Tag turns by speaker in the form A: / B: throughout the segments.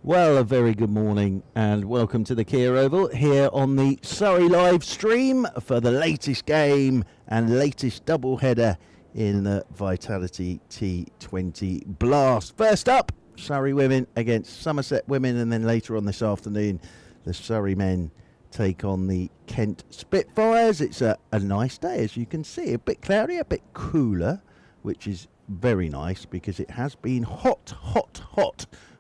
A: Well, a very good morning and welcome to the Kia Oval here on the Surrey live stream for the latest game and latest double-header in the Vitality T20 Blast. First up, Surrey Women against Somerset Women, and then later on this afternoon the Surrey men take on the Kent Spitfires. It's a nice day, as you can see, a bit cloudy, a bit cooler, which is very nice because it has been hot.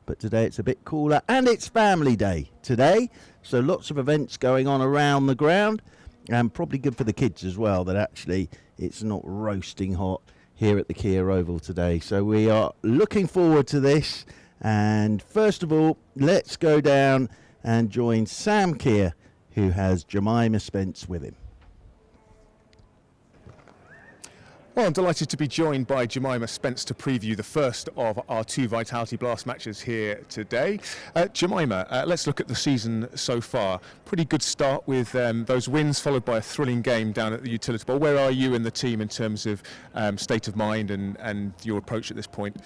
A: But today it's a bit cooler, and it's family day today, so lots of events going on around the ground, and probably good for the kids as well that actually it's not roasting hot here at the Kia Oval today. So we are looking forward to this, and first of all, let's go down and join Sam Keir, who has Jemima Spence with him.
B: Well, I'm delighted to be joined by Jemima Spence to preview the first of our two Vitality Blast matches here today. Jemima, let's look at the season so far. Pretty good start with those wins, followed by a thrilling game down at the Utility Bowl. Where are you and the team in terms of state of mind and your approach at this point?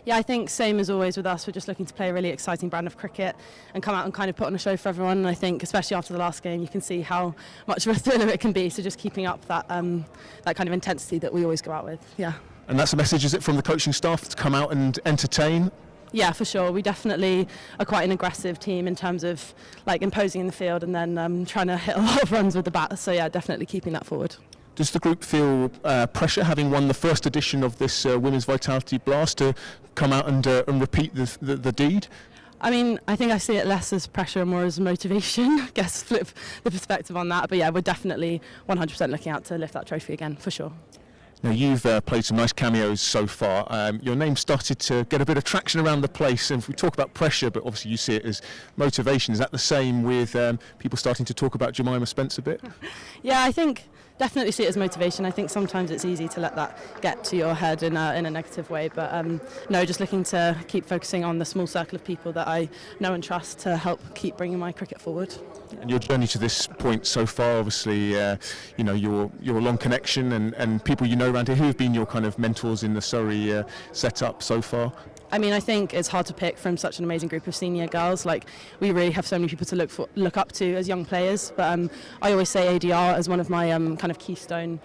C: Yeah, I think same as always with us. We're just looking to play a really exciting brand of cricket and come out and kind of put on a show for everyone. And I think, especially after the last game, you can see how much of a thriller it can be. So just keeping up that that kind of intensity that we always go out with. Yeah. And
B: that's a message, is it, from the coaching staff to come out and entertain?
C: Yeah, for sure. We definitely are quite an aggressive team in terms of like imposing in the field and then trying to hit a lot of runs with the bat. So yeah, definitely keeping that forward.
B: Does the group feel pressure, having won the first edition of this Women's Vitality Blast, to come out and repeat the deed?
C: I mean, I think I see it less as pressure and more as motivation. I guess flip the perspective on that. But yeah, we're definitely 100% looking out to lift that trophy again, for sure.
B: Now, you've played some nice cameos so far. Your name started to get a bit of traction around the place, and if we talk about pressure, but obviously you see it as motivation. Is that the same with people starting to talk about Jemima Spence a bit?
C: Yeah, I think definitely see it as motivation. I think sometimes it's easy to let that get to your head in a negative way, but no, just looking to keep focusing on the small circle of people that I know and trust to help keep bringing my cricket forward.
B: And your journey to this point so far, obviously, you know, your long connection and people you know around here, who have been your kind of mentors in the Surrey setup so far?
C: I mean, I think it's hard to pick from such an amazing group of senior girls. Like, we really have so many people to look up to as young players. But I always say ADR as one of my kind of keystone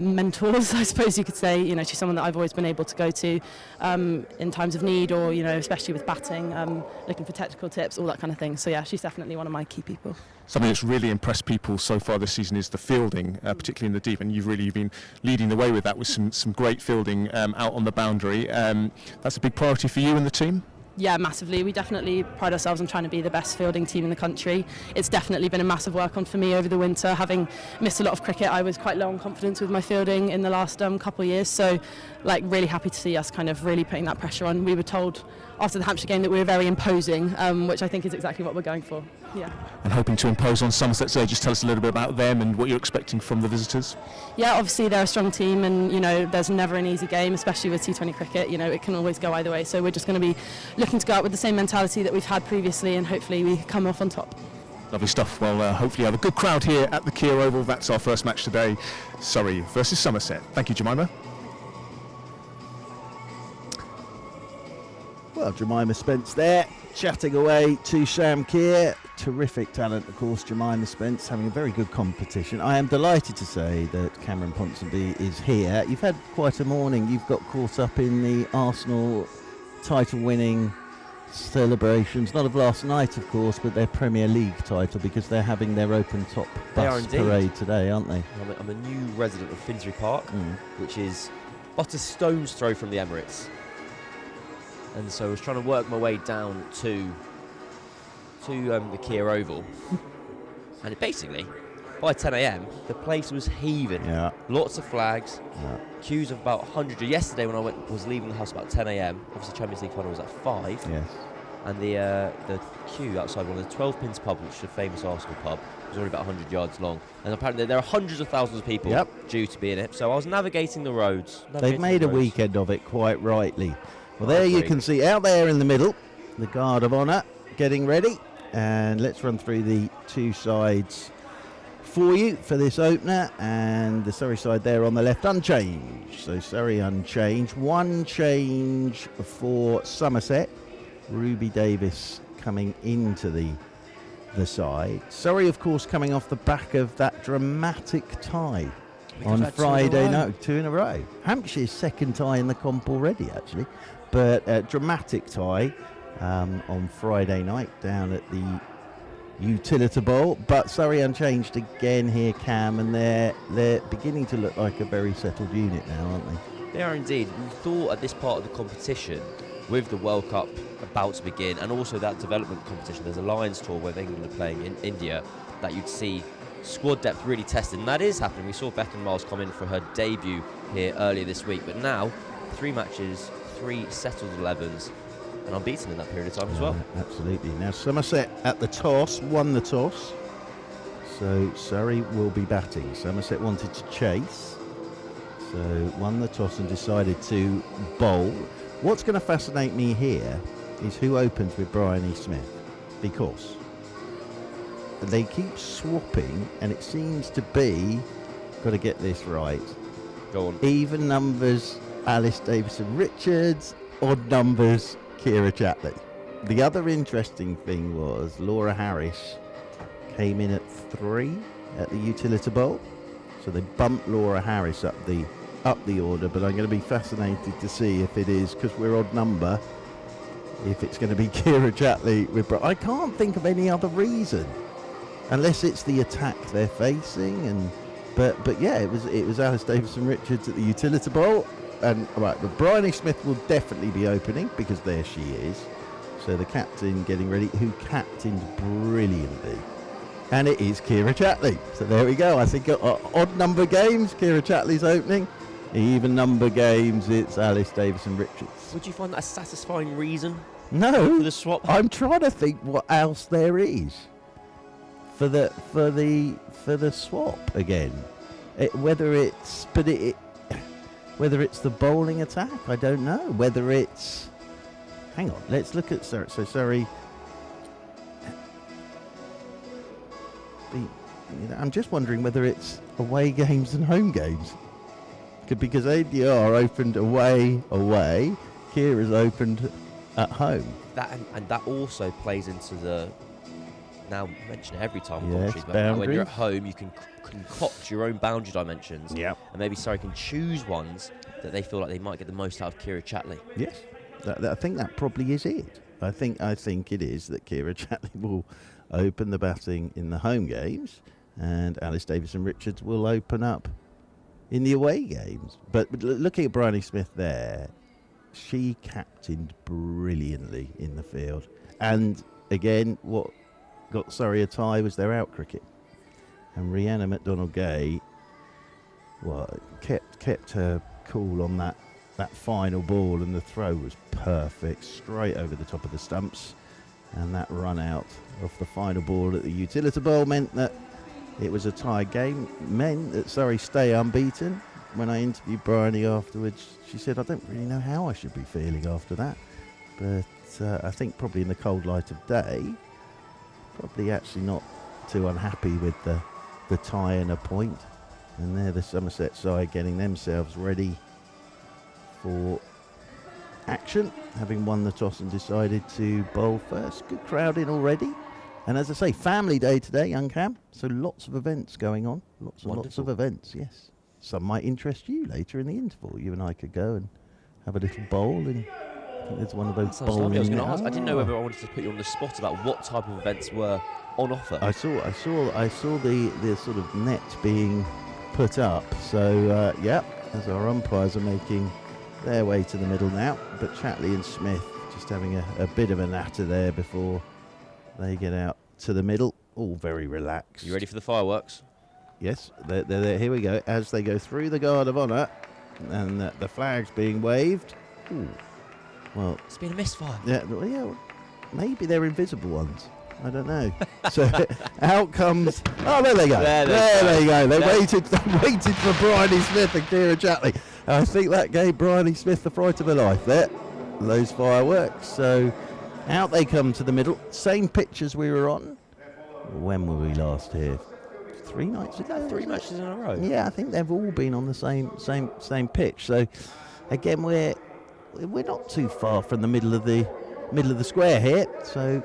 C: mentors, I suppose you could say. You know, she's someone that I've always been able to go to in times of need, or, you know, especially with batting, looking for technical tips, all that kind of thing. So yeah, she's definitely one of my key people.
B: Something that's really impressed people so far this season is the fielding, particularly in the deep, and you've really been leading the way with that, with some great fielding out on the boundary. That's a big priority for you and the team?
C: Yeah, massively. We definitely pride ourselves on trying to be the best fielding team in the country. It's definitely been a massive work on for me over the winter. Having missed a lot of cricket, I was quite low on confidence with my fielding in the last couple of years. So, like, really happy to see us kind of really putting that pressure on. We were told after the Hampshire game that we were very imposing, which I think is exactly what we're going for. Yeah.
B: And hoping to impose on Somerset today. Just tell us a little bit about them and what you're expecting from the visitors.
C: Yeah, obviously they're a strong team, and, you know, there's never an easy game, especially with T20 cricket. You know, it can always go either way. So we're just going to be looking to go out with the same mentality that we've had previously, and hopefully we come off on top.
B: Lovely stuff. Well, hopefully have a good crowd here at the Kia Oval. That's our first match today, Surrey versus Somerset. Thank you, Jemima.
A: Well, Jemima Spence there, chatting away to Sam Keir. Terrific talent, of course, Jemima Spence, having a very good competition. I am delighted to say that Cameron Ponsonby is here. You've had quite a morning. You've got caught up in the Arsenal title-winning celebrations, not of last night, of course, but their Premier League title, because they're having their open top bus parade today, aren't they?
D: I'm a new resident of Finsbury Park, which is but a stone's throw from the Emirates. And so I was trying to work my way down to the Kia Oval, and it basically, by 10 a.m, the place was heaving.
A: Yeah.
D: Lots of flags, queues of about 100. Yesterday when I was leaving the house about 10 a.m, obviously Champions League final was at 5.
A: Yes.
D: And the queue outside one of the 12 Pins pub, which is a famous Arsenal pub, was only about 100 yards long. And apparently there are hundreds of thousands of people due to be in it. So I was navigating the roads.
A: They've made a weekend of it, quite rightly. Well, there you can see, out there in the middle, the Guard of Honour getting ready. And let's run through the two sides for you for this opener. And the Surrey side there on the left, unchanged. So Surrey unchanged. One change for Somerset. Ruby Davis coming into the side. Surrey, of course, coming off the back of that dramatic tie on Friday night, 2 in a row. Hampshire's second tie in the comp already, actually, but a dramatic tie on Friday night down at the Utilita Bowl. But Surrey unchanged again here, Cam, and they're beginning to look like a very settled unit now, aren't they?
D: They are indeed. We thought at this part of the competition, with the World Cup about to begin, and also that development competition, there's a Lions tour where England are playing in India, that you'd see squad depth really tested, and that is happening. We saw Beckham Miles come in for her debut here earlier this week, but now 3 matches, 3 settled 11s, and unbeaten in that period of time as well.
A: Absolutely. Now Somerset at the toss, won the toss, so Surrey will be batting. Somerset wanted to chase, so won the toss and decided to bowl. What's going to fascinate me here is who opens with Bryony Smith, because they keep swapping, and it seems to be, got to get this right,
D: Go on.
A: even numbers Alice Davison-Richards, odd numbers Kira Chatley. The other interesting thing was Laura Harris came in at 3 at the Utilita Bowl, so they bumped Laura Harris up the order, but I'm going to be fascinated to see if it is, because we're odd number, if it's going to be Kira Chatley with I can't think of any other reason, unless it's the attack they're facing. And but yeah, it was Alice Davison-Richards at the Utilita Bowl, and right, but Bryony Smith will definitely be opening because there she is. So the captain getting ready, who captained brilliantly, and it is Kira Chatley. So there we go. I think odd number games, Kira Chatley's opening. Even number games, it's Alice Davison-Richards.
D: Would you find that a satisfying reason
A: No,
D: for the swap?
A: I'm trying to think what else there is for the swap again. Whether it's the bowling attack, I don't know. Whether it's, hang on, let's look at Surrey. So Surrey, I'm just wondering whether it's away games and home games. Because ADR opened away, Kira's opened at home.
D: And that also plays into the, now mention it every time,
A: Yes,
D: but when you're at
A: boundaries.
D: home, you can concoct your own boundary dimensions.
A: Yep.
D: And maybe Surrey can choose ones that they feel like they might get the most out of Kira Chatley.
A: Yes, I think that probably is it. I think it is that Kira Chatley will open the batting in the home games, and Alice Davison-Richards will open up in the away games. But looking at Bryony Smith there, she captained brilliantly in the field. And again, what got Surrey a tie was their out cricket. And Rhianna McDonald-Gay kept her cool on that final ball, and the throw was perfect, straight over the top of the stumps. And that run out off the final ball at the Utilita Bowl meant that it was a tie game, meant that Surrey stay unbeaten. When I interviewed Bryony afterwards, she said, I don't really know how I should be feeling after that. But I think probably in the cold light of day, probably actually not too unhappy with the tie and a point. And there the Somerset side getting themselves ready for action, having won the toss and decided to bowl first. Good crowd in already. And as I say, family day today, young Cam. So lots of events going on. Lots of events, yes. Some might interest you later in the interval. You and I could go and have a little bowl. And I think there's one of those bowling.
D: I was going to ask. I didn't know whether I wanted to put you on the spot about what type of events were on offer.
A: I saw the sort of net being put up. So yeah, as our umpires are making their way to the middle now. But Chatley and Smith just having a bit of a natter there before they get out to the middle, all very relaxed.
D: You ready for the fireworks?
A: Yes, they're there. Here we go. As they go through the guard of honour, and the flag's being waved. Ooh. Well,
D: It's been a misfire.
A: yeah, maybe they're invisible ones. I don't know. So out comes. Oh, there they go. There they go. They waited for Bryony Smith and Kira Chatley. I think that gave Bryony Smith the fright of her life there. Those fireworks. So out they come to the middle. Same pitch as we were on. When were we last here? 3 nights ago.
D: 3 matches in a row.
A: Yeah, I think they've all been on the same pitch. So again, we're not too far from the middle of the square here. So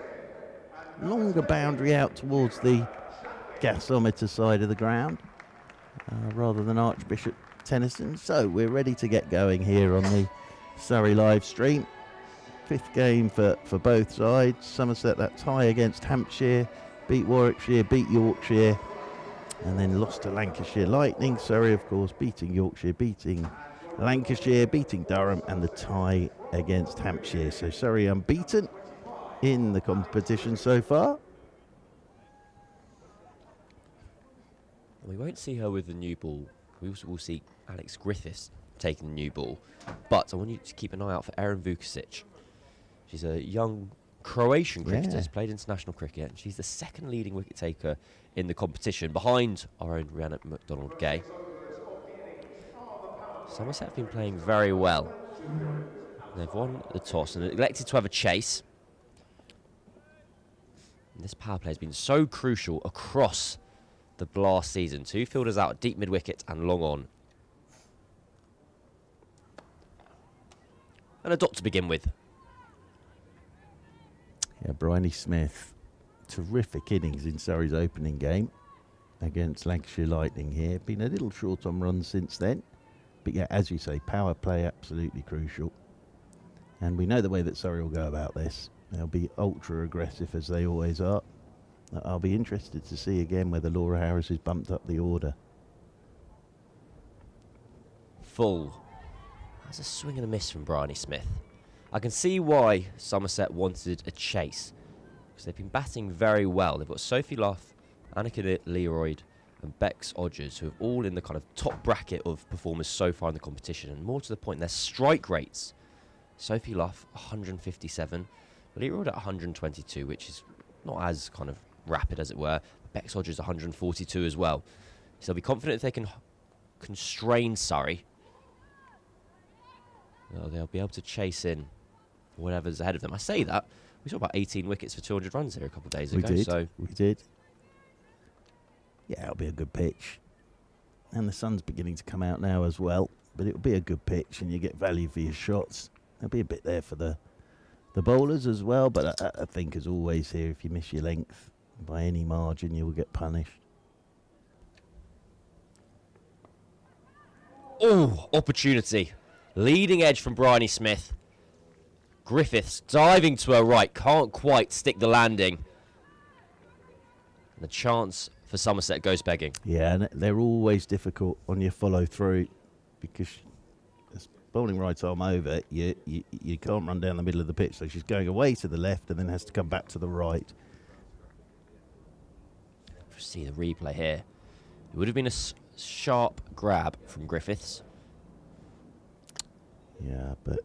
A: longer boundary out towards the gasometer side of the ground rather than Archbishop Tennyson. So we're ready to get going here on the Surrey live stream. 5th game for both sides. Somerset, that tie against Hampshire, beat Warwickshire, beat Yorkshire, and then lost to Lancashire Lightning. Surrey, of course, beating Yorkshire, beating Lancashire, beating Durham, and the tie against Hampshire. So Surrey unbeaten in the competition so far.
D: We won't see her with the new ball. We also will see Alex Griffiths taking the new ball. But I want you to keep an eye out for Erin Vukusic. She's a young Croatian cricketer who's played international cricket. And she's the 2nd leading wicket taker in the competition, behind our own Rhiannon McDonald-Gay. Somerset have been playing very well. They've won the toss and elected to have a chase. And this power play has been so crucial across the Blast season. 2 fielders out, deep mid-wicket and long on. And a dot to begin with.
A: Yeah, Bryony Smith, terrific innings in Surrey's opening game against Lancashire Lightning here. Been a little short on runs since then. But yeah, as you say, power play absolutely crucial. And we know the way that Surrey will go about this. They'll be ultra aggressive as they always are. I'll be interested to see again whether Laura Harris has bumped up the order.
D: Full. That's a swing and a miss from Bryony Smith. I can see why Somerset wanted a chase, because they've been batting very well. They've got Sophie Luff, Annika Leroyd and Bex Odgers, who are all in the kind of top bracket of performers so far in the competition. And more to the point, their strike rates. Sophie Luff, 157. Leroyd at 122, which is not as kind of rapid as it were. Bex Odgers 142 as well. So they'll be confident if they can constrain Surrey. They'll be able to chase in whatever's ahead of them. I say that. We saw about 18 wickets for 200 runs here a couple of days ago.
A: We did. Yeah, it'll be a good pitch. And the sun's beginning to come out now as well. But it'll be a good pitch and you get value for your shots. There'll be a bit there for the bowlers as well. But I think, as always here, if you miss your length by any margin, you will get punished.
D: Oh, opportunity. Leading edge from Bryony Smith. Griffiths diving to her right. Can't quite stick the landing. And the chance for Somerset goes begging.
A: Yeah, and they're always difficult on your follow through, because as bowling right arm over, you can't run down the middle of the pitch. So she's going away to the left and then has to come back to the right.
D: See the replay here. It would have been a sharp grab from Griffiths.
A: Yeah, but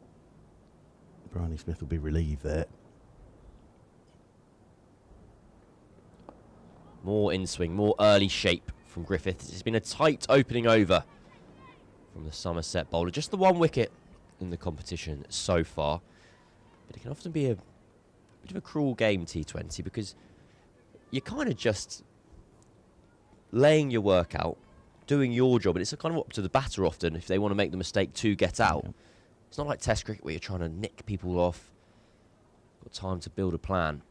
A: Bryony Smith will be relieved there.
D: More in swing, more early shape from Griffiths. It's been a tight opening over from the Somerset bowler. Just the 1 wicket in the competition so far. But it can often be a bit of a cruel game, T20, because you're kind of just laying your work out, doing your job, and it's kind of up to the batter often if they want to make the mistake to get out. Yeah. It's not like Test cricket where you're trying to nick people off. Got time to build a plan.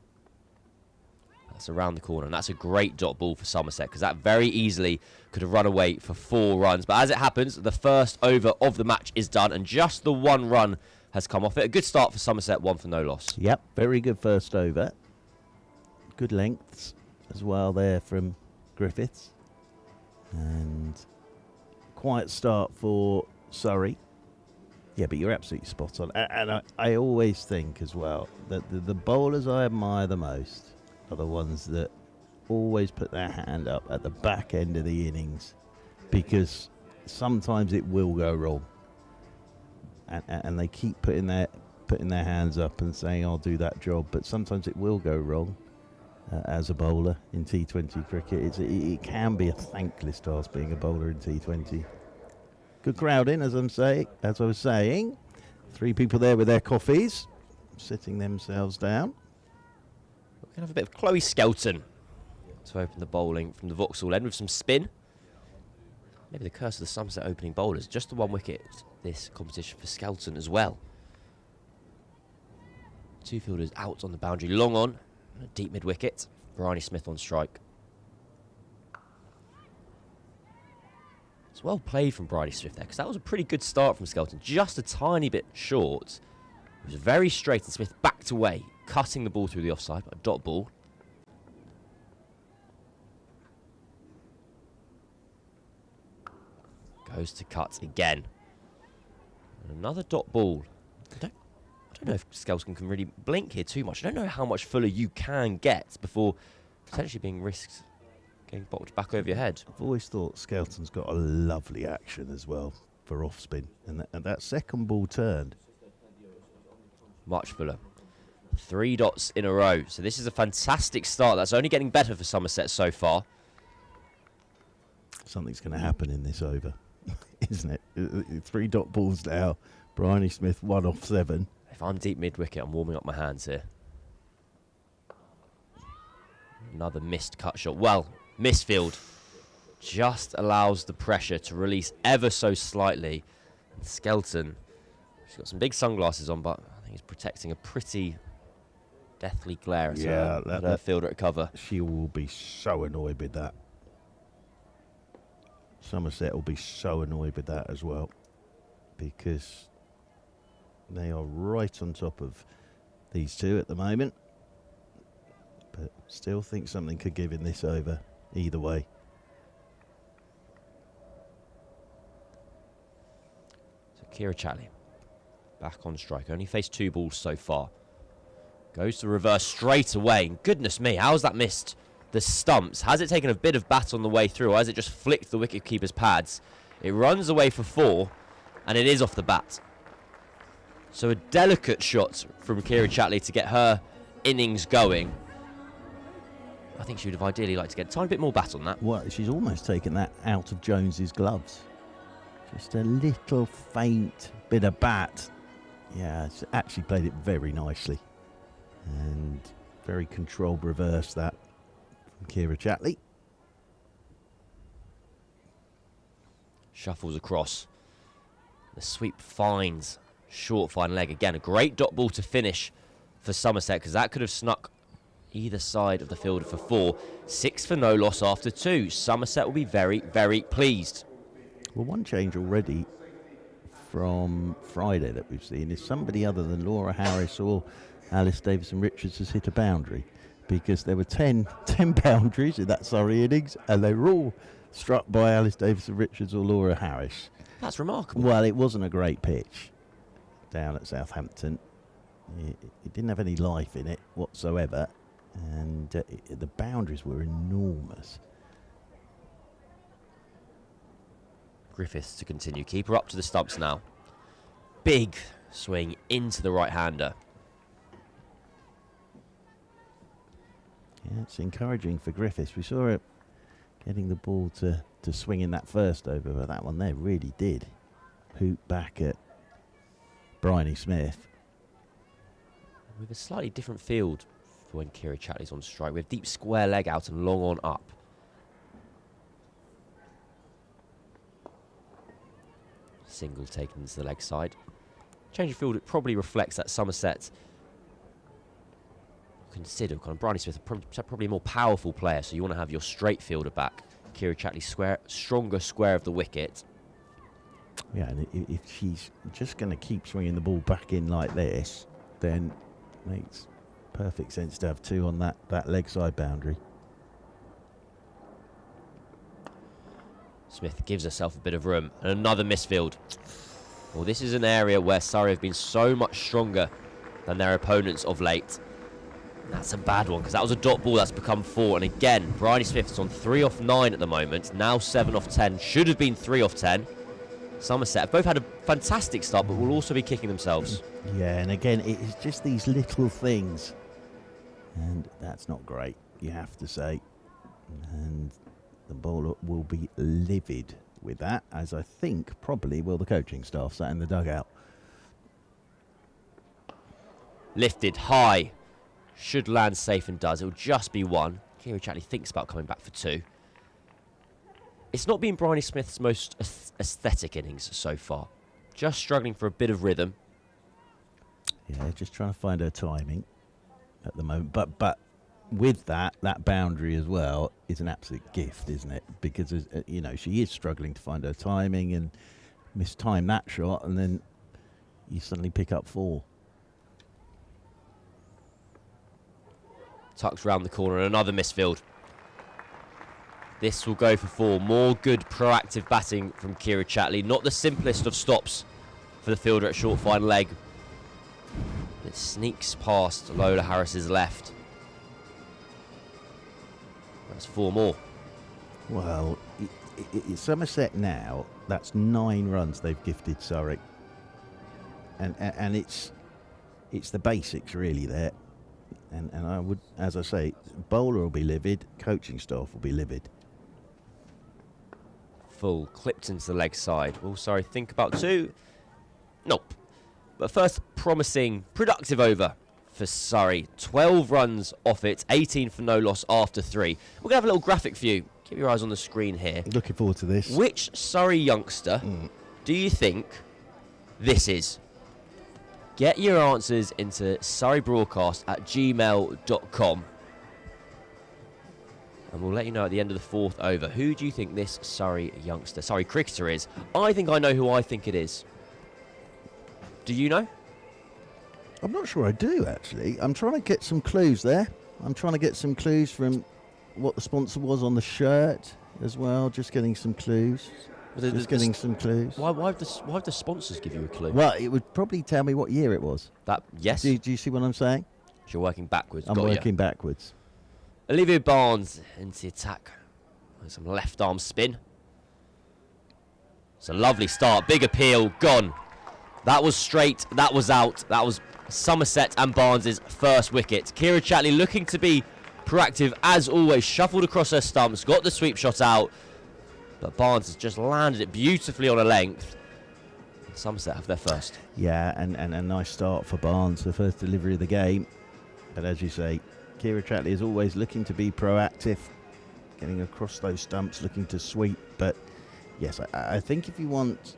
D: That's around the corner, and that's a great dot ball for Somerset, because that very easily could have run away for 4 runs. But as it happens, the first over of the match is done, and just the 1 run has come off it. A good start for Somerset, 1 for no loss.
A: Yep, very good first over. Good lengths as well there from Griffiths. And quiet start for Surrey. Yeah, but you're absolutely spot on. And I always think as well that the bowlers I admire the most are the ones that always put their hand up at the back end of the innings, because sometimes it will go wrong. And they keep putting their hands up and saying, I'll do that job. But sometimes it will go wrong as a bowler in T20 cricket. It can be a thankless task being a bowler in T20. Good crowd in, as I was saying. 3 people there with their coffees, sitting themselves down.
D: We're going to have a bit of Chloe Skelton to open the bowling from the Vauxhall end with some spin. Maybe the curse of the Somerset opening bowlers. Just the 1 wicket this competition for Skelton as well. 2 fielders out on the boundary, long on. Deep mid-wicket. Bryony Smith on strike. It's well played from Bryony Smith there, because that was a pretty good start from Skelton. Just a tiny bit short. It was very straight, and Smith backed away, cutting the ball through the offside. A dot ball. Goes to cut again. And another dot ball. I don't know if Skelton can really blink here too much. I don't know how much fuller you can get before potentially being risked getting boxed back over your head.
A: I've always thought Skelton's got a lovely action as well for off spin, and that second ball turned.
D: Much fuller. 3 dots in a row. So this is a fantastic start. That's only getting better for Somerset so far.
A: Something's going to happen in this over, isn't it? 3 dot balls now. Bryony Smith 1 off 7.
D: If I'm deep mid-wicket, I'm warming up my hands here. Another missed cut shot. Well, misfield. Just allows the pressure to release ever so slightly. And Skelton, he's got some big sunglasses on, but I think he's protecting a pretty deathly glare at her fielder at cover.
A: She will be so annoyed with that. Somerset will be so annoyed with that as well, because they are right on top of these two at the moment. But still think something could give in this over either way.
D: So Kira Chatley back on strike. Only faced 2 balls so far. Goes to reverse straight away. And goodness me, how's that missed the stumps? Has it taken a bit of bat on the way through, or has it just flicked the wicketkeeper's pads? It runs away for 4, and it is off the bat. So a delicate shot from Kira Chatley to get her innings going. I think she would have ideally liked to get a tiny bit more bat on that.
A: Well, she's almost taken that out of Jones's gloves. Just a little faint bit of bat. Yeah, she actually played it very nicely. And very controlled reverse that from Kira Chatley.
D: Shuffles across. The sweep finds short fine leg. Again, a great dot ball to finish for Somerset, because that could have snuck either side of the fielder for 4. 6 for no loss after 2. Somerset will be very, very pleased.
A: Well, one change already from Friday that we've seen is somebody other than Laura Harris or Alice Davison-Richards has hit a boundary, because there were 10 boundaries in that Surrey innings, and they were all struck by Alice Davison-Richards or Laura Harris.
D: That's remarkable.
A: Well, it wasn't a great pitch down at Southampton. It didn't have any life in it whatsoever, and the boundaries were enormous.
D: Griffiths to continue. Keeper up to the stumps now. Big swing into the right-hander.
A: Yeah, it's encouraging for Griffiths. We saw her getting the ball to swing in that first over, but that one there really did hoot back at Bryony Smith.
D: With a slightly different field for when Kira Chatley's on strike. We have deep square leg out and long on up. Single taken to the leg side. Change of field, it probably reflects that Somerset consider kind of Bryony Smith probably a more powerful player, so you want to have your straight fielder back. Kira Chatley stronger square of the wicket.
A: Yeah, and if she's just going to keep swinging the ball back in like this, then it makes perfect sense to have 2 on that leg side boundary.
D: Smith gives herself a bit of room, and another misfield. Well, this is an area where Surrey have been so much stronger than their opponents of late. That's a bad one, because that was a dot ball that's become 4. And again, Bryony Smith is on 3 off 9 at the moment. Now 7 off 10. Should have been 3 off 10. Somerset have both had a fantastic start, but will also be kicking themselves.
A: Yeah, and again, it's just these little things. And that's not great, you have to say. And the bowler will be livid with that, as I think probably will the coaching staff sat in the dugout.
D: Lifted high. Should land safe, and does. It'll just be 1. Kira Chatley thinks about coming back for 2. It's not been Bryony Smith's most aesthetic innings so far. Just struggling for a bit of rhythm.
A: Yeah, just trying to find her timing at the moment. But with that boundary as well is an absolute gift, isn't it? Because she is struggling to find her timing and mistime that shot, and then you suddenly pick up 4.
D: Tucks round the corner, another misfield. This will go for 4. More good proactive batting from Kira Chatley. Not the simplest of stops for the fielder at short fine leg. It sneaks past Lola Harris's left. That's 4 more.
A: Well, it's Somerset now. That's 9 runs they've gifted Surrey, and it's the basics really there. And I would, as I say, bowler will be livid, coaching staff will be livid.
D: Full, clipped into the leg side. Oh, sorry, think about 2. Nope. But first, promising, productive over for Surrey. 12 runs off it, 18 for no loss after 3. We're going to have a little graphic for you. Keep your eyes on the screen here.
A: Looking forward to this.
D: Which Surrey youngster do you think this is? Get your answers into surreybroadcast@gmail.com. And we'll let you know at the end of the 4th over. Who do you think this Surrey youngster, Surrey cricketer is? I think I know who I think it is. Do you know?
A: I'm not sure I do, actually. I'm trying to get some clues there. I'm trying to get some clues from what the sponsor was on the shirt as well. Just getting some clues. Getting some clues.
D: Why have the sponsors give you a clue?
A: Well, it would probably tell me what year it was.
D: Yes.
A: Do you see what I'm saying?
D: You're working backwards.
A: I'm working backwards.
D: Olivia Barnes into the attack. With some left arm spin. It's a lovely start. Big appeal. Gone. That was straight. That was out. That was Somerset and Barnes' first wicket. Kira Chatley looking to be proactive as always. Shuffled across her stumps. Got the sweep shot out. But Barnes has just landed it beautifully on a length. Somerset have their first.
A: Yeah, and a nice start for Barnes, the first delivery of the game. But as you say, Kira Chatley is always looking to be proactive, getting across those stumps, looking to sweep. But yes, I think if you want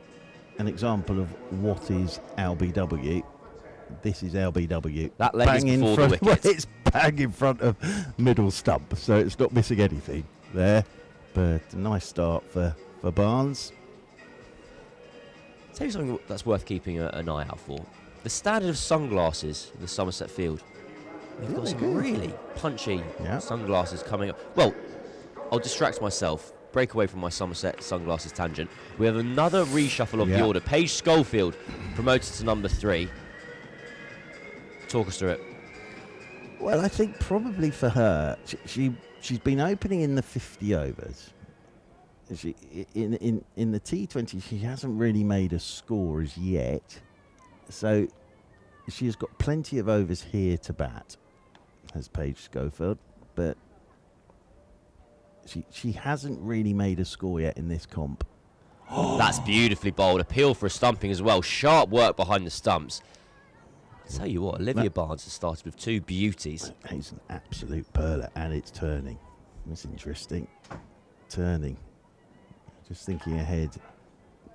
A: an example of what is LBW, this is LBW.
D: That leg is before the wicket.
A: Well, it's bang in front of middle stump, so it's not missing anything there. But a nice start for Barnes.
D: I'll tell you something that's worth keeping an eye out for. The standard of sunglasses in the Somerset field. We've got some really punchy sunglasses coming up. Well, I'll distract myself. Break away from my Somerset sunglasses tangent. We have another reshuffle of the order. Paige Schofield promoted to number 3. Talk us through it.
A: Well, I think probably for her, she's been opening in the 50 overs. In the T20, she hasn't really made a score as yet. So she has got plenty of overs here to bat, has Paige Schofield. But she hasn't really made a score yet in this comp.
D: That's beautifully bowled. Appeal for a stumping as well. Sharp work behind the stumps. I'll tell you what, Olivia Barnes has started with 2 beauties.
A: It's an absolute perler, and it's turning. It's interesting. Turning. Just thinking ahead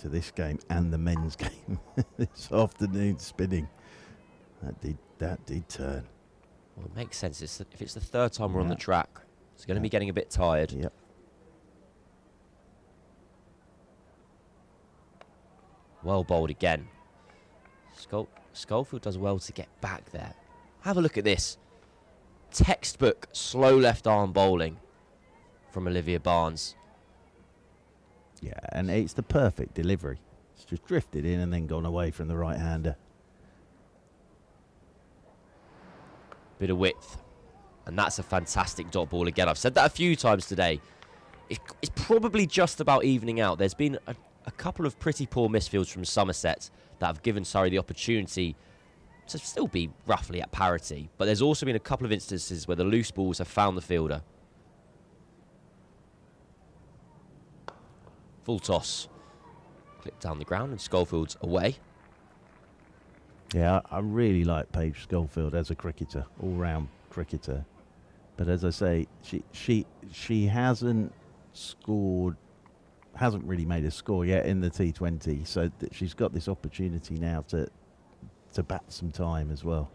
A: to this game and the men's game this afternoon, spinning. That did turn.
D: Well, it makes sense. If it's the 3rd time we're on the track, it's going to be getting a bit tired.
A: Yep.
D: Well bowled again. Schofield does well to get back there. Have a look at this. Textbook slow left arm bowling from Olivia Barnes.
A: Yeah, and it's the perfect delivery. It's just drifted in and then gone away from the right-hander.
D: Bit of width. And that's a fantastic dot ball again. I've said that a few times today. It's probably just about evening out. There's been a couple of pretty poor misfields from Somerset that have given Surrey the opportunity to still be roughly at parity. But there's also been a couple of instances where the loose balls have found the fielder. Full toss. Clipped down the ground and Schofield's away.
A: Yeah, I really like Paige Schofield as a cricketer, all-round cricketer. But as I say, she hasn't scored, hasn't really made a score yet in the T20. So she's got this opportunity now to bat some time as well.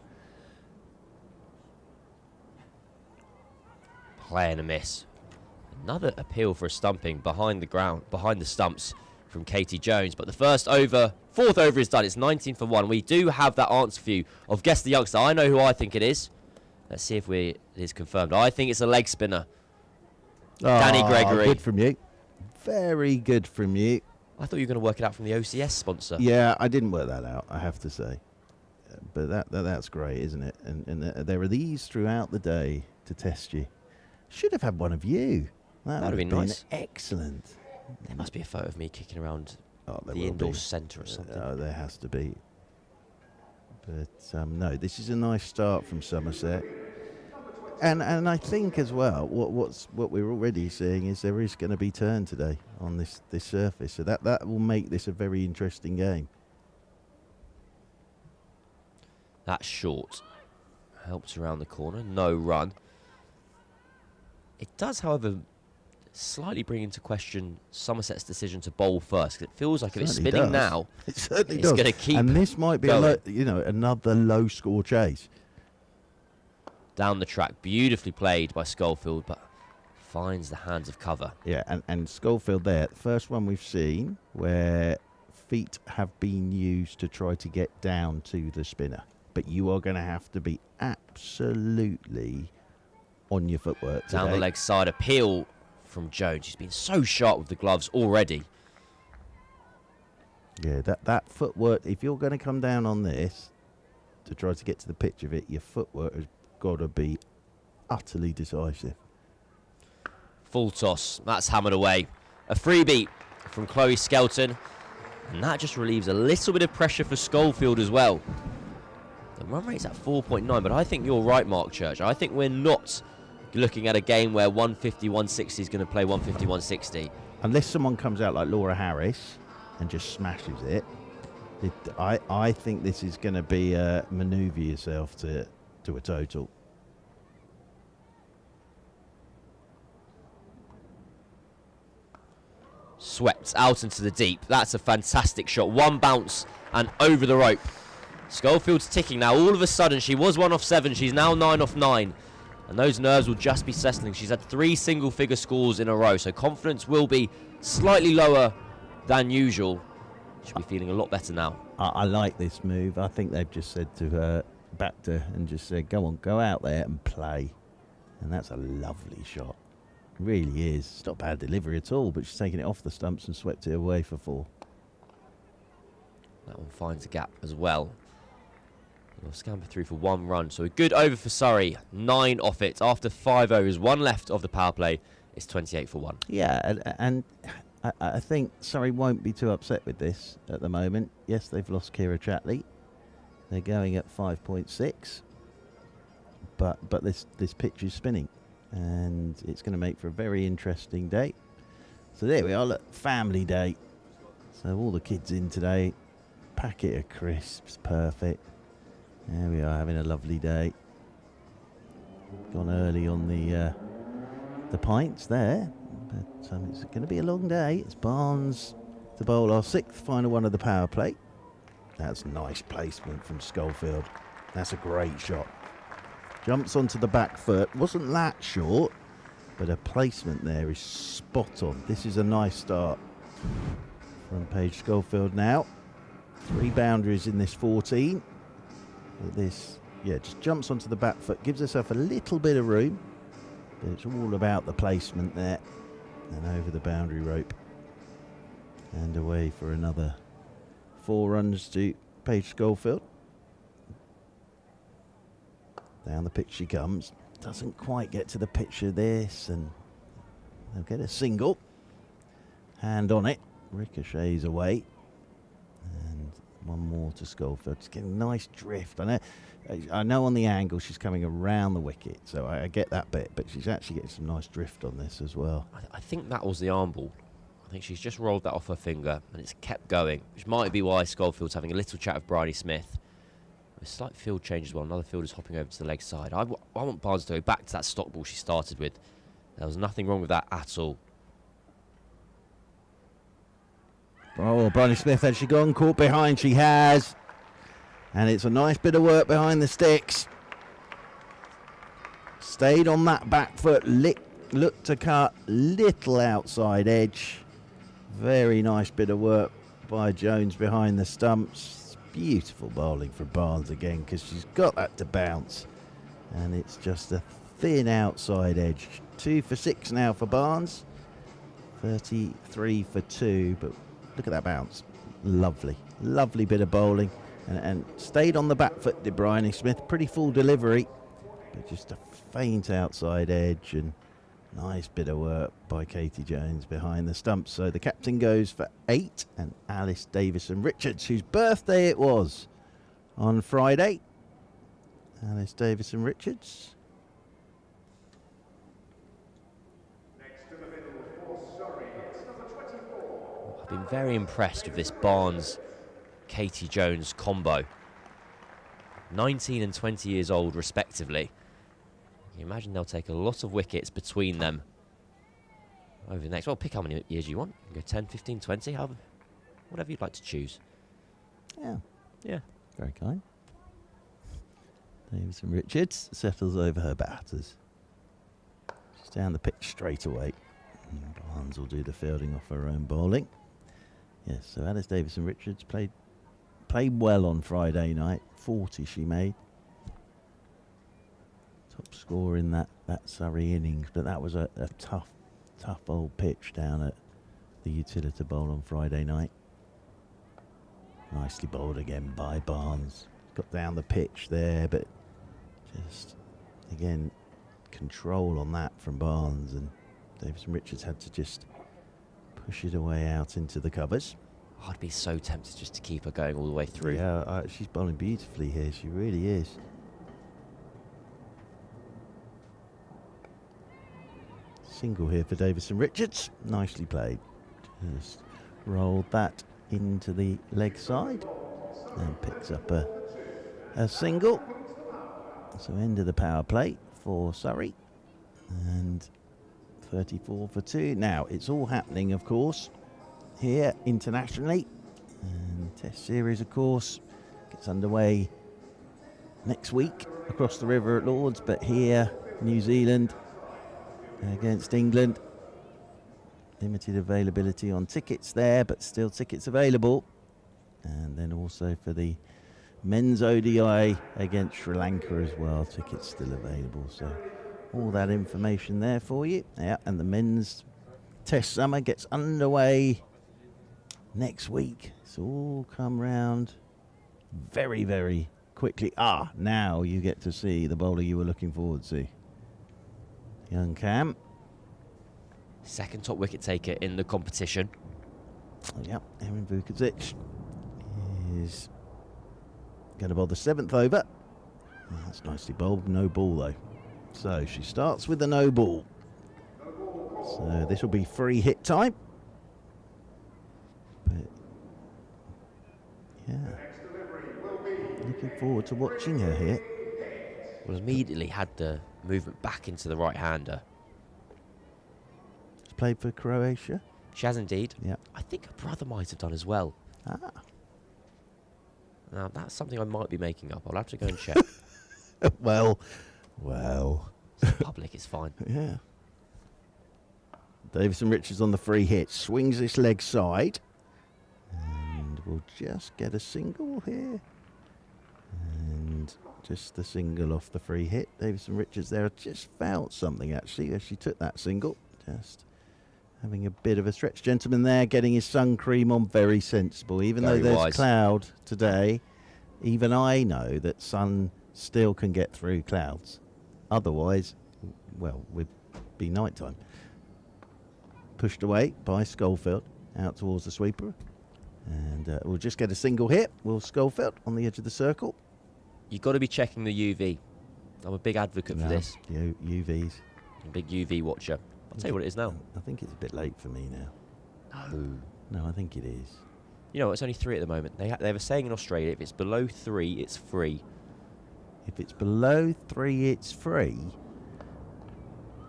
D: Play and a miss. Another appeal for a stumping behind the stumps from Katie Jones. But the fourth over is done. It's 19 for 1. We do have that answer for you of Guess the Youngster. I know who I think it is. Let's see if it is confirmed. I think it's a leg spinner. Danny Gregory.
A: Good from you. Very good from you.
D: I thought you were going to work it out from the OCS sponsor.
A: Yeah, I didn't work that out, I have to say. But that's great, isn't it? And there are these throughout the day to test you. Should have had one of you. That would have been
D: nice.
A: Excellent.
D: There must be a photo of me kicking around
A: there
D: the indoor centre or something.
A: Oh, there has to be. But no, this is a nice start from Somerset. And I think as well, what we're already seeing is there is going to be turn today on this surface. So that will make this a very interesting game.
D: That's short. Helps around the corner. No run. It does, however, slightly bring into question Somerset's decision to bowl first. 'Cause it feels like if it's spinning now,
A: it certainly
D: it's
A: does.
D: going to keep.
A: And this might be another low score chase.
D: Down the track, beautifully played by Schofield, but finds the hands of cover.
A: Yeah, and Schofield there, the first one we've seen where feet have been used to try to get down to the spinner. But you are going to have to be absolutely on your footwork today.
D: Down the leg side, appeal from Jones. She's been so sharp with the gloves already.
A: Yeah, that footwork, if you're going to come down on this to try to get to the pitch of it, your footwork has got to be utterly decisive.
D: Full toss. That's hammered away. A freebie from Chloe Skelton. And that just relieves a little bit of pressure for Schofield as well. The run rate's at 4.9, but I think you're right, Mark Church. I think we're not looking at a game where 150, 160 is going to play 150, 160.
A: Unless someone comes out like Laura Harris and just smashes it, I think this is going to be manoeuvre yourself to a total.
D: Swept out into the deep. That's a fantastic shot. One bounce and over the rope. Schofield's ticking now. All of a sudden, she was 1 off 7. She's now 9 off 9. And those nerves will just be settling. She's had 3 single-figure scores in a row, so confidence will be slightly lower than usual. She'll be feeling a lot better now.
A: I like this move. I think they've just said to her, backed her, and just said, go on, go out there and play. And that's a lovely shot. It really is. It's not bad delivery at all, but she's taken it off the stumps and swept it away for 4.
D: That one finds a gap as well. We'll scamper through for 1 run. So a good over for Surrey. 9 off it. After 5 overs, 1 left of the power play. It's 28 for 1.
A: Yeah, and I think Surrey won't be too upset with this at the moment. Yes, they've lost Kira Chatley. They're going at 5.6. But this pitch is spinning. And it's going to make for a very interesting day. So there we are. Look, family day. So all the kids in today. Packet of crisps. Perfect. There we are, having a lovely day. Gone early on the pints there, but it's going to be a long day. It's Barnes to bowl our 6th final one of the power play. That's nice placement from Schofield. That's a great shot. Jumps onto the back foot. Wasn't that short, but her placement there is spot on. This is a nice start from Paige Schofield now. 3 boundaries in this 14. This, just jumps onto the back foot, gives herself a little bit of room, but it's all about the placement there, and over the boundary rope, and away for another 4 runs to Paige Schofield. Down the pitch she comes, doesn't quite get to the pitch of this, and they'll get a single. Hand on it, ricochets away. 1 more to Schofield. It's getting nice drift. I know on the angle she's coming around the wicket, so I get that bit, but she's actually getting some nice drift on this as well.
D: I think that was the arm ball. I think she's just rolled that off her finger and it's kept going, which might be why Schofield's having a little chat with Bridie Smith. A slight field change as well. Another fielder's hopping over to the leg side. I want Barnes to go back to that stock ball she started with. There was nothing wrong with that at all.
A: Oh, Bridie Smith, has she gone? Caught behind, she has. And it's a nice bit of work behind the sticks. stayed on that back foot, looked to cut, little outside edge. Very nice bit of work by Jones behind the stumps. Beautiful bowling for Barnes again, because she's got that to bounce. And it's just a thin outside edge. 2 for 6 now for Barnes. 33 for 2, but look at that bounce. Lovely, lovely bit of bowling. And stayed on the back foot, did Bryony Smith. Pretty full delivery, but just a faint outside edge, and nice bit of work by Katie Jones behind the stumps. So the captain goes for 8, and Alice Davison-Richards, whose birthday it was on Friday. Alice Davison-Richards.
D: I've been very impressed with this Barnes Katie Jones combo. 19 and 20 years old respectively. You imagine they'll take a lot of wickets between them over the next, well, pick how many years you want. You can go 10, 15, 20, however, whatever you'd like to choose.
A: Yeah. Very kind. Davison-Richards settles over her batters. She's down the pitch straight away. And Barnes will do the fielding off her own bowling. Yes, so Alice Davison-Richards played well on Friday night. 40 she made. Top score in that Surrey innings, but that was a tough old pitch down at the Utilita Bowl on Friday night. Nicely bowled again by Barnes. Got down the pitch there, but just, again, control on that from Barnes, and Davison-Richards had to just push it away out into the covers.
D: I'd be so tempted just to keep her going all the way through.
A: Yeah, she's bowling beautifully here. She really is. Single here for Davison-Richards. Nicely played. Just rolled that into the leg side and picks up a single. So end of the power play for Surrey. And 34 for 2. Now, it's all happening, of course, here internationally, and Test Series, of course, gets underway next week across the river at Lords, but here, New Zealand against England. Limited availability on tickets there, but still tickets available. And then also for the men's ODI against Sri Lanka as well, tickets still available. So all that information there for you. Yeah, and the men's Test summer gets underway next week. It's all come round very, very quickly. Now you get to see the bowler you were looking forward to. Young Cam.
D: Second top wicket taker in the competition.
A: Yep, Erin Vukovic is going to bowl the 7th over. That's nicely bowled. No ball though. So she starts with the no ball. So this will be free hit time. But yeah, looking forward to watching her here.
D: Well, immediately had the movement back into the right-hander.
A: She's played for Croatia.
D: She has indeed.
A: Yeah.
D: I think her brother might have done as well. Now, that's something I might be making up. I'll have to go and check.
A: well.
D: It's public, it's fine.
A: Yeah. Davison-Richards on the free hit. Swings this leg side. And we'll just get a single here. And just the single off the free hit. Davison-Richards there just felt something actually as she took that single. Just having a bit of a stretch. Gentleman there getting his sun cream on, very sensible. Even
D: Very
A: though there's
D: wise.
A: cloud today, even I know that sun still can get through clouds. Otherwise, well, would be night time. Pushed away by Schofield out towards the sweeper. And we'll just get a single hit. Will Schofield on the edge of the circle.
D: You've got to be checking the UV. I'm a big advocate for this.
A: UVs.
D: I'm a big UV watcher. I'll tell you what it is now.
A: I think it's a bit late for me now. No, I think it is.
D: You know, it's only 3 at the moment. They have a saying in Australia, if it's below 3, it's free.
A: If it's below 3, it's free.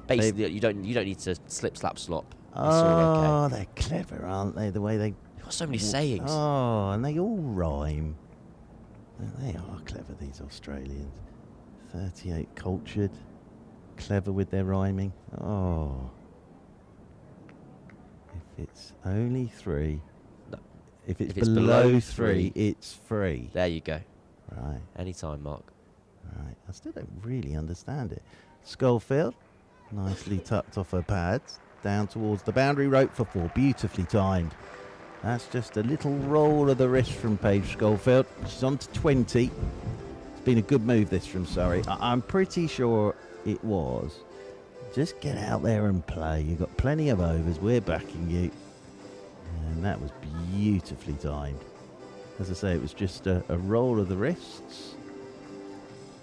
D: Basically, you don't need to slip, slap, slop. It's
A: Oh,
D: all okay.
A: they're clever, aren't they? The way they...
D: They've got so many sayings.
A: Oh, and they all rhyme. They are clever, these Australians. 38 cultured. clever with their rhyming. Oh. If it's only 3.
D: No.
A: If it's,
D: If it's
A: below
D: below
A: 3,
D: 3,
A: it's free.
D: There you go.
A: Right.
D: Anytime, Mark.
A: Right. I still don't really understand it. Schofield, nicely tucked off her pads, down towards the boundary rope for 4. Beautifully timed. That's just a little roll of the wrist from Paige Schofield. She's on to 20. It's been a good move, this, from Surrey. I'm pretty sure it was. Just get out there and play. You've got plenty of overs. We're backing you. And that was beautifully timed. As I say, it was just a roll of the wrists.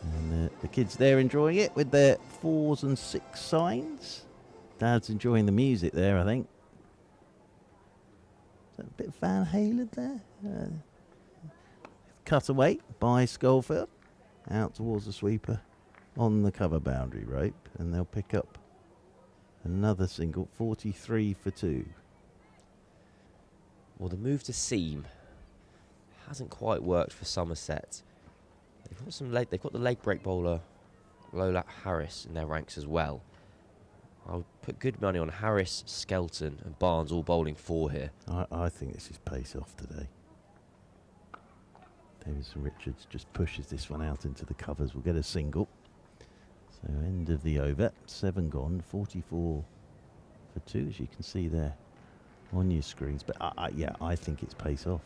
A: And the kids there enjoying it with their 4s and 6 signs. Dad's enjoying the music there, I think. Is that a bit of Van Halen there? Cut away by Schofield. Out towards the sweeper on the cover boundary rope. And they'll pick up another single, 43 for 2.
D: Well, the move to seam hasn't quite worked for Somerset. They've got the leg break bowler Lola Harris in their ranks as well. I would put good money on Harris, Skelton and Barnes all bowling 4 here.
A: I think this is pace off today. Davison Richards just pushes this one out into the covers. We'll get a single. So end of the over. 7 gone, 44 for 2, as you can see there on your screens. But yeah, I think it's pace off.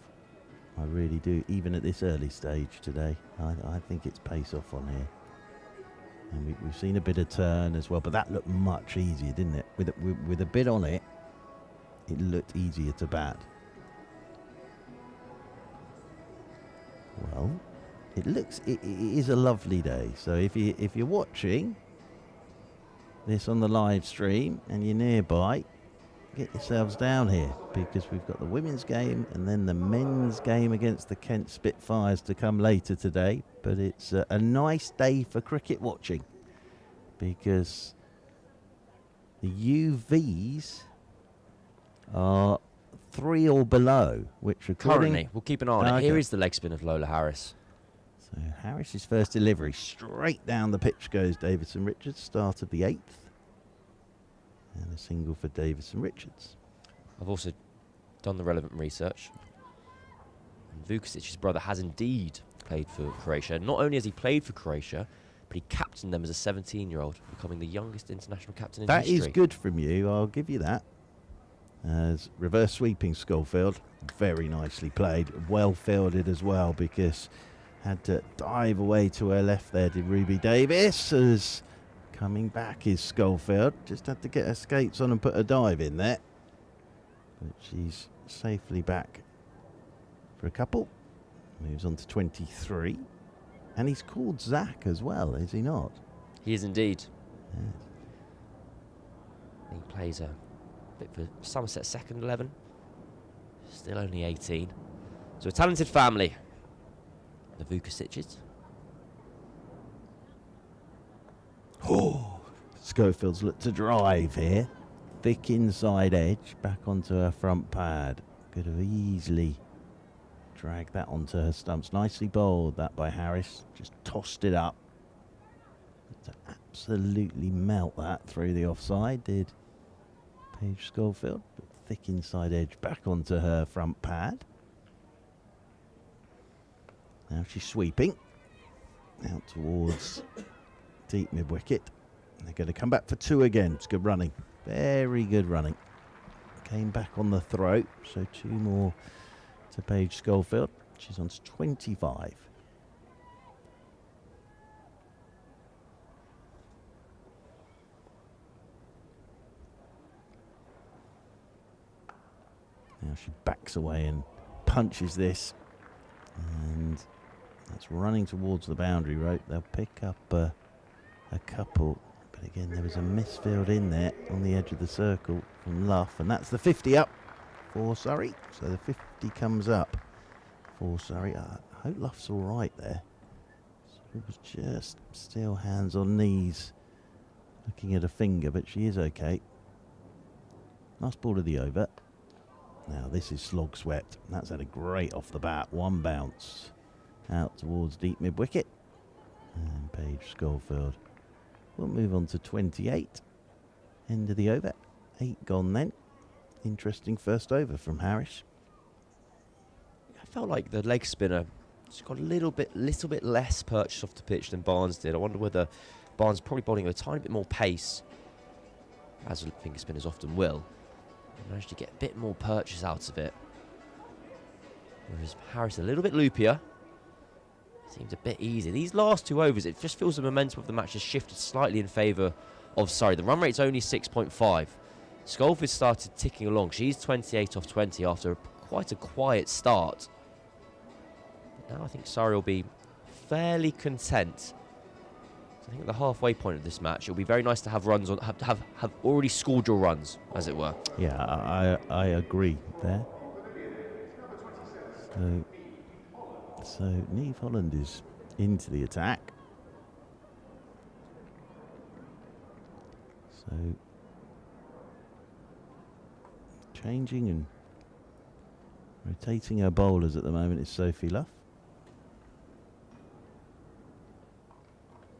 A: I really do. Even at this early stage today, I think it's pace off on here. And we've seen a bit of turn as well, but that looked much easier, didn't it? With a bit on it, it looked easier to bat. Well, it is a lovely day. So if you're watching this on the live stream and you're nearby, get yourselves down here, because we've got the women's game and then the men's game against the Kent Spitfires to come later today. But it's a nice day for cricket watching, because the UVs are 3 or below, which
D: Currently, we'll keep an eye on it. Here is the leg spin of Lola Harris.
A: So Harris's first delivery, straight down the pitch goes Davison Richards, start of the 8th. And a single for Davison Richards.
D: I've also done the relevant research. Vukasic's brother has indeed played for Croatia. Not only has he played for Croatia, but he captained them as a 17-year-old, becoming the youngest international captain in history.
A: That is good from you, I'll give you that. As reverse sweeping Schofield, very nicely played, well fielded as well, because had to dive away to her left there, did Ruby Davis. As coming back is Schofield, just had to get her skates on and put a dive in there. But she's safely back for a couple. Moves on to 23. And he's called Zach as well, is he not?
D: He is indeed.
A: Yes.
D: He plays a bit for Somerset second 11. Still only 18. So a talented family. The Vukasic's.
A: Oh, Schofield's looked to drive here. Thick inside edge, back onto her front pad. Could have easily dragged that onto her stumps. Nicely bowled, that by Harris. Just tossed it up. To absolutely melt that through the offside, did Paige Schofield. But thick inside edge, back onto her front pad. Now she's sweeping. Out towards deep mid-wicket. They're going to come back for 2 again. It's good running. Very good running. Came back on the throat. So 2 more to Paige Schofield. She's on to 25. Now she backs away and punches this. And that's running towards the boundary rope. They'll pick up a couple. But again, there was a misfield in there on the edge of the circle from Luff. And that's the 50 up for Surrey. So the 50 comes up for Surrey. I hope Luff's all right there. So it was just still hands on knees, looking at a finger, but she is okay. Nice ball of the over. Now this is slog swept. That's had a great off the bat. 1 bounce out towards deep mid wicket. And Paige Schofield We'll move on to 28. End of the over. 8 gone then. Interesting first over from Harris.
D: I felt like the leg spinner just got a little bit less purchase off the pitch than Barnes did. I wonder whether Barnes probably bowling with a tiny bit more pace, as finger spinners often will, and managed to get a bit more purchase out of it. Whereas Harris a little bit loopier. Seems a bit easy. These last 2 overs, it just feels the momentum of the match has shifted slightly in favour of Surrey. The run rate's only 6.5. Schofield started ticking along. She's 28 off 20 after quite a quiet start. But now I think Surrey will be fairly content. So I think at the halfway point of this match, it'll be very nice to have runs on, have already scored your runs, as it were.
A: Yeah, I agree there. So Niamh Holland is into the attack. So changing and rotating her bowlers at the moment is Sophie Luff.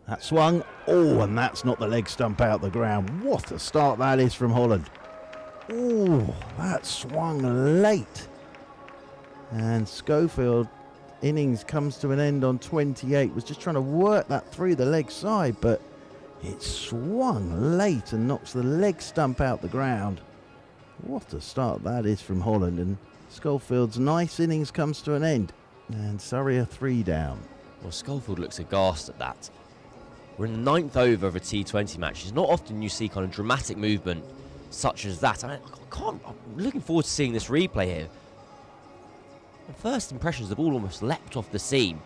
A: That swung. Oh, and that's not the leg stump out the ground. What a start that is from Holland. Oh, that swung late. And Schofield innings comes to an end on 28. Was just trying to work that through the leg side, but it swung late and knocks the leg stump out the ground. What a start that is from Holland, and Schofield's nice innings comes to an end, and Surrey are 3 down.
D: Well, Schofield looks aghast at that. We're in the 9th over of a T20 match. It's not often you see kind of dramatic movement such as that. I'm looking forward to seeing this replay here. The first impressions, the ball almost leapt off the seam.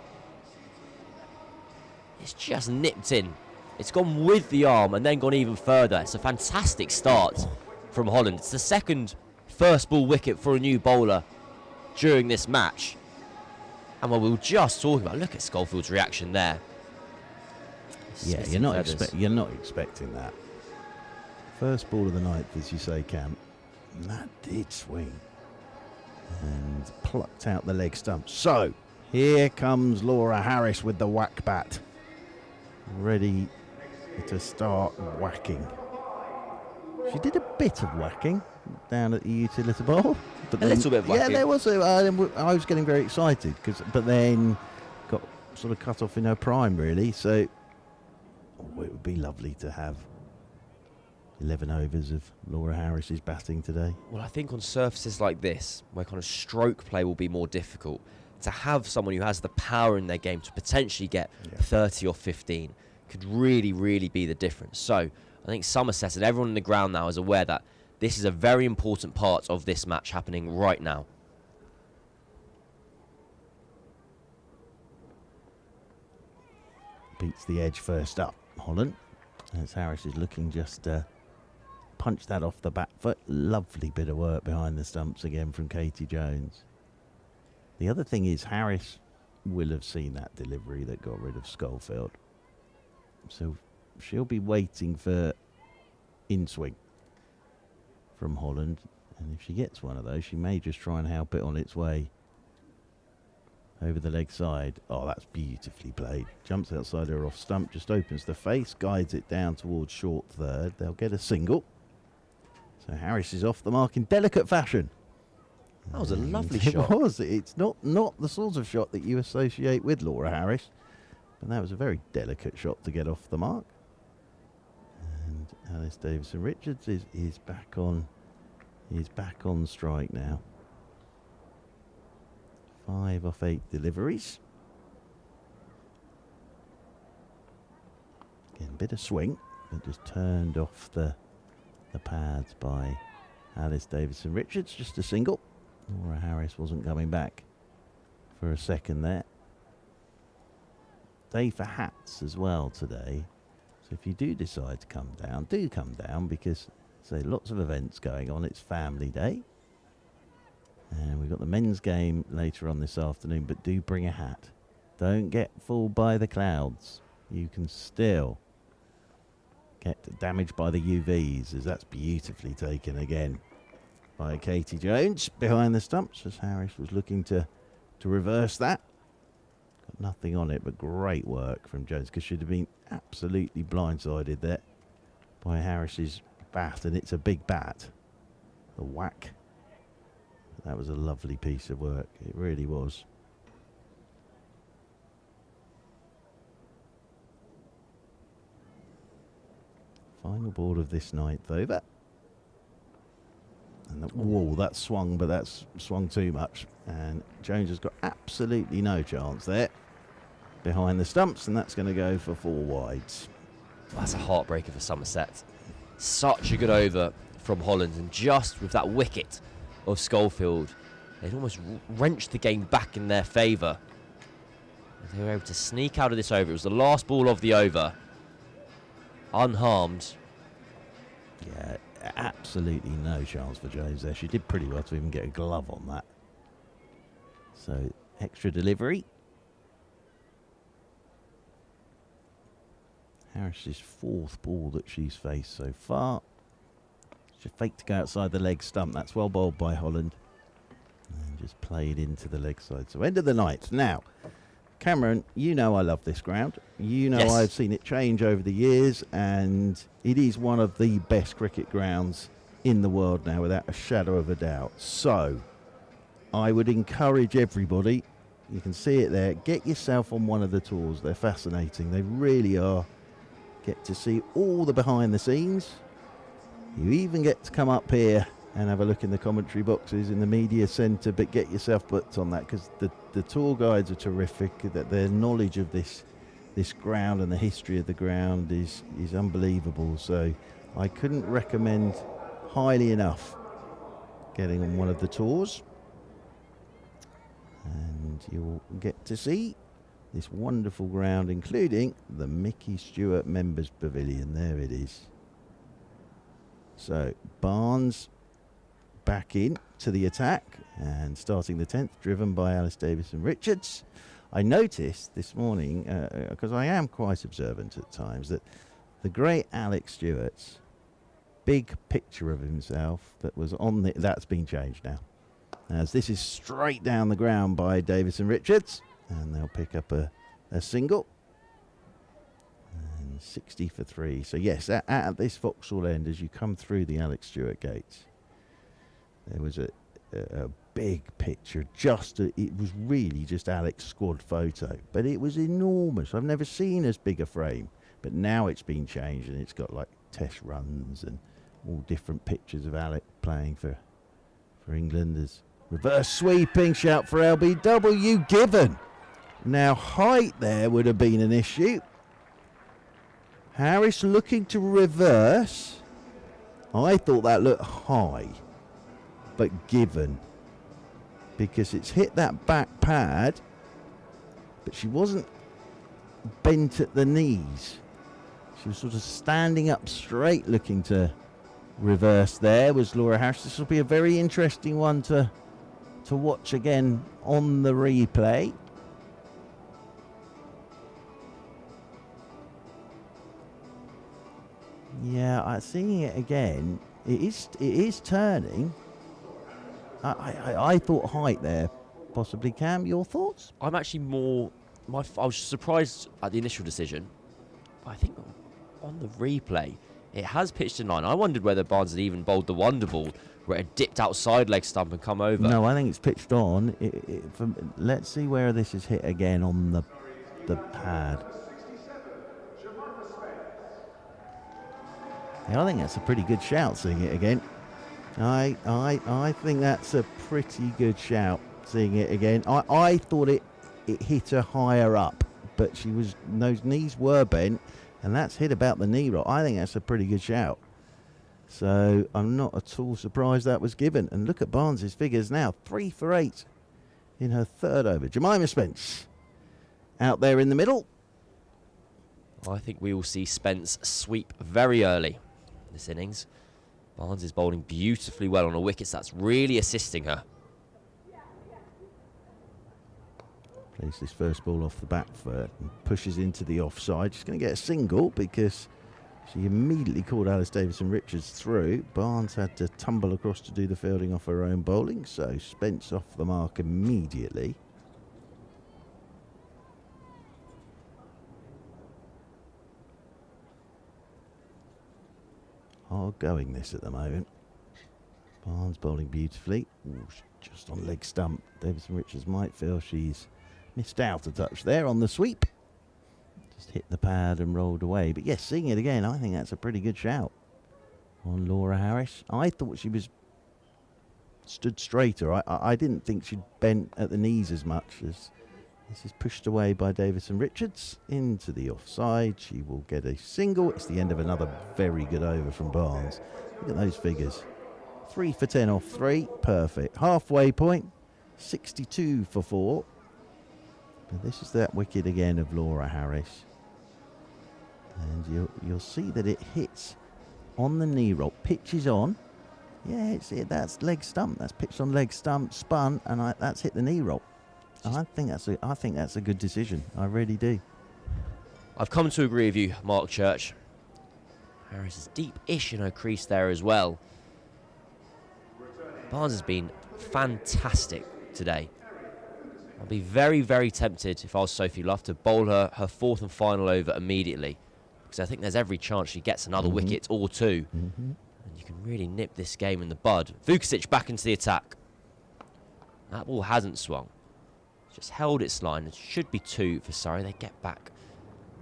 D: It's just nipped in. It's gone with the arm and then gone even further. It's a fantastic start from Holland. It's the second first ball wicket for a new bowler during this match. And what we were just talking about, look at Schofield's reaction there.
A: Yeah, you're not expecting that. First ball of the ninth, as you say, Cam. And that did swing. And plucked out the leg stump. So, here comes Laura Harris with the whack bat. Ready to start whacking. She did a bit of whacking down at the utility bowl. But
D: a little bit of whacking.
A: Yeah, there was. I was getting very excited, but then got sort of cut off in her prime, really. So, it would be lovely to have 11 overs of Laura Harris's batting today.
D: Well, I think on surfaces like this, where kind of stroke play will be more difficult, to have someone who has the power in their game to potentially get 30 or 15 could really, really be the difference. So I think Somerset and everyone on the ground now is aware that this is a very important part of this match happening right now.
A: Beats the edge first up, Holland. As Harris is looking just punch that off the back foot. Lovely bit of work behind the stumps again from Katie Jones. The other thing is Harris will have seen that delivery that got rid of Schofield. So she'll be waiting for in-swing from Holland. And if she gets one of those, she may just try and help it on its way over the leg side. Oh, that's beautifully played. Jumps outside her off stump, just opens the face, guides it down towards short third. They'll get a single. So Harris is off the mark in delicate fashion.
D: That was a lovely shot.
A: It was. It's not the sort of shot that you associate with Laura Harris. But that was a very delicate shot to get off the mark. And Alice Davison-Richards is back on strike now. 5 off 8 deliveries. Again, a bit of swing, but just turned off the pads by Alice Davison-Richards. Just a single. Laura Harris wasn't coming back for a second there. Day for hats as well today. So if you do decide to come down, do come down, because lots of events going on. It's family day. And we've got the men's game later on this afternoon, but do bring a hat. Don't get fooled by the clouds. You can still get damaged by the UVs, as that's beautifully taken again by Katie Jones behind the stumps, as Harris was looking to reverse that. Got Got nothing on it, but great work from Jones, because she'd have been absolutely blindsided there by Harris's bat, and it's a big bat. The whack. That was a lovely piece of work. It really was. Final ball of this ninth over. And whoa, that swung, but that's swung too much. And Jones has got absolutely no chance there behind the stumps, and that's going to go for 4 wides.
D: Well, that's a heartbreaker for Somerset. Such a good over from Holland, and just with that wicket of Schofield, they'd almost wrenched the game back in their favour. They were able to sneak out of this over. It was the last ball of the over, unharmed.
A: Yeah, absolutely no chance for Jones there. She did pretty well to even get a glove on that. So, extra delivery. Harris's 4th ball that she's faced so far. She faked to go outside the leg stump. That's well bowled by Holland. And just played into the leg side. So, end of the 9th. Now, Cameron, you know I love this ground. You know, yes, I've seen it change over the years, and it is one of the best cricket grounds in the world now, without a shadow of a doubt. So, I would encourage everybody, you can see it there, get yourself on one of the tours. They're fascinating. They really are. Get to see all the behind the scenes. You even get to come up here and have a look in the commentary boxes in the media centre, but get yourself booked on that, because the tour guides are terrific. That their knowledge of this ground and the history of the ground is unbelievable. So I couldn't recommend highly enough getting on one of the tours, and you'll get to see this wonderful ground, including the Mickey Stewart Members Pavilion. There it is. So Barnes back in to the attack, and starting the 10th, driven by Alice Davison Richards. I noticed this morning, because I am quite observant at times, that the great Alex Stewart's big picture of himself that was on the, that's been changed now, as this is straight down the ground by Davison Richards, and they'll pick up a single. And 60 for 3. So yes, at this Vauxhall end, as you come through the Alex Stewart gates, there was a big picture. It was really just Alex's squad photo, but it was enormous. I've never seen as big a frame, but now it's been changed, and it's got like test runs and all different pictures of Alex playing for England. As reverse sweeping, shout for LBW given. Now height there would have been an issue. Harris looking to reverse. I thought that looked high, but given, because it's hit that back pad, but she wasn't bent at the knees. She was sort of standing up straight, looking to reverse. There was Laura Harris. This will be a very interesting one to watch again on the replay. Yeah, seeing it again, it is turning. I thought height there, possibly. Cam, your thoughts?
D: I'm actually more... I was surprised at the initial decision, but I think on the replay, it has pitched in line. I wondered whether Barnes had even bowled the wonder ball, where it dipped outside leg stump and come over.
A: No, I think it's pitched on. Let's see where this is hit again on the pad. Yeah, I think that's a pretty good shout, seeing it again. I think that's a pretty good shout, seeing it again. I thought it hit her higher up, but those knees were bent, and that's hit about the knee rock. I think that's a pretty good shout. So I'm not at all surprised that was given. And look at Barnes's figures now, 3 for 8 in her 3rd over. Jemima Spence out there in the middle.
D: I think we will see Spence sweep very early this innings. Barnes is bowling beautifully well on a wicket, so that's really assisting her.
A: Plays this first ball off the back foot and pushes into the offside. She's going to get a single because she immediately called Alice Davison Richards through. Barnes had to tumble across to do the fielding off her own bowling, so Spence off the mark immediately. hard going this at the moment. Barnes bowling beautifully. Ooh, just on leg stump. Davison Richards might feel she's missed out a touch there on the sweep. Just hit the pad and rolled away. But yes, seeing it again, I think that's a pretty good shout on Laura Harris. I thought she was stood straighter. I didn't think she'd bent at the knees as much as this is pushed away by Davison Richards into the offside. She will get a single. It's the end of another very good over from Barnes. Look at those figures. 3 for 10 off 3. Perfect. Halfway point. 62 for 4. But this is that wicket again of Laura Harris. And you'll see that it hits on the knee roll. Pitches on. Yeah, that's leg stump. That's pitched on leg stump, spun, and that's hit the knee roll. I think that's a good decision. I really do.
D: I've come to agree with you, Mark Church. Harris is deep-ish in her crease there as well. Barnes has been fantastic today. I'll be very, very tempted, if I was Sophie Luff, to bowl her fourth and final over immediately, because I think there's every chance she gets another wicket or two. And you can really nip this game in the bud. Vukasic back into the attack. That ball hasn't swung. Just held its line. It should be 2 for Surrey. They get back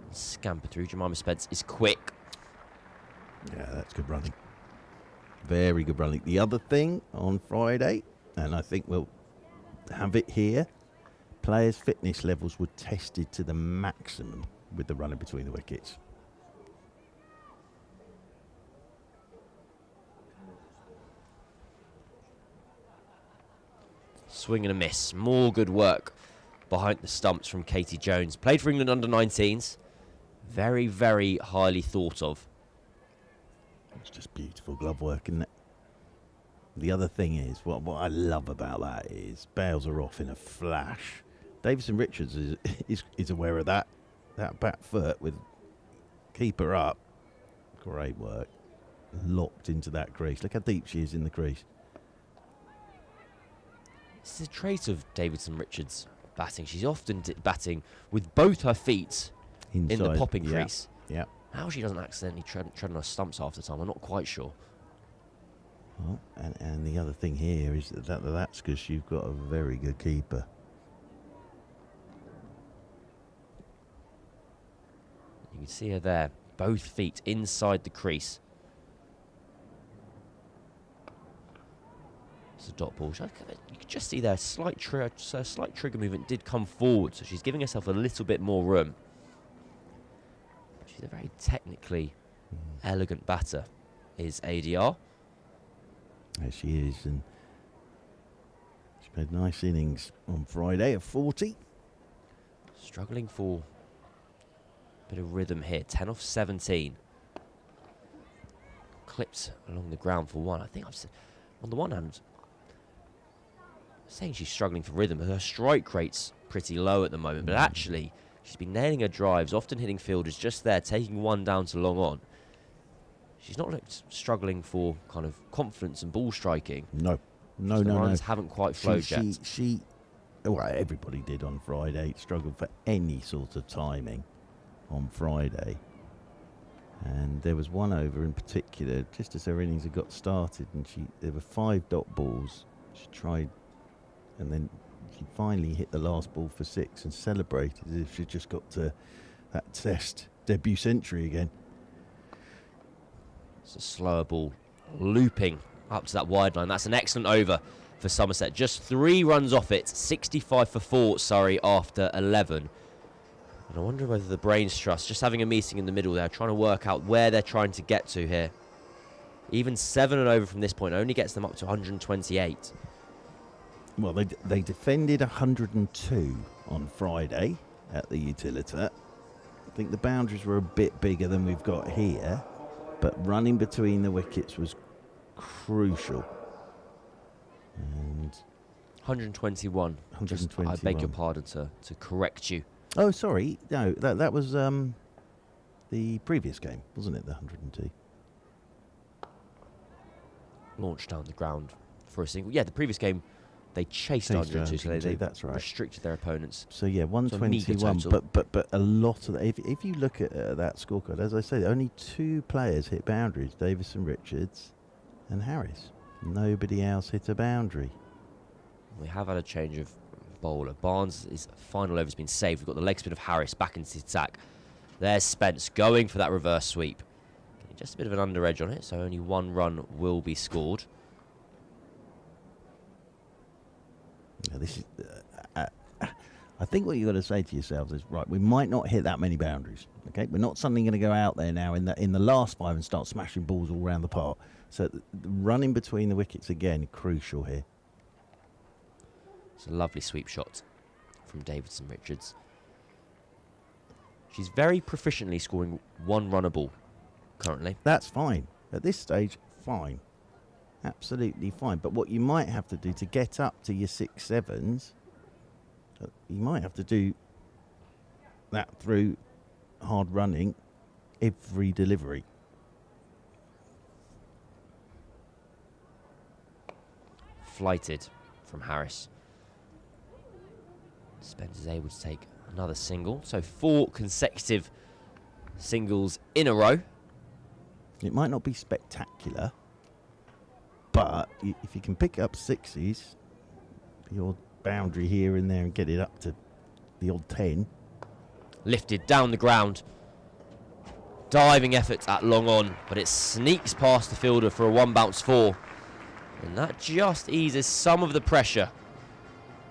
D: and scamper through. Jemima Spence is quick.
A: Yeah, that's good running. Very good running. The other thing on Friday, and I think we'll have it here, players' fitness levels were tested to the maximum with the runner between the wickets.
D: Swing and a miss. More good work behind the stumps from Katie Jones. Played for England under 19s. Very, very highly thought of.
A: It's just beautiful glove work, isn't it? The other thing is, what I love about that is bails are off in a flash. Davison Richards is aware of that back foot with keeper up. Great work. Locked into that crease. Look how deep she is in the crease.
D: This is a trait of Davison Richards' batting. She's often batting with both her feet in the popping crease.
A: Yeah.
D: How she doesn't accidentally tread on her stumps half the time, I'm not quite sure.
A: Well, and the other thing here is that's because you've got a very good keeper.
D: You can see her there, both feet inside the crease. It's a dot ball. You can just see there, slight trigger movement did come forward, so she's giving herself a little bit more room. She's a very technically elegant batter, is ADR.
A: There she is, and she played nice innings on Friday of 40.
D: Struggling for a bit of rhythm here. 10 off 17. Clipped along the ground for one. I think I've said, on the one hand, saying she's struggling for rhythm, but her strike rate's pretty low at the moment. But actually, she's been nailing her drives, often hitting fielders just there, taking one down to long on. She's not struggling for kind of confidence and ball striking.
A: No.
D: The runs haven't quite flowed yet.
A: Well, everybody did on Friday. Struggled for any sort of timing on Friday. And there was one over in particular, just as her innings had got started, and there were 5 dot balls. She tried, and then she finally hit the last ball for 6 and celebrated as if she'd just got to that Test debut century again.
D: It's a slower ball looping up to that wide line. That's an excellent over for Somerset. Just 3 runs off it. 65 for 4, Surrey, after 11. And I wonder whether the Brains Trust, just having a meeting in the middle there, trying to work out where they're trying to get to here. Even 7 and over from this point only gets them up to 128.
A: Well, they defended 102 on Friday at the Utilita. I think the boundaries were a bit bigger than we've got here, but running between the wickets was crucial. And
D: 121.
A: 121.
D: I beg your pardon to correct you.
A: Oh, sorry. No, that was the previous game, wasn't it? The 102.
D: Launched down the ground for a single. Yeah, the previous game they chased
A: Chased
D: 102, so they
A: 102, that's right.
D: restricted their opponents.
A: So yeah,
D: So a meagre
A: 121.
D: total.
A: But a lot of if you look at that scorecard, as I say, only 2 players hit boundaries: Davison Richards and Harris. Nobody else hit a boundary.
D: We have had a change of bowler. Barnes' final over has been saved. We've got the leg spin of Harris back into the attack. There's Spence going for that reverse sweep. Just a bit of an under edge on it, so only 1 run will be scored.
A: Yeah, this is. I think what you've got to say to yourselves is, right, we might not hit that many boundaries. Okay, we're not suddenly going to go out there now in the last 5 and start smashing balls all around the park. So the running between the wickets again crucial here.
D: It's a lovely sweep shot from Davidson Richards. She's very proficiently scoring 1 runnable currently.
A: That's fine at this stage. Fine, absolutely fine. But what you might have to do to get up to your 6-7s, you might have to do that through hard running every delivery.
D: Flighted from Harris. Spence is able to take another single. So 4 consecutive singles in a row.
A: It might not be spectacular, but if you can pick up 6s, the odd boundary here and there, and get it up to the odd 10.
D: Lifted down the ground. Diving efforts at long on, but it sneaks past the fielder for a 1 bounce 4. And that just eases some of the pressure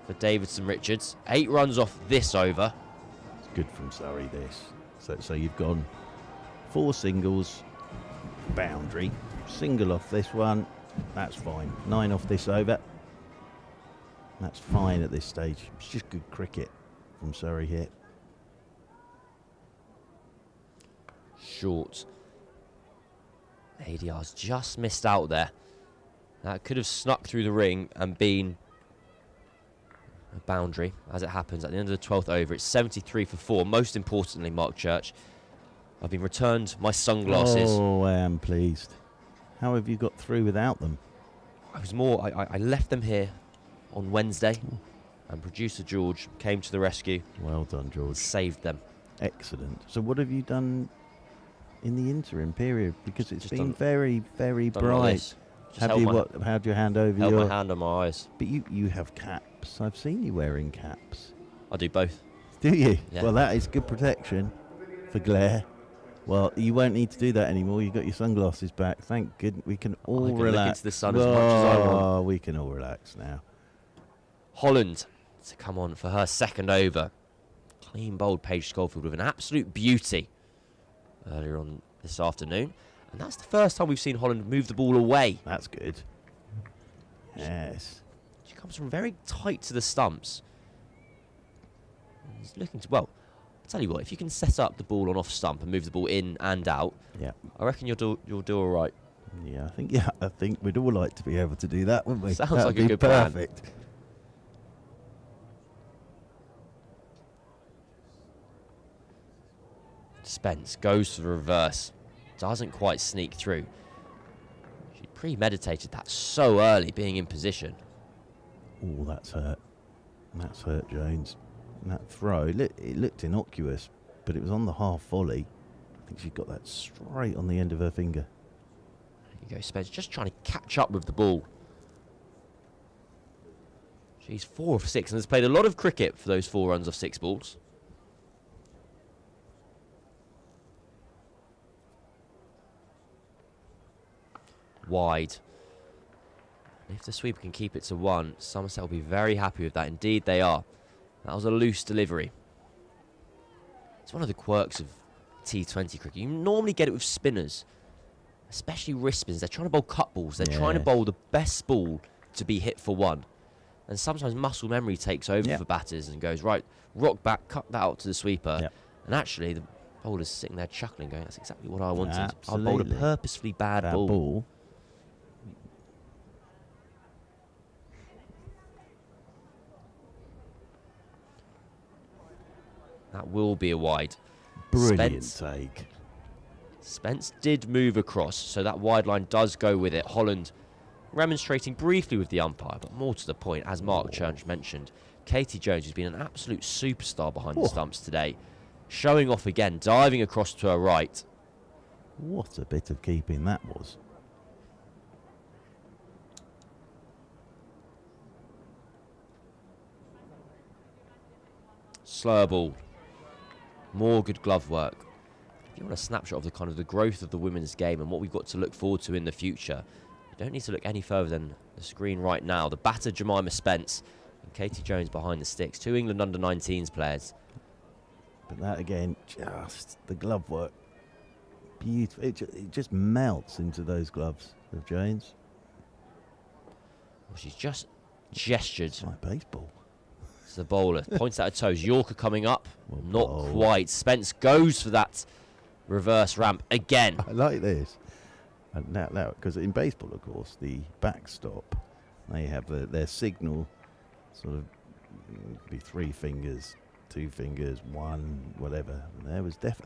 D: for Davidson Richards. 8 runs off this over.
A: It's good from Surrey, this. So you've gone 4 singles, boundary, single off this one, that's fine. 9 off this over, that's fine at this stage. It's just good cricket from Surrey here.
D: Short. ADR's just missed out there. That could have snuck through the ring and been a boundary, as it happens. At the end of the 12th over, it's 73 for 4. Most importantly, Mark Church, I've been returned my sunglasses.
A: Oh, I am pleased. How have you got through without them?
D: I left them here on Wednesday, and producer George came to the rescue.
A: Well done, George.
D: Saved them.
A: Excellent. So what have you done in the interim period? Because it's
D: Just
A: been
D: done-
A: very, very
D: Done like
A: bright.
D: this. Just
A: Have
D: held
A: you
D: my-
A: had your hand over
D: held
A: your...
D: my hand on my eyes.
A: But you have caps. I've seen you wearing caps.
D: I do both.
A: Do you?
D: Yeah.
A: Well, that is good protection for glare. Well, you won't need to do that anymore. You've got your sunglasses back. Thank goodness. We can all
D: I can
A: relax.
D: look into the sun as much as I want.
A: Oh, we can all relax now.
D: Holland to come on for her second over. Clean bowled Paige Schofield with an absolute beauty earlier on this afternoon. And that's the first time we've seen Holland move the ball away.
A: That's good. Yes.
D: She comes from very tight to the stumps. He's looking to, well, I'll tell you what, if you can set up the ball on off stump and move the ball in and out,
A: Yeah.
D: I reckon you'll do all right.
A: Yeah, I think we'd all like to be able to do that, wouldn't we?
D: Sounds
A: That'd
D: like a
A: be
D: good plan.
A: perfect.
D: Spence goes for the reverse. Doesn't quite sneak through. She premeditated that so early, being in position.
A: Oh, that's hurt. That's hurt, Jones. And that throw, it looked innocuous, but it was on the half volley. I think she got that straight on the end of her finger.
D: There you go, Spence, just trying to catch up with the ball. She's 4 of 6 and has played a lot of cricket for those 4 runs of 6 balls. Wide. If the sweeper can keep it to 1, Somerset will be very happy with that. Indeed they are. That was a loose delivery. It's one of the quirks of T20 cricket. You normally get it with spinners, especially wrist spins. They're trying to bowl cut balls. They're trying to bowl the best ball to be hit for 1. And sometimes muscle memory takes over for batters and goes, right, rock back, cut that out to the sweeper.
A: Yep.
D: And actually the bowler's sitting there chuckling, going, that's exactly what I wanted.
A: Absolutely.
D: I bowled a purposefully bad ball. That will be a wide.
A: Brilliant
D: Spence.
A: take.
D: Spence did move across, so that wide line does go with it. Holland remonstrating briefly with the umpire, but more to the point, as Mark Church mentioned, Katie Jones has been an absolute superstar behind the stumps today, showing off again, diving across to her right.
A: What a bit of keeping that was.
D: Slower ball. More good glove work. If you want a snapshot of the kind of the growth of the women's game and what we've got to look forward to in the future, you don't need to look any further than the screen right now. The batter Jemima Spence and Katie Jones behind the sticks. 2 England under-19s players.
A: But that again, just the glove work. Beautiful. It just melts into those gloves of Jones.
D: Well, she's just gestured.
A: It's like baseball.
D: It's the bowler. Points out her toes. Yorker coming up.
A: Well
D: Not
A: bowled.
D: quite. Spence goes for that reverse ramp again.
A: I like this. And now, because in baseball, of course, the backstop, they have their signal, sort of, be 3 fingers, 2 fingers, 1, whatever. And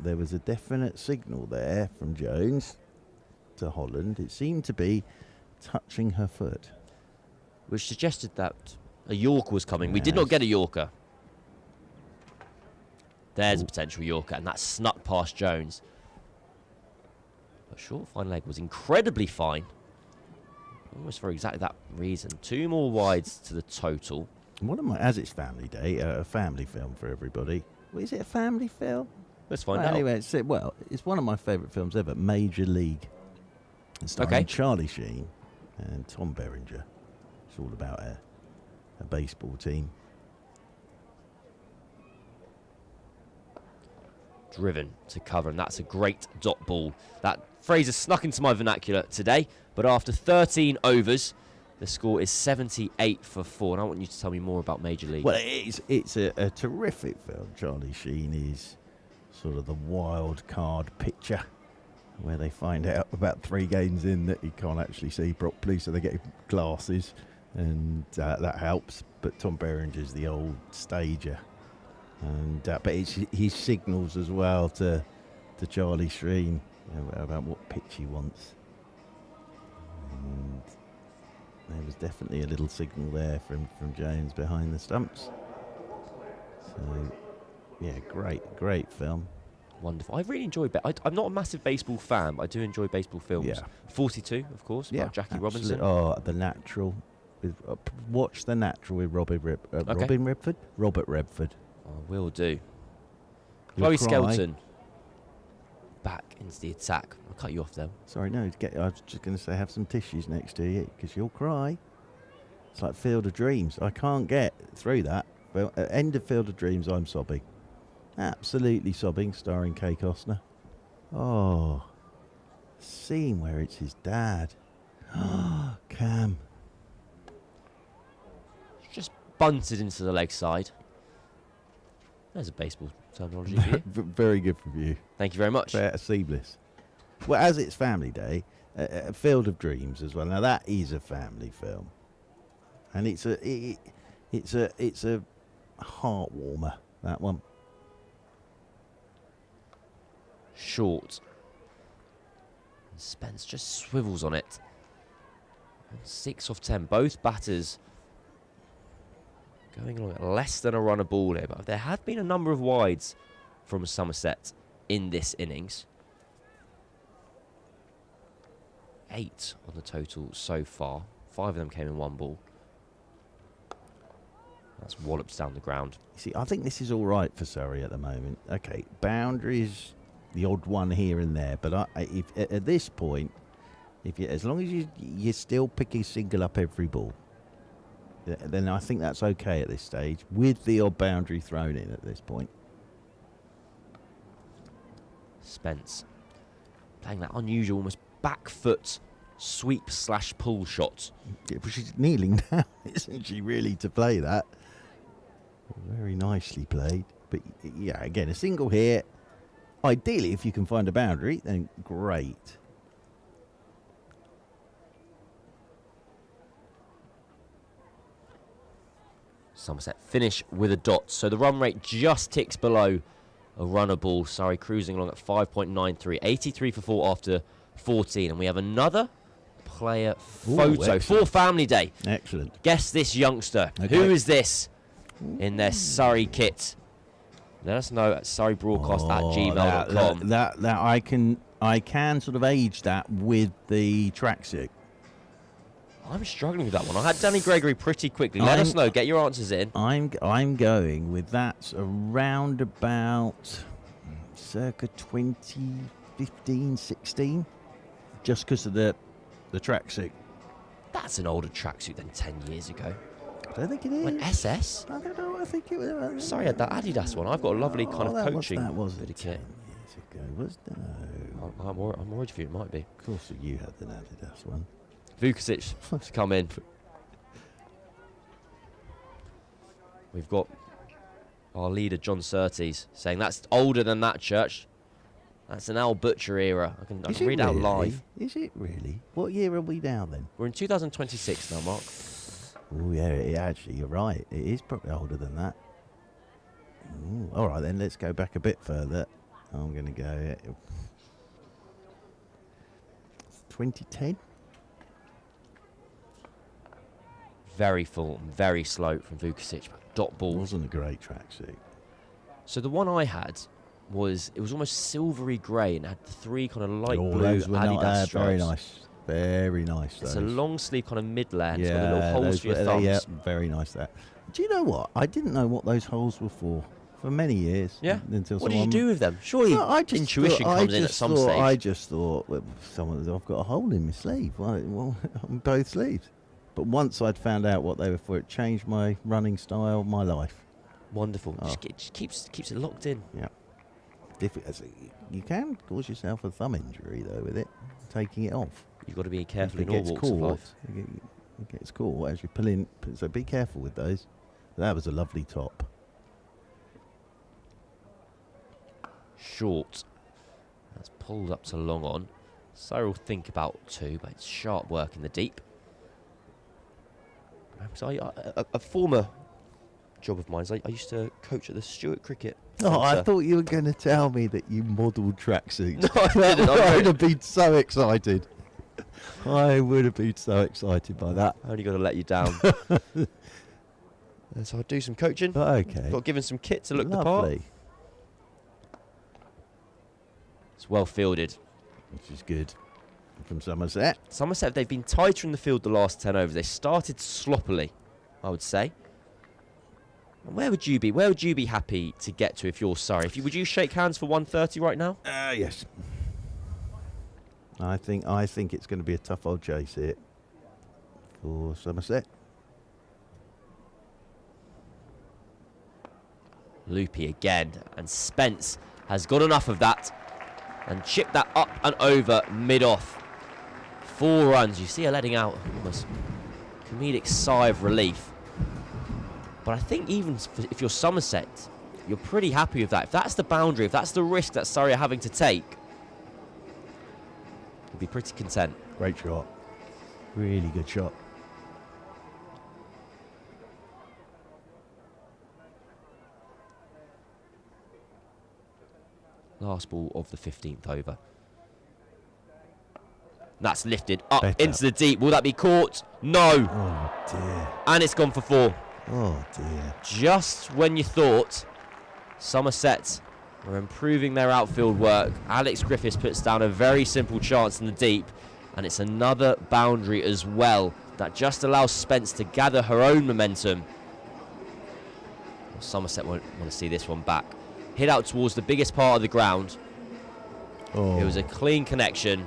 A: there was a definite signal there from Jones to Holland. It seemed to be touching her foot.
D: Which suggested that a Yorker was coming. We did not get a Yorker. There's a potential Yorker, and that snuck past Jones. But short fine leg was incredibly fine. Almost for exactly that reason. 2 more wides to the total.
A: One of my, as it's family day, a family film for everybody. Well, is it a family film?
D: Let's find
A: Well,
D: out.
A: anyway, it's one of my favourite films ever, Major League. It's starring Charlie Sheen and Tom Berenger. It's all about a baseball team.
D: Driven to cover, and that's a great dot ball. That phrase has snuck into my vernacular today, but after 13 overs, the score is 78 for 4. And I want you to tell me more about Major League.
A: Well, it's a terrific film. Charlie Sheen is sort of the wild card pitcher, where they find out about 3 games in that he can't actually see properly, so they get glasses, and that helps. But Tom Berenger's the old stager, and but it's his signals as well to Charlie Sheen about what pitch he wants. And there was definitely a little signal there from Jones behind the stumps. So, yeah, great film.
D: Wonderful. I really enjoy I'm not a massive baseball fan, but I do enjoy baseball films.
A: Yeah.
D: 42, of course, about Jackie
A: absolutely.
D: Robinson.
A: Oh, The Natural. Watch The Natural with Robert Redford. Robert Redford.
D: I will do.
A: You'll
D: Chloe
A: cry.
D: Skelton back into the attack. I'll cut you off though.
A: Sorry, no. I was just going to say, have some tissues next to you, because you'll cry. It's like Field of Dreams. I can't get through that. Well, at end of Field of Dreams, I'm sobbing. Absolutely sobbing, starring Kay Costner. Oh, scene where it's his dad. Cam.
D: Just bunted into the leg side. There's a baseball terminology for you.
A: Very good for you.
D: Thank you very much.
A: Seamless. Well, as it's family day, Field of Dreams as well. Now that is a family film, and it's a heart warmer. That one.
D: Short. Spence just swivels on it. 6 off 10. Both batters going along at less than a run a ball here, but there have been a number of wides from Somerset in this innings. 8 on the total so far. 5 of them came in 1 ball. That's wallops down the ground.
A: You see, I think this is all right for Surrey at the moment. Okay, boundaries, the odd one here and there, but if at this point, as long as you still pick a single up every ball, then I think that's okay at this stage, with the odd boundary thrown in at this point.
D: Spence playing that unusual, almost back foot sweep slash pull shot.
A: Yeah, but she's kneeling down, isn't she, really, to play that? Very nicely played. But yeah, again, a single here. Ideally, if you can find a boundary, then great.
D: Somerset finish with a dot, so the run rate just ticks below a runner ball. Surrey cruising along at 5.93, 83 for 4 after 14, and we have another player
A: Ooh,
D: photo
A: excellent.
D: for Family Day.
A: Excellent.
D: Guess this youngster.
A: Okay.
D: Who is this in their Surrey kit? Let us know at surreybroadcast@gmail.com.
A: That I can sort of age that with the tracksuit.
D: I'm struggling with that one. I had Danny Gregory pretty quickly. Let us know. Get your answers in.
A: I'm going with that's around about circa 2015, 16, just because of the tracksuit.
D: That's an older tracksuit than 10 years ago.
A: I don't think it is.
D: When SS?
A: I don't know. I think it was.
D: Sorry, I had that Adidas one. I've got a lovely kind of coaching
A: That was
D: bit of
A: 10
D: kit.
A: years ago. Was no.
D: I'm worried for you. It might be.
A: Of course, you had an Adidas one.
D: Vukovic to come in. We've got our leader, John Surtees, saying that's older than that, Church. That's an Al Butcher era. I can read out live.
A: Is it really? What year are we now then?
D: We're in 2026 now, Mark.
A: Oh yeah, actually you're right. It is probably older than that. Ooh, all right then, let's go back a bit further. I'm going to go 2010.
D: Very full, very slow from Vukovic. Dot
A: It
D: balls.
A: wasn't a great tracksuit.
D: So the one I had was, it was almost silvery grey and had 3 kind of light blue
A: those were
D: Adidas stripes.
A: very nice. Very nice.
D: It's a
A: those.
D: long sleeve kind of mid-layer. It's got the little holes
A: those
D: for your
A: were-
D: thumbs.
A: Yeah, very nice that. Do you know what? I didn't know what those holes were for many years.
D: Yeah.
A: Until
D: What did you
A: someone
D: do with them? Surely
A: Well, I just
D: intuition
A: thought-
D: comes in at some stage.
A: I just thought, well, I've got a hole in my sleeve. Well, on both sleeves. But once I'd found out what they were for, it changed my running style, my life.
D: Wonderful.
A: Oh.
D: Just keeps it locked in.
A: Yeah. You can cause yourself a thumb injury, though, with it, taking it off.
D: You've got to be careful
A: If
D: in
A: it
D: all
A: gets
D: walks of
A: caught,
D: life.
A: it gets caught as you pull in. So be careful with those. That was a lovely top.
D: Short. That's pulled up to long on. So we'll think about 2, but it's sharp work in the deep. So a former job of mine is I used to coach at the Stuart Cricket
A: Oh, I
D: Centre.
A: thought you were going to tell me that you modelled tracksuits.
D: No, I didn't.
A: I would have been so excited. I would have been so excited by that.
D: I only got to let you down. And so I'll do some coaching.
A: Okay.
D: Got given some kit to look the part.
A: Lovely.
D: It's well fielded.
A: Which is good. From Somerset.
D: Somerset, they've been tighter in the field the last 10 overs. They started sloppily, I would say. And where would you be? Where would you be happy to get to if you're Surrey? Would you shake hands for 130 right now?
A: Yes. I think it's going to be a tough old chase here for Somerset.
D: Loopy again, and Spence has got enough of that and chipped that up and over mid-off. 4 runs. You see her letting out almost comedic sigh of relief. But I think even if you're Somerset, you're pretty happy with that. If that's the boundary, if that's the risk that Surrey are having to take, you'll be pretty content.
A: Great shot. Really good shot.
D: Last ball of the 15th over. That's lifted up
A: Better.
D: into the deep. Will that be caught? No.
A: Oh, dear.
D: And it's gone for 4.
A: Oh, dear.
D: Just when you thought Somerset were improving their outfield work, Alex Griffiths puts down a very simple chance in the deep, and it's another boundary as well that just allows Spence to gather her own momentum. Well, Somerset won't want to see this one back. Hit out towards the biggest part of the ground.
A: Oh.
D: It was a clean connection.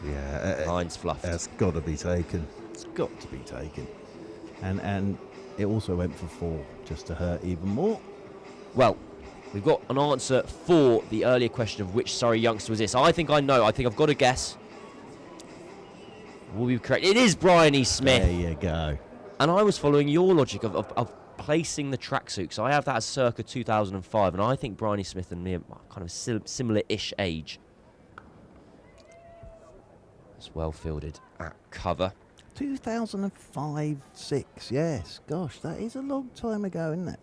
A: Yeah.
D: Lines fluffed.
A: That's got to be taken. It's got to be taken. And it also went for 4, just to hurt even more.
D: Well, we've got an answer for the earlier question of which Surrey youngster was this. I think I know. I think I've got a guess. Will be correct. It is Brian E. Smith.
A: There you go.
D: And I was following your logic of placing the tracksuit. So I have that as circa 2005. And I think Brian E. Smith and me are kind of similar-ish age. It's well fielded at cover.
A: 2005-6, yes. Gosh, that is a long time ago, isn't it?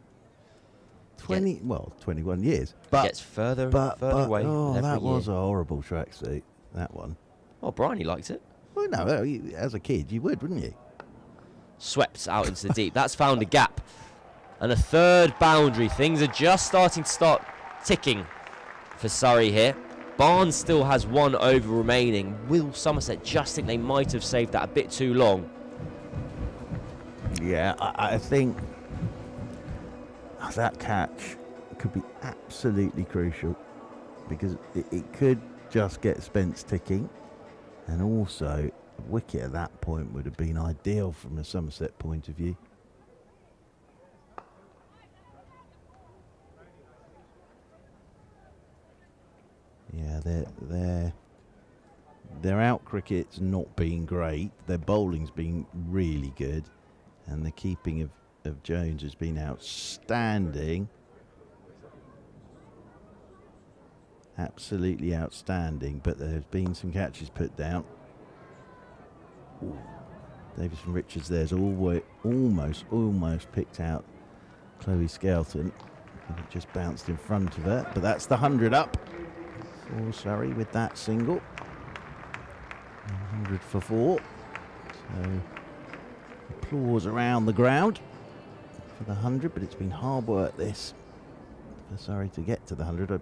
A: 21 years.
D: It gets further and further away.
A: Oh,
D: every
A: that was
D: year.
A: a horrible tracksuit, that one.
D: Oh, Bryony liked it.
A: Well, no, as a kid, you would, wouldn't you?
D: Swept out into the deep. That's found a gap. And a third boundary. Things are just starting to start ticking for Surrey here. Barnes still has one over remaining. Will Somerset just think they might have saved that a bit too long?
A: Yeah, I think that catch could be absolutely crucial because it could just get Spence ticking, and also a wicket at that point would have been ideal from a Somerset point of view. Yeah, their out cricket's not been great. Their bowling's been really good, and the keeping of Jones has been outstanding. Absolutely outstanding, but there's been some catches put down. Ooh. Davison Richards there's almost picked out Chloe Skelton. And it just bounced in front of her, but that's the 100 up for Surrey with that single. 100 for 4. So applause around the ground for the 100, but it's been hard work this for Surrey to get to the 100.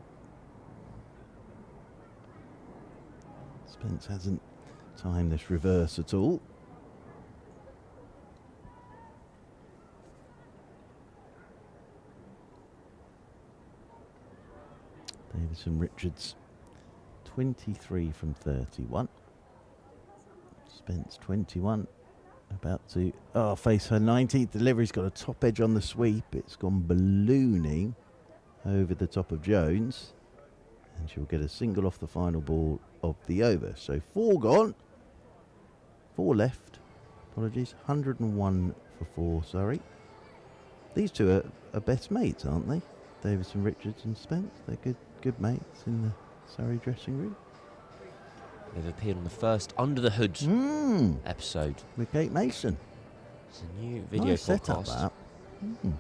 A: Spence hasn't timed this reverse at all. Davison Richards 23 from 31. Spence 21, about to face her 19th delivery. He's got a top edge on the sweep. It's gone ballooning over the top of Jones, and she'll get a single off the final ball of the over. So 4 gone, 4 left. Apologies, 101 for 4. Sorry. These two are best mates, aren't they? Davison Richards and Spence. They're good mates in the Surrey dressing room.
D: They've appeared on the first Under the Hood episode.
A: With Kate Mason.
D: It's a new video
A: Nice setup,
D: podcast.
A: that.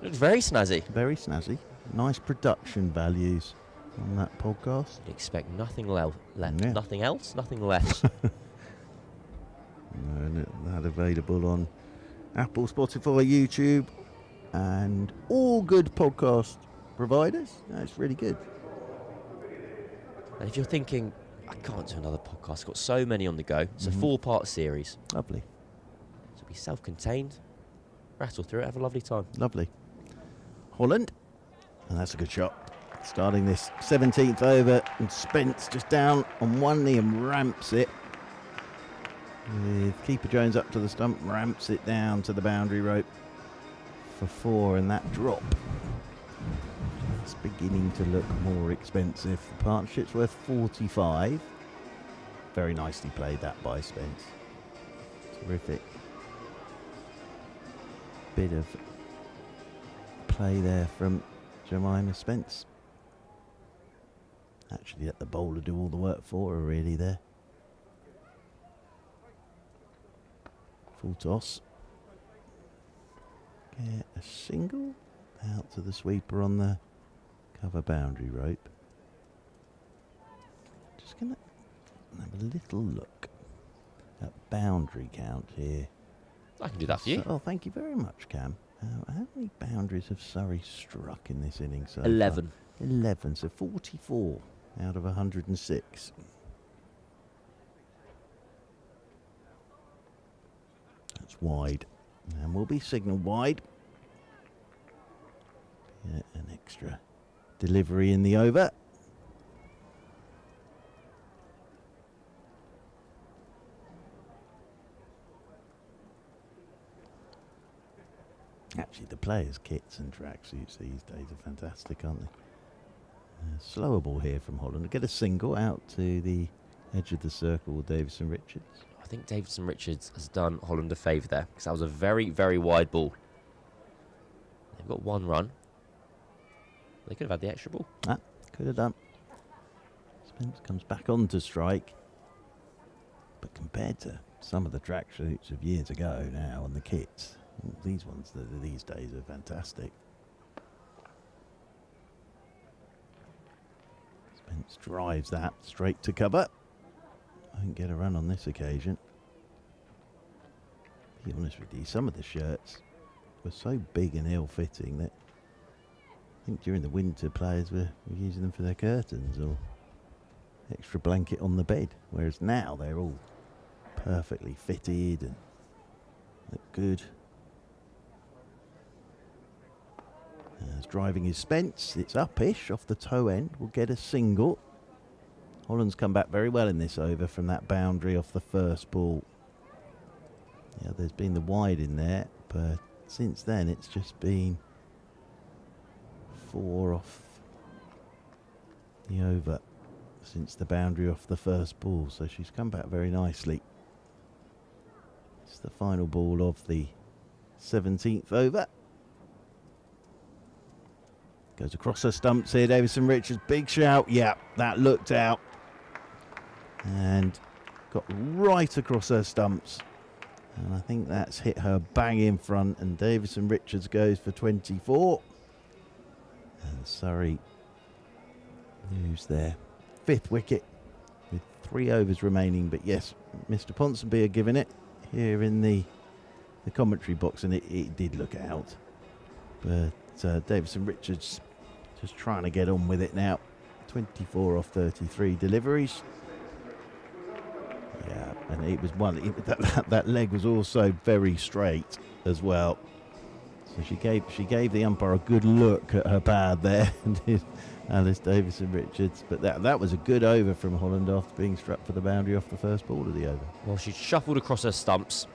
D: Looks very snazzy.
A: Very snazzy. Nice production values on that podcast.
D: You'd expect nothing left.
A: Yeah.
D: Nothing else, nothing less.
A: And that available on Apple, Spotify, YouTube, and all good podcast providers. That's really good.
D: And if you're thinking, I can't do another podcast, I've got so many on the go. It's a 4-part series.
A: Lovely.
D: So be self-contained, rattle through it, have a lovely time.
A: Lovely. Holland. And that's a good shot. Starting this 17th over, and Spence just down on one knee and ramps it. With keeper Jones up to the stump, ramps it down to the boundary rope for 4, and that drop. It's beginning to look more expensive. The partnership's worth 45. Very nicely played that by Spence. Terrific. Bit of play there from Jemima Spence. Actually let the bowler do all the work for her really there. Full toss. Get a single out to the sweeper on the cover boundary rope. Just going to have a little look at boundary count here.
D: I can do that for you.
A: Oh, thank you very much, Cam. How many boundaries have Surrey struck in this innings so
D: 11.
A: far? 11, so 44 out of 106. That's wide. And will be signalled wide. Yeah, an extra delivery in the over. Actually, the players' kits and tracksuits these days are fantastic, aren't they? Slower ball here from Holland. Get a single out to the edge of the circle with Davison Richards.
D: I think Davison Richards has done Holland a favour there, because that was a very, very wide ball. They've got 1 run. They could have had the extra ball.
A: Could have done. Spence comes back on to strike. But compared to some of the tracksuits of years ago now and the kits, these ones that are these days are fantastic. Spence drives that straight to cover. Won't get a run on this occasion. To be honest with you, some of the shirts were so big and ill-fitting that I think during the winter players were using them for their curtains or extra blanket on the bed, whereas now they're all perfectly fitted and look good. As driving is Spence, it's up-ish off the toe end, will get a single. Holland's come back very well in this over from that boundary off the first ball. Yeah, there's been the wide in there, but since then it's just been 4 off the over since the boundary off the first ball, so she's come back very nicely. It's the final ball of the 17th over. Goes across her stumps here, Davison Richards, big shout, yeah, that looked out. And got right across her stumps. And I think that's hit her bang in front, and Davison Richards goes for 24. And Surrey lose their 5th wicket with 3 overs remaining. But yes, Mr. Ponsonby are giving it here in the commentary box, and it did look out. But Davison Richards just trying to get on with it now. 24 off 33 deliveries. Yeah, and it was that leg was also very straight as well. So she gave the umpire a good look at her pad there, and Alice Davison Richards. But that was a good over from Holland after being struck for the boundary off the first ball of the over.
D: Well, she shuffled across her stumps,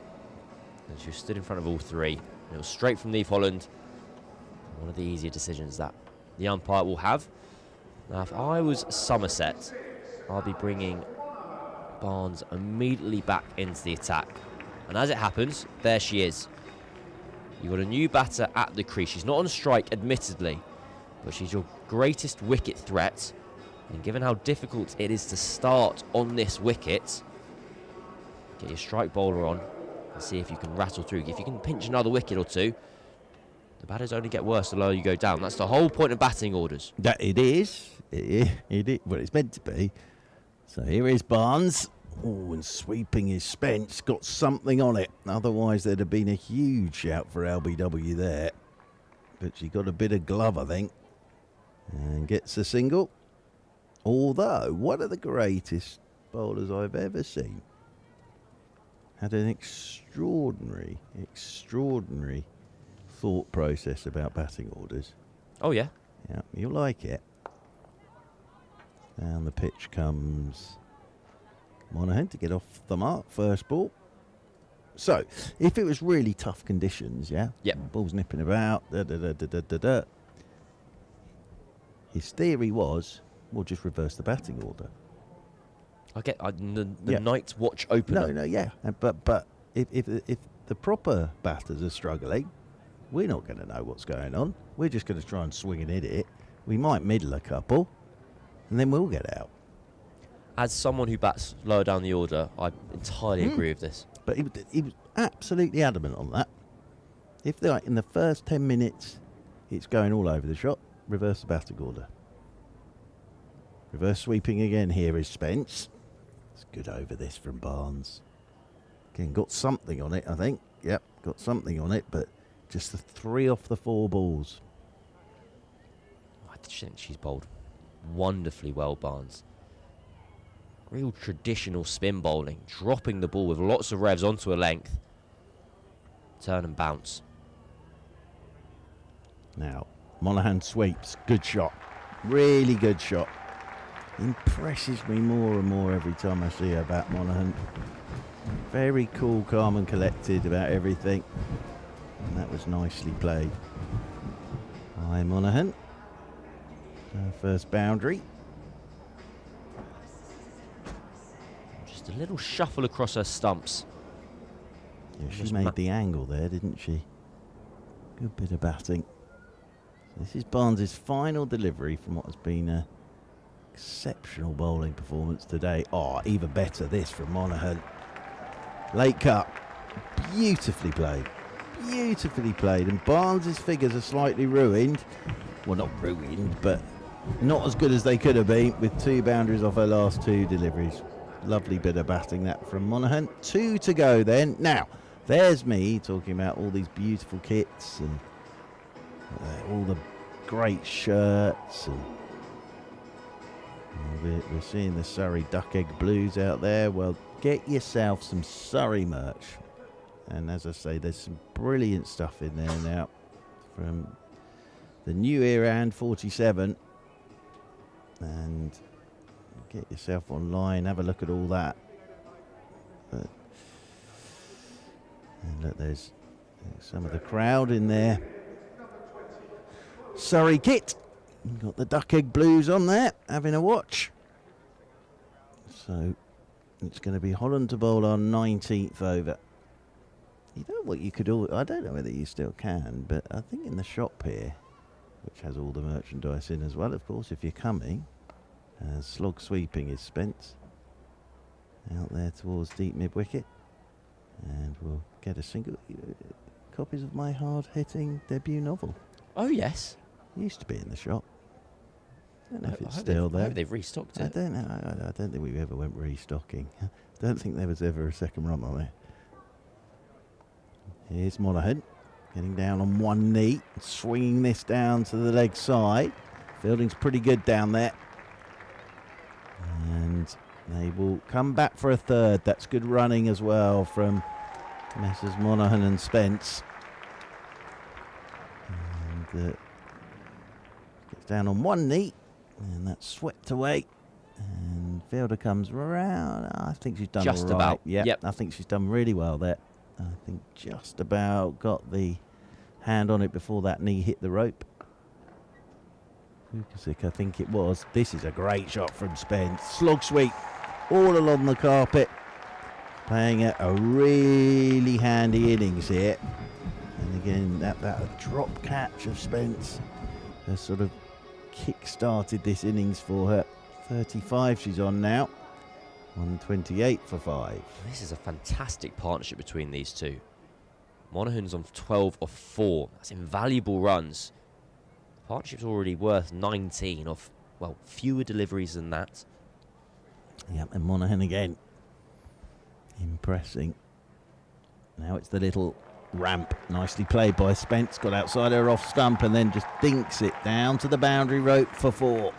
D: and she stood in front of all 3. And it was straight from Neve Holland. One of the easier decisions that the umpire will have. Now, if I was Somerset, I'll be bringing Barnes immediately back into the attack. And as it happens, there she is. You've got a new batter at the crease. She's not on strike, admittedly, but she's your greatest wicket threat. And given how difficult it is to start on this wicket, get your strike bowler on and see if you can rattle through. If you can pinch another wicket or two, the batters only get worse the lower you go down. That's the whole point of batting orders.
A: That it is. It is. Well, it's meant to be. So here is Barnes. Oh, and sweeping is Spence. Got something on it. Otherwise, there'd have been a huge shout for LBW there. But she got a bit of glove, I think. And gets a single. Although, one of the greatest bowlers I've ever seen had an extraordinary thought process about batting orders.
D: Oh, yeah?
A: Yeah, you'll like it. Down the pitch comes Monaghan to get off the mark, first ball. So, if it was really tough conditions, yeah?
D: Yep.
A: Ball's nipping about, his theory was, we'll just reverse the batting order.
D: I get the night watch opener.
A: No, yeah. But if the proper batters are struggling, we're not going to know what's going on. We're just going to try and swing and hit it. We might middle a couple, and then we'll get out.
D: As someone who bats lower down the order, I entirely agree with this.
A: But he was absolutely adamant on that. If in the first 10 minutes it's going all over the shop, reverse the batting order. Reverse sweeping again. Here is Spence. It's good over this from Barnes. Again, got something on it, I think. Yep, got something on it, but just the 3 off the 4 balls.
D: I think she's bowled wonderfully well, Barnes. Real traditional spin bowling, dropping the ball with lots of revs onto a length. Turn and bounce.
A: Now, Monaghan sweeps. Good shot. Really good shot. Impresses me more and more every time I see her bat, Monaghan. Very cool, calm and collected about everything. And that was nicely played by Monaghan. First boundary.
D: Just a little shuffle across her stumps.
A: Yeah, she made the angle there, didn't she? Good bit of batting. So this is Barnes' final delivery from what has been a exceptional bowling performance today. Oh, even better this from Monaghan. Late cut. Beautifully played. Beautifully played. And Barnes' figures are slightly ruined. Well, not ruined, but not as good as they could have been with 2 boundaries off her last 2 deliveries. Lovely bit of batting that from Monaghan. 2 to go then. Now, there's me talking about all these beautiful kits and all the great shirts. And we're seeing the Surrey Duck Egg Blues out there. Well, get yourself some Surrey merch. And as I say, there's some brilliant stuff in there now from the New Era and 47. And get yourself online, have a look at all that. And look, there's some of the crowd in there. Surrey kit. Got the Duck Egg Blues on there, having a watch. So it's going to be Holland to bowl on 19th over. You know what you could all, I don't know whether you still can, but I think in the shop here, which has all the merchandise in as well, of course, if you're coming, slog sweeping is Spence out there towards deep mid-wicket, and we'll get a single copies of my hard-hitting debut novel.
D: Oh, yes.
A: Used to be in the shop. I don't know if it's
D: I
A: still there.
D: hope they've restocked it.
A: I don't know. I don't think we ever went restocking. I don't think there was ever a second run on it. Here's Monaghan getting down on one knee, swinging this down to the leg side. Fielding's pretty good down there. And they will come back for a third. That's good running as well from Messrs Monaghan and Spence. And gets down on one knee, and that's swept away. And fielder comes around. I think she's done
D: Just
A: all right.
D: about.
A: Yeah,
D: Yep.
A: I think she's done really well there. I think just about got the hand on it before that knee hit the rope. Kukasik, I think it was. This is a great shot from Spence. Slog sweep all along the carpet. Playing a really handy innings here. And again, that drop catch of Spence has sort of kick-started this innings for her. 35 she's on now. 128 for 5.
D: This is a fantastic partnership between these two. Monaghan's on 12 of 4. That's invaluable runs. The partnership's already worth 19 of, well, fewer deliveries than that.
A: Yep, and Monaghan again. Impressing. Now it's the little ramp. Nicely played by Spence. Got outside her off stump and then just dinks it down to the boundary rope for 4.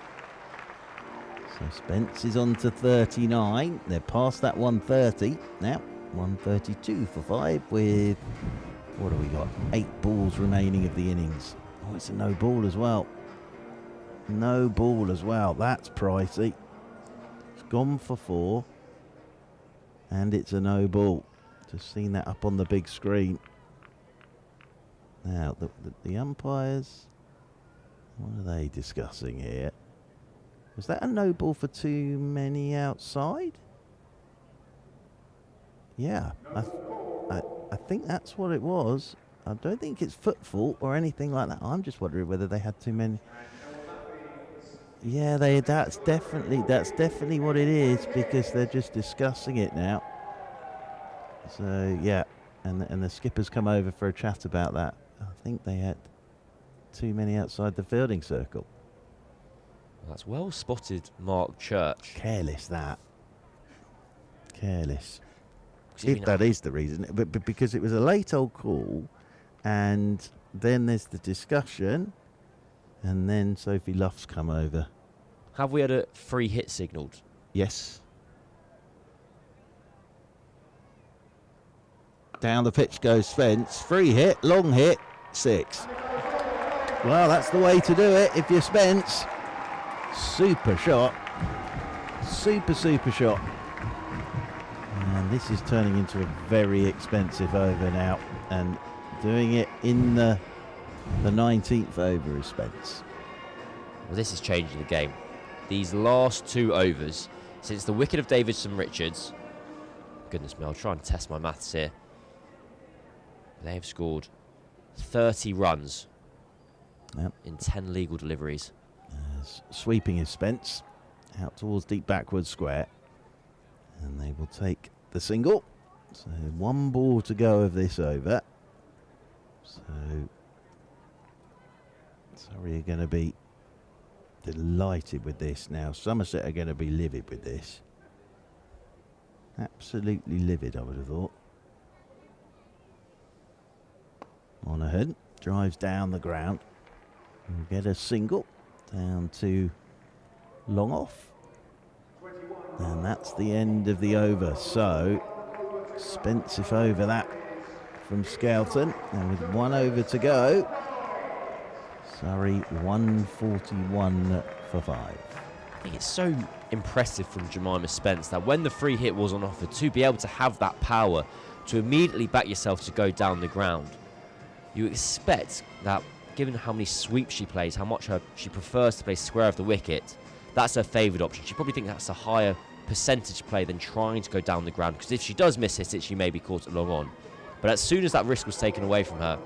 A: So Spence is on to 39. They're past that 130. Now 132 for 5 with, what have we got? 8 balls remaining of the innings. Oh, it's a no ball as well. No ball as well. That's pricey. It's gone for 4. And it's a no ball. Just seen that up on the big screen. Now, the umpires, what are they discussing here? Was that a no ball for too many outside? Yeah, I think that's what it was. I don't think it's foot fault or anything like that. I'm just wondering whether they had too many. Yeah, that's definitely what it is, because they're just discussing it now. So yeah, and the skipper's come over for a chat about that. I think they had too many outside the fielding circle.
D: That's well spotted, Mark Church.
A: Careless, that. Careless.
D: You
A: If
D: know-
A: that is the reason, but because it was a late old call, and then there's the discussion, and then Sophie Luff's come over.
D: Have we had a free hit signalled?
A: Yes. Down the pitch goes Spence. Free hit, long hit, 6. Well, that's the way to do it if you're Spence. Super shot. Super shot. And this is turning into a very expensive over now. And doing it in the 19th over is Spence.
D: Well, this is changing the game. These last 2 overs, since the wicket of Davidson Richards, goodness me, I'll try and test my maths here. They've scored 30 runs in 10 legal deliveries.
A: Sweeping is Spence out towards deep backward square, and they will take the single. So 1 ball to go of this over. So Surrey are going to be delighted with this now. Somerset are going to be livid with this. Absolutely livid, I would have thought. Monaghan drives down the ground. We'll get a single down to long off. And that's the end of the over. So, expensive over that from Skelton. And with 1 over to go, Surrey 141 for 5.
D: I think it's so impressive from Jemima Spence that when the free hit was on offer, to be able to have that power to immediately back yourself to go down the ground. You expect that, given how many sweeps she plays, how much she prefers to play square of the wicket, that's her favoured option. She probably thinks that's a higher percentage play than trying to go down the ground, because if she does miss it, she may be caught long on. But as soon as that risk was taken away from her,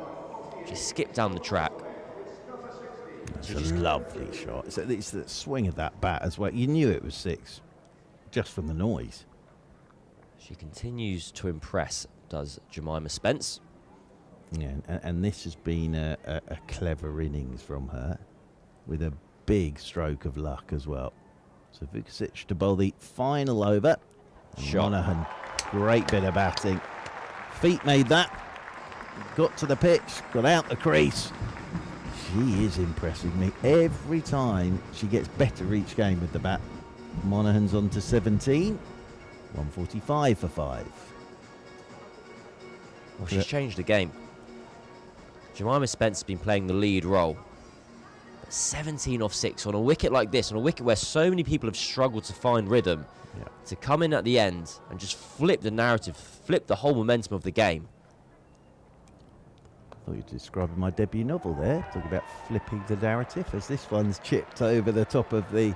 D: she skipped down the track.
A: It's a lovely shot. It's the swing of that bat as well. You knew it was 6 just from the noise.
D: She continues to impress, does Jemima Spence.
A: Yeah, and this has been a clever innings from her with a big stroke of luck as well. So Vukasic to bowl the final over.
D: Shot.
A: Monaghan, great bit of batting. Feet made that. Got to the pitch, got out the crease. She is impressing me. Every time she gets better each game with the bat. Monaghan's on to 17. 145 for 5.
D: Well, she's changed the game. Jemima Spence has been playing the lead role. 17 off 6 on a wicket like this, on a wicket where so many people have struggled to find rhythm, to come in at the end and just flip the narrative, flip the whole momentum of the game.
A: I thought you were describing my debut novel there, talking about flipping the narrative, as this one's chipped over the top of the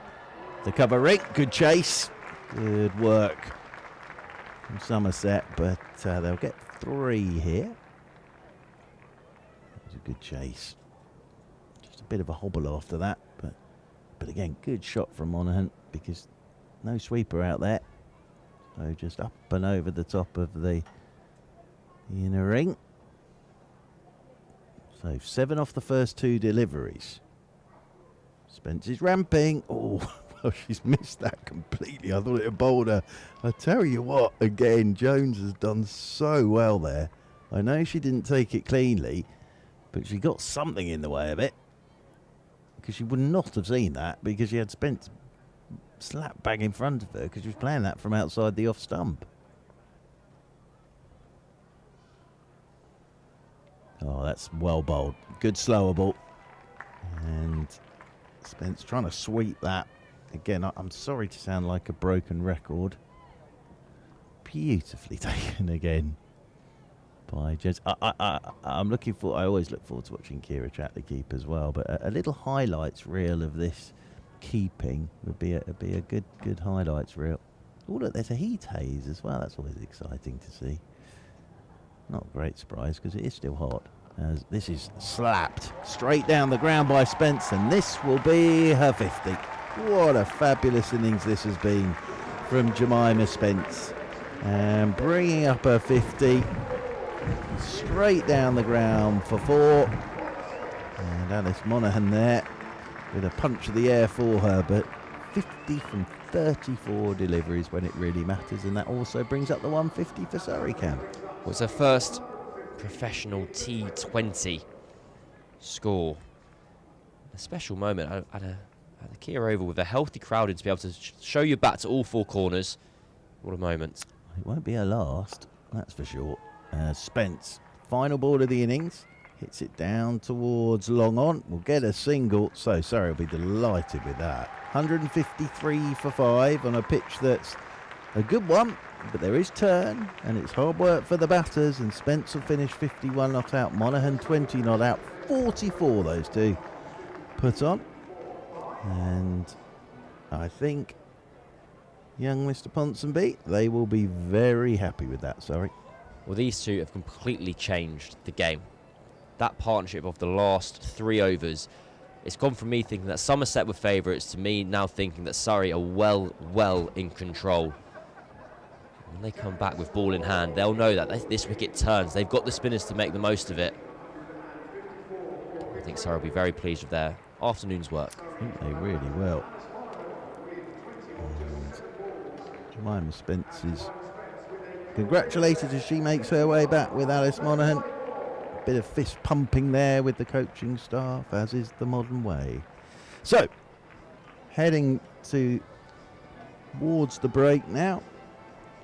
A: cover ring. Good chase, good work from Somerset, but they'll get 3 here. It was a good chase. Just a bit of a hobble after that, but again, good shot from Monaghan, because no sweeper out there. So just up and over the top of the inner ring. So 7 off the first 2 deliveries. Spence is ramping. Oh, well, she's missed that completely. I thought it had bowled her. I tell you what, again, Jones has done so well there. I know she didn't take it cleanly, but she got something in the way of it, because she would not have seen that, because she had Spence slap bang in front of her, because she was playing that from outside the off stump. Oh, that's well bowled. Good slower ball. And Spence trying to sweep that. Again, I'm sorry to sound like a broken record. Beautifully taken again by Jones. I'm looking for. I always look forward to watching Kira Chatley keep as well. But a little highlights reel of this keeping would be a good highlights reel. Oh, look, there's a heat haze as well. That's always exciting to see. Not a great surprise, because it is still hot. As this is slapped straight down the ground by Spence, and this will be her 50. What a fabulous innings this has been from Jemima Spence. And bringing up her 50 straight down the ground for 4. And Alice Monaghan there with a punch of the air for her, but 50 from 34 deliveries when it really matters, and that also brings up the 150 for Surrey, Cam.
D: Was her first professional T20 score. A special moment at the Kia Oval with a healthy crowd in, to be able to show your bat to all 4 corners. What a moment.
A: It won't be her last, that's for sure. Spence, final ball of the innings, hits it down towards long on. We'll get a single, so Surrey will be delighted with that. 153 for 5 on a pitch that's a good one, but there is turn, and it's hard work for the batters, and Spence will finish 51 not out, Monaghan 20 not out, 44 those two put on. And I think young Mr. Ponsonby, they will be very happy with that, sorry.
D: Well, these two have completely changed the game. That partnership of the last 3 overs, it's gone from me thinking that Somerset were favourites to me now thinking that Surrey are well in control. When they come back with ball in hand, they'll know that this wicket turns. They've got the spinners to make the most of it. I think Surrey will be very pleased with their afternoon's work.
A: I think they really will. And Jemima Spence is congratulated as she makes her way back with Alice Monaghan. Bit of fist pumping there with the coaching staff, as is the modern way. So, heading towards the break now.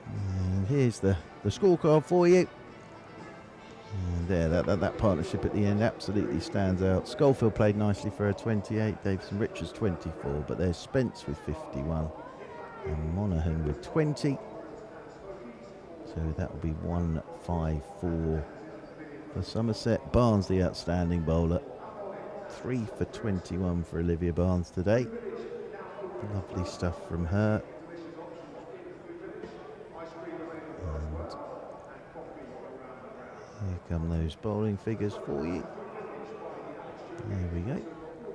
A: And here's the scorecard for you. And there, that partnership at the end absolutely stands out. Schofield played nicely for a 28, Davison Richards 24, but there's Spence with 51 and Monaghan with 20. So that will be 1-5-4 for Somerset. Barnes, the outstanding bowler. 3 for 21 for Olivia Barnes today. Lovely stuff from her. And here come those bowling figures for you. There we go.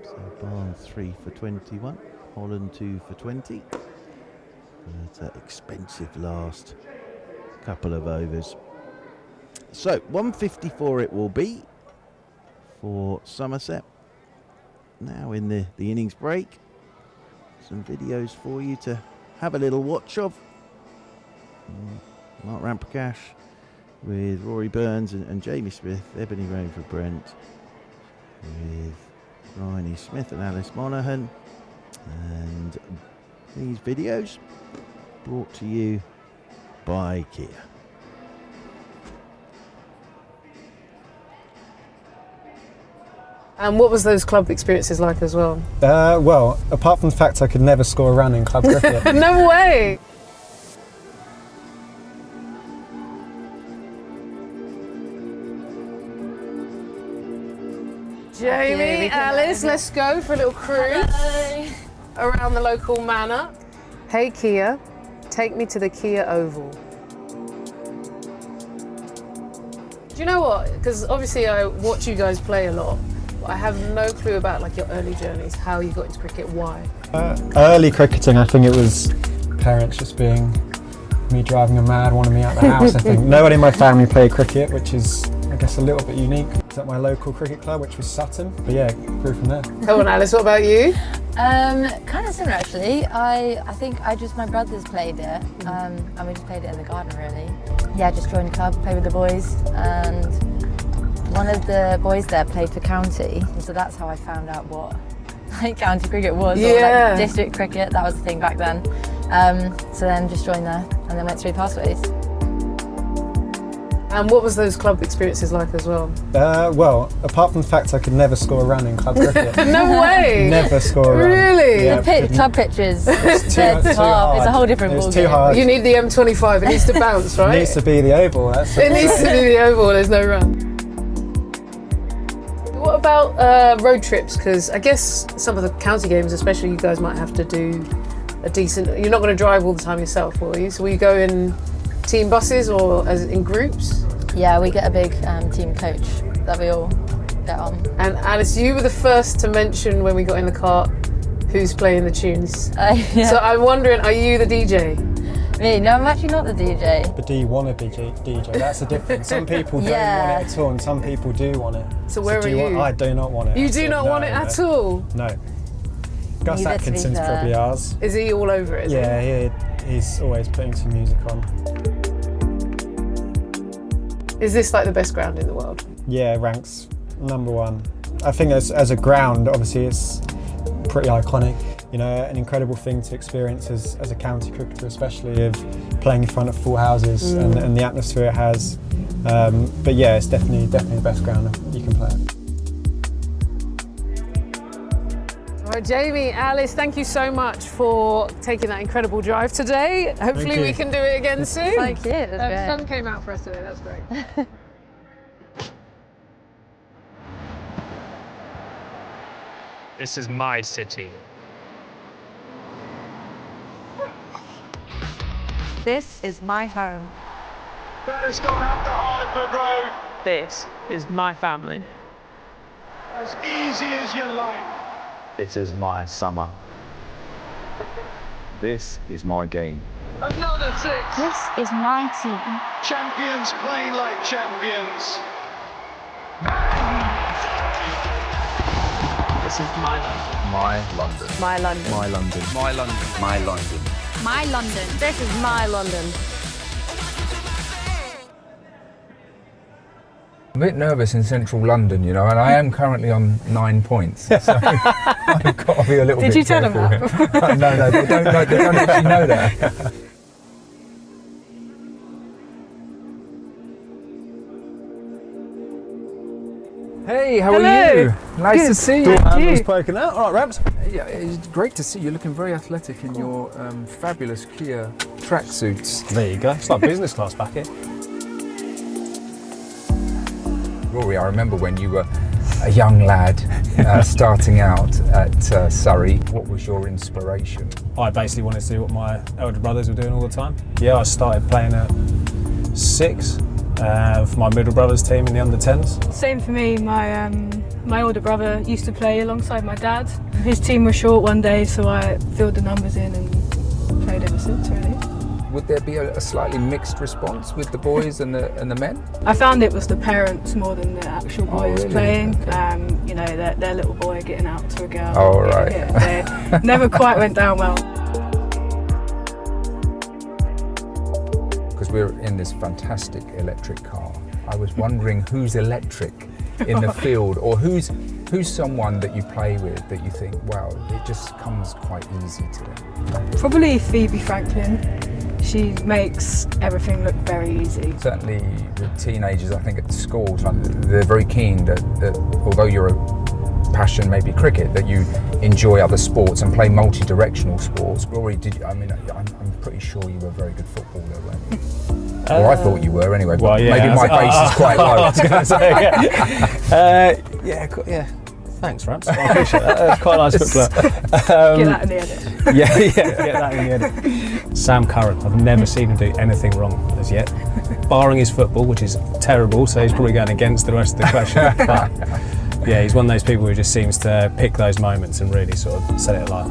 A: So Barnes 3 for 21, Holland 2 for 20. It's that expensive last couple of overs. So 154 it will be for Somerset. Now in the innings break, some videos for you to have a little watch of. Mark Ramprakash with Rory Burns and Jamie Smith, Ebony Rain for Brent, with Bryony Smith and Alice Monaghan. And these videos brought to you by Kia.
E: And what was those club experiences like as well?
F: Well, apart from the fact I could never score a run in club cricket.
E: No way! Jamie, Alice, let's go for a little cruise around the local manor. Hey Kia, take me to the Kia Oval. Do you know what? Because obviously I watch you guys play a lot. I have no clue about like your early journeys, how you got into cricket, why.
F: Early cricketing, I think it was parents just being me driving them mad, wanting me out of the house. I think nobody in my family played cricket, which is, I guess, a little bit unique. I was at my local cricket club, which was Sutton, but yeah, grew from there.
E: Come on, Alice, what about you?
G: Kind of similar actually. I think my brothers played it, and we just played it in the garden really. Yeah, just joined the club, played with the boys, and one of the boys there played for county, and so that's how I found out what like county cricket was, or like district cricket. That was the thing back then. So then just joined there, and then went through pathways.
E: And what was those club experiences like as well?
F: Well, apart from the fact I could never score a run in club cricket.
E: No way!
F: Never score a run.
E: Really?
F: Yeah,
G: The club pitches,
F: it's too hard.
G: It's a whole different
F: It's
G: ball
F: too
G: game.
F: hard.
E: You need the M25, it needs to bounce, right?
F: It needs to be the oval.
E: It needs to be the oval, there's no run. What about road trips? Because I guess some of the county games, especially, you guys might have to do a decent... You're not going to drive all the time yourself, will you? So will you go in team buses or as in groups?
G: Yeah, we get a big team coach that we all get on.
E: And Alice, you were the first to mention when we got in the car who's playing the tunes.
G: Yeah.
E: So I'm wondering, are you the DJ?
G: Me? No, I'm actually not the DJ.
F: But do you want to be DJ? That's the difference. Some people don't
G: Yeah.
F: want it at all, and some people do want it.
E: So where are
F: do
E: you?
F: I do not want it.
E: You do not want it at all?
F: No. Gus
G: Neither, to be
F: Atkinson's
G: fair.
F: probably ours.
E: Is he all over it?
F: Yeah, he's always putting some music on.
E: Is this like the best ground in the world?
F: Yeah, ranks #1. I think as a ground, obviously it's pretty iconic. You know, an incredible thing to experience as a county cricketer, especially of playing in front of full houses and the atmosphere it has. But yeah, it's definitely the best ground you can play at.
E: All right, Jamie, Alice, thank you so much for taking that incredible drive today. Hopefully we can do it again soon.
G: Thank you. That's
E: The
G: great.
E: sun came out for us today, that's great.
H: This is my city.
I: This is my home.
J: It's gone up the Hartford Road.
K: This is my family.
J: As easy as you like.
L: This is my summer. This is my game.
J: Another 6.
I: This is my team.
J: Champions playing like champions.
K: This is my London.
L: My London.
G: My London.
L: My London. My London. My London.
I: My London.
E: This is my London.
M: bit nervous in central London, you know, and I am currently on 9 points, so I've got to be a little bit careful.
E: Did you tell them that?
M: No, they don't actually know that. Hey, how are you? Nice to see you.
F: Handles poking out. All right, Ramps.
M: Yeah, it's great to see you. Looking very athletic in your fabulous Kia tracksuits.
F: There you go. It's like business class back here.
M: Rory, I remember when you were a young lad starting out at Surrey. What was your inspiration?
F: I basically wanted to do what my elder brothers were doing all the time. Yeah, I started playing at 6 for my middle brother's team in the under-10s.
N: Same for me. My older brother used to play alongside my dad. His team was short one day, so I filled the numbers in and played ever since, really.
M: Would there be a slightly mixed response with the boys and the men?
N: I found it was the parents more than the actual boys
M: really?
N: playing.
M: Okay.
N: You know, their little boy getting out to a girl.
M: Oh, right.
N: Yeah, they never quite went down well.
M: Because we're in this fantastic electric car. I was wondering who's electric in the field, or who's someone that you play with that you think, wow, it just comes quite easy to them.
N: Probably Phoebe Franklin. She makes everything look very easy.
M: Certainly the teenagers, I think, at school, they're very keen that although your passion may be cricket, that you enjoy other sports and play multi-directional sports. Rory, I'm pretty sure you were a very good footballer, weren't you? Or I thought you were anyway, but
F: well, yeah,
M: maybe my base is quite low.
F: I was going to say, yeah. Thanks, Ramps. I appreciate that. That's quite a nice footballer.
N: Get that in the edit.
F: Get that in the edit. Sam Curran, I've never seen him do anything wrong as yet, barring his football, which is terrible, so he's probably going against the rest of the question. But yeah, he's one of those people who just seems to pick those moments and really sort of set it alive.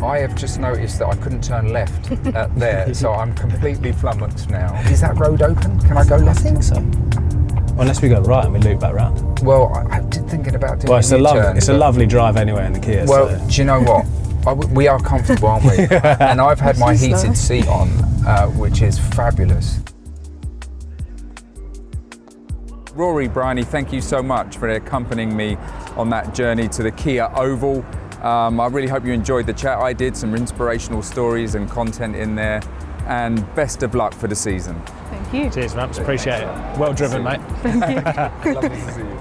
M: I have just noticed that I couldn't turn left there, so I'm completely flummoxed now. Is that road open? Can I go left?
F: I think so. Unless we go right and we loop back round.
M: Well, I did thinking about doing
F: it's a lovely drive anyway in the Kia.
M: Well, do you know what? We are comfortable, aren't we? And I've had my heated seat on, which is fabulous. Rory, Bryony, thank you so much for accompanying me on that journey to the Kia Oval. I really hope you enjoyed the chat. I did, some inspirational stories and content in there, and best of luck for the season.
N: Thank you.
F: Cheers, Ramps. Appreciate it. Well driven, mate.
N: Thank you.
M: Lovely to see you.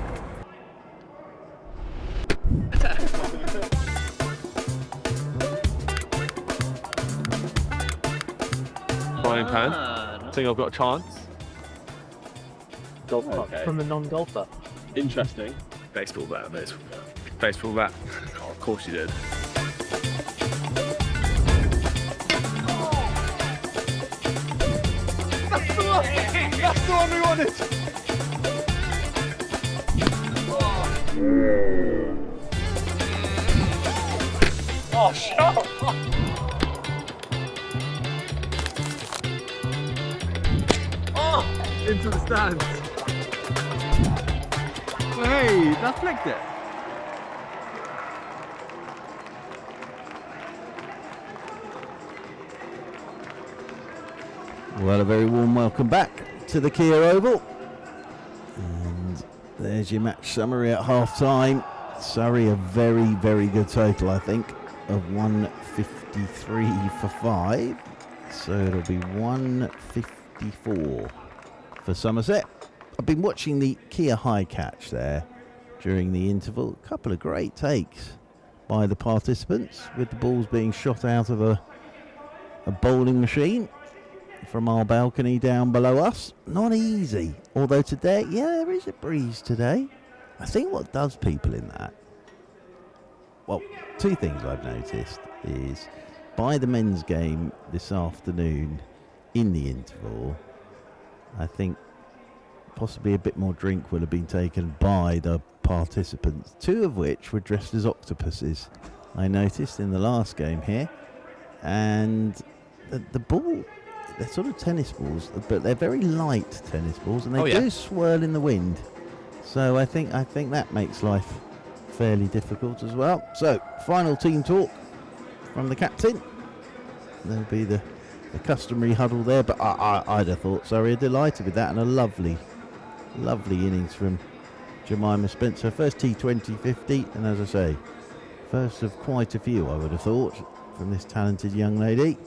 K: Frying pan. Think I've got a chance. Golf
H: Okay.
K: from a non-golfer.
H: Interesting. Baseball bat. Baseball bat. Oh, of course you did.
J: That's the one! That's the one we wanted!
H: Oh, shut Oh! Into the stands. Hey, that flicked it.
A: Well, a very warm welcome back to the Kia Oval. And there's your match summary at half-time. Surrey, a very, very good total, I think, of 153 for 5. So it'll be 154 for Somerset. I've been watching the Kia high catch there during the interval. A couple of great takes by the participants, with the balls being shot out of a bowling machine from our balcony down below us. Not easy, although today, yeah, there is a breeze today. I think what does people in that, well, two things I've noticed is by the men's game this afternoon in the interval, I think possibly a bit more drink will have been taken by the participants, two of which were dressed as octopuses, I noticed in the last game here. And the ball, they're sort of tennis balls, but they're very light tennis balls, and they do swirl in the wind. So I think that makes life fairly difficult as well. So final team talk from the captain. There'll be the customary huddle there, but I'd have thought Surrey are delighted with that, and a lovely innings from Jemima Spencer. First T20 50, and as I say, first of quite a few, I would have thought, from this talented young lady.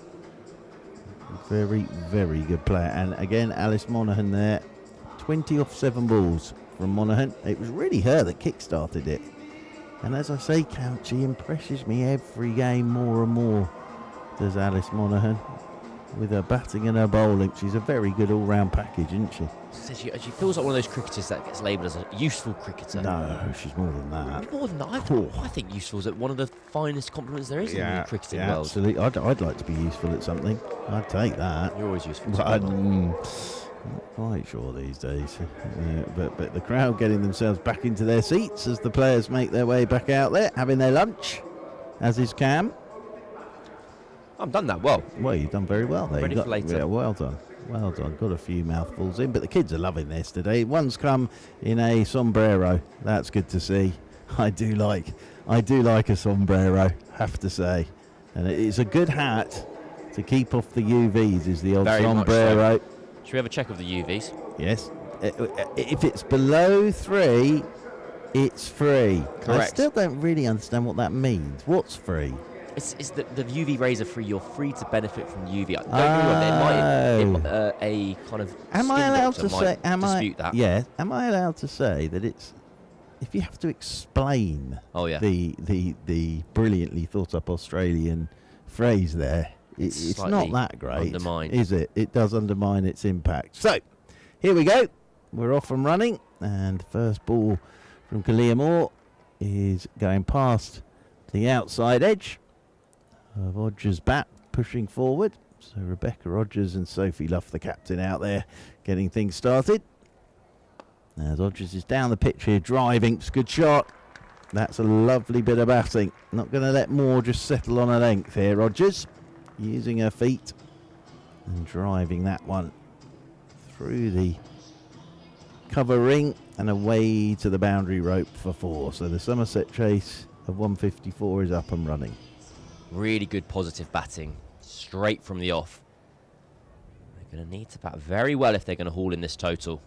A: Very, very good player. And again, Alice Monaghan there. 20 off 7 balls from Monaghan. It was really her that kick-started it. And as I say, Count, she impresses me every game more and more, does Alice Monaghan. With her batting and her bowling, she's a very good all-round package, isn't she?
D: She feels like one of those cricketers that gets labelled as a useful cricketer.
A: No, she's more than that.
D: More than that. I think useful is one of the finest compliments there is in the cricketing world.
A: Absolutely. I'd like to be useful at something. I'd take that.
D: You're always useful.
A: But I'm not quite sure these days. But the crowd getting themselves back into their seats as the players make their way back out there, having their lunch, as is Cam.
D: I've done that well.
A: Well, you've done very well there.
D: Ready for later.
A: Yeah, well done. Well done. Got a few mouthfuls in, but the kids are loving this today. One's come in a sombrero. That's good to see. I do like a sombrero, have to say. And it's a good hat to keep off the UVs, is the old
D: Very
A: sombrero.
D: much so. Should we have a check of the UVs?
A: Yes. If it's below 3, it's free.
D: Correct.
A: I still don't really understand what that means. What's free?
D: It's the UV rays are free. You're free to benefit from UV. Don't get me wrong. A kind of.
A: Am I allowed to say?
D: Dispute that?
A: Yeah. Am I allowed to say that it's? If you have to explain.
D: Oh yeah.
A: The brilliantly thought up Australian phrase there, it's not that great, is it? It does undermine its impact. So, here we go. We're off and running, and first ball from Kalia Moore is going past the outside edge of Rogers' bat, pushing forward. So Rebecca Rogers and Sophie Luff, the captain, out there getting things started. As Rogers is down the pitch here, driving. It's a good shot. That's a lovely bit of batting. Not going to let Moore just settle on a length here. Rogers using her feet and driving that one through the cover ring and away to the boundary rope for 4. So the Somerset chase of 154 is up and running.
D: Really good positive batting, straight from the off. They're going to need to bat very well if they're going to haul in this total.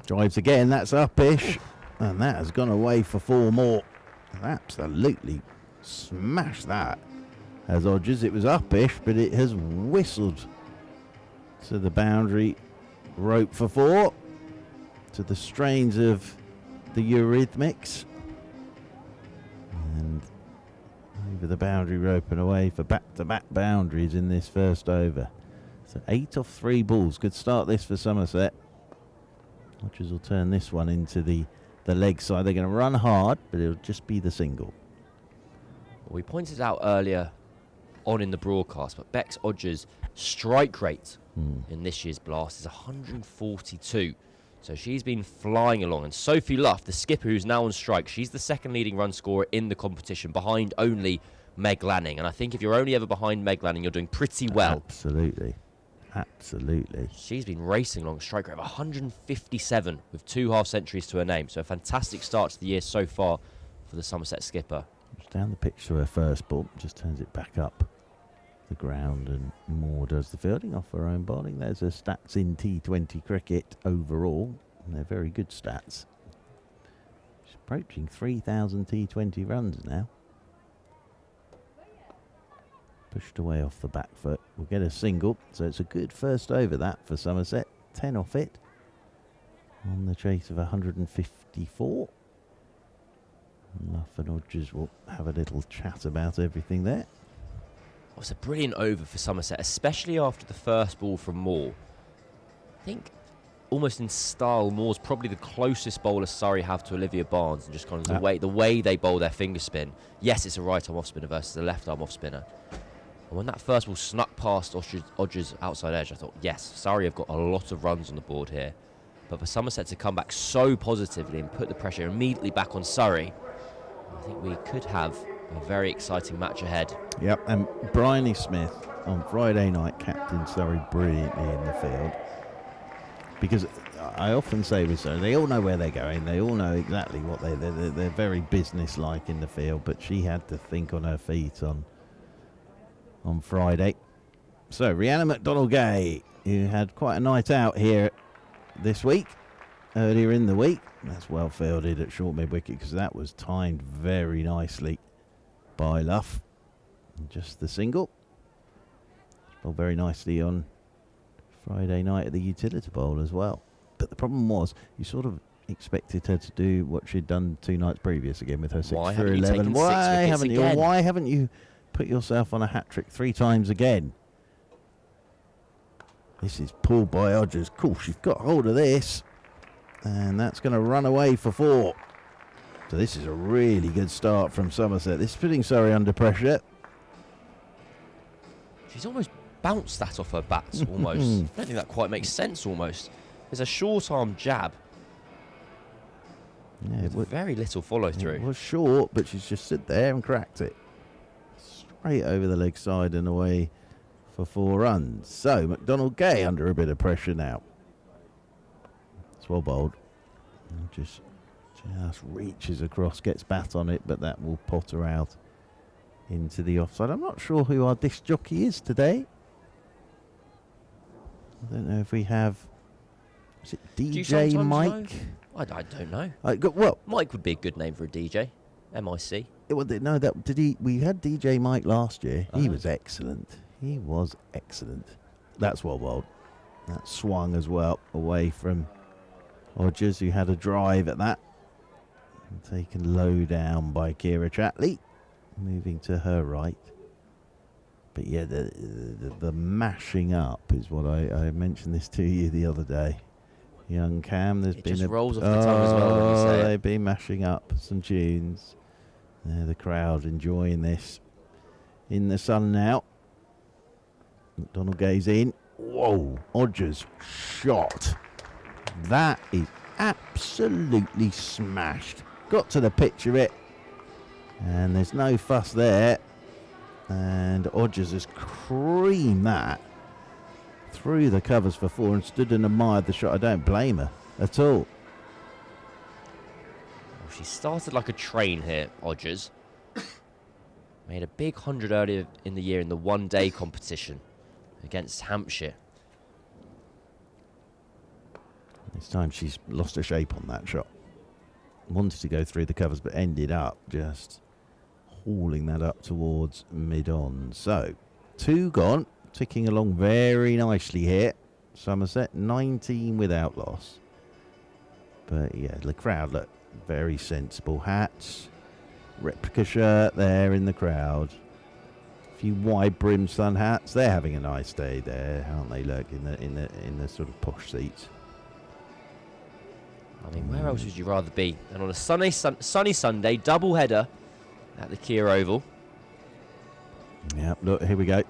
A: Drives again, that's uppish, and that has gone away for 4 more. Absolutely smashed that. As Rogers, it was uppish, but it has whistled to the boundary rope for 4, to the strains of the Eurythmics. And over the boundary rope and away for back-to-back boundaries in this first over. So 8 off 3 balls. Good start this for Somerset. Rogers will turn this one into the leg side. They're going to run hard, but it'll just be the single.
D: We pointed out earlier on in the broadcast, but Bex Rogers' strike rate in this year's Blast is 142. So she's been flying along. And Sophie Luff, the skipper who's now on strike, she's the second leading run scorer in the competition, behind only Meg Lanning. And I think if you're only ever behind Meg Lanning, you're doing pretty well.
A: Absolutely. Absolutely.
D: She's been racing along, strike rate of 157 with 2 half centuries to her name. So a fantastic start to the year so far for the Somerset skipper.
A: Just down the pitch to her first ball, just turns it back up the ground, and Moore does the fielding off her own bowling. There's her stats in T20 cricket overall, and they're very good stats. She's approaching 3,000 T20 runs now. Pushed away off the back foot. We'll get a single, so it's a good first over that for Somerset. 10 off it on the chase of 154. Luff and Rogers will have a little chat about everything there.
D: Well, it's a brilliant over for Somerset, especially after the first ball from Moore. I think almost in style, Moore's probably the closest bowler Surrey have to Olivia Barnes, and just kind of the way they bowl their finger spin. Yes, it's a right arm off spinner versus a left arm off spinner. And when that first ball snuck past Rogers' outside edge, I thought, yes, Surrey have got a lot of runs on the board here. But for Somerset to come back so positively and put the pressure immediately back on Surrey, I think we could have a very exciting match ahead.
A: Yep, and Bryony Smith on Friday night captained Surrey brilliantly in the field. Because I often say with Surrey, they all know where they're going. They all know exactly what they're very business-like in the field. But she had to think on her feet on Friday. So Rhiannon McDonald-Gay, who had quite a night out here this week, earlier in the week. That's well fielded at short mid-wicket because that was timed very nicely by Luff. And just the single. Bowled very nicely on Friday night at the Utility Bowl as well. But the problem was, you sort of expected her to do what she'd done 2 nights previous again with her 6 for 11. Why haven't you put yourself on a hat-trick 3 times again? This is pulled by Odgers. Of course, she's got hold of this. And that's going to run away for 4. So this is a really good start from Somerset. This is putting Surrey under pressure.
D: She's almost bounced that off her bats, almost. I don't think that quite makes sense, almost. There's a short-arm jab.
A: Yeah,
D: very little follow-through.
A: It was short, but she's just stood there and cracked it. Straight over the leg side and away for 4 runs. So, McDonald-Gay under a bit of pressure now. It's well bowled. Just reaches across, gets bat on it, but that will potter out into the offside. I'm not sure who our disc jockey is today. I don't know if we have... Is it DJ Mike?
D: I don't know.
A: Well,
D: Mike would be a good name for a DJ. M-I-C.
A: No, we had DJ Mike last year. He was excellent. He was excellent. That's well bowled. That swung as well away from Odgers, who had a drive at that. And taken low down by Kira Chatley. Moving to her right. But yeah, the mashing up is what I mentioned this to you the other day. Young Cam, there's been
D: just rolls off the tongue as well when you say it.
A: They've been mashing up some tunes. The crowd enjoying this. In the sun now. McDonald-Gay's in. Whoa, Odgers shot. That is absolutely smashed. Got to the pitch of it. And there's no fuss there. And Odgers has creamed that through the covers for 4 and stood and admired the shot. I don't blame her at all.
D: Well, she started like a train here, Odgers. Made a big 100 earlier in the year in the one-day competition against Hampshire.
A: This time she's lost her shape on that shot. Wanted to go through the covers, but ended up just hauling that up towards mid-on. So, 2 gone, ticking along very nicely here. Somerset, 19 without loss. But yeah, the crowd look very sensible. Hats, replica shirt there in the crowd. A few wide brim sun hats. They're having a nice day there, aren't they? Look in the sort of posh seats.
D: I mean, where else would you rather be than on a sunny Sunday double header at the Kia Oval?
A: Yeah, look, here we go.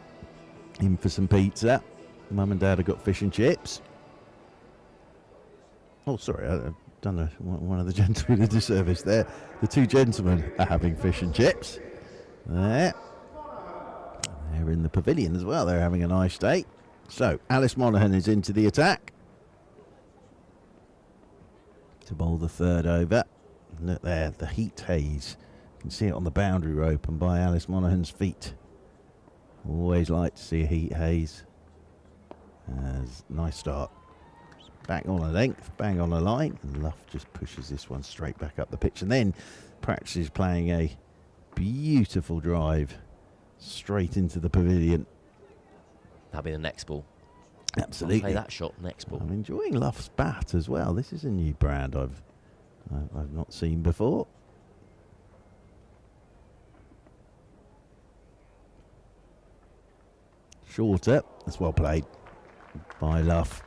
A: In for some pizza. Mum and Dad have got fish and chips. Oh, sorry, I've done one of the gentlemen a disservice there. The 2 gentlemen are having fish and chips. There. They're in the pavilion as well. They're having a nice day. So, Alice Monaghan is into the attack to bowl the 3rd over. Look there, the heat haze. You can see it on the boundary rope and by Alice Monaghan's feet. Always like to see a heat haze. Nice start. Back on a length, bang on a line. And Luff just pushes this one straight back up the pitch and then practices playing a beautiful drive straight into the pavilion.
D: That'll be the next ball.
A: Absolutely.
D: I'll play that shot next ball.
A: I'm enjoying Luff's bat as well. This is a new brand I've not seen before. Shorter. That's well played by Luff.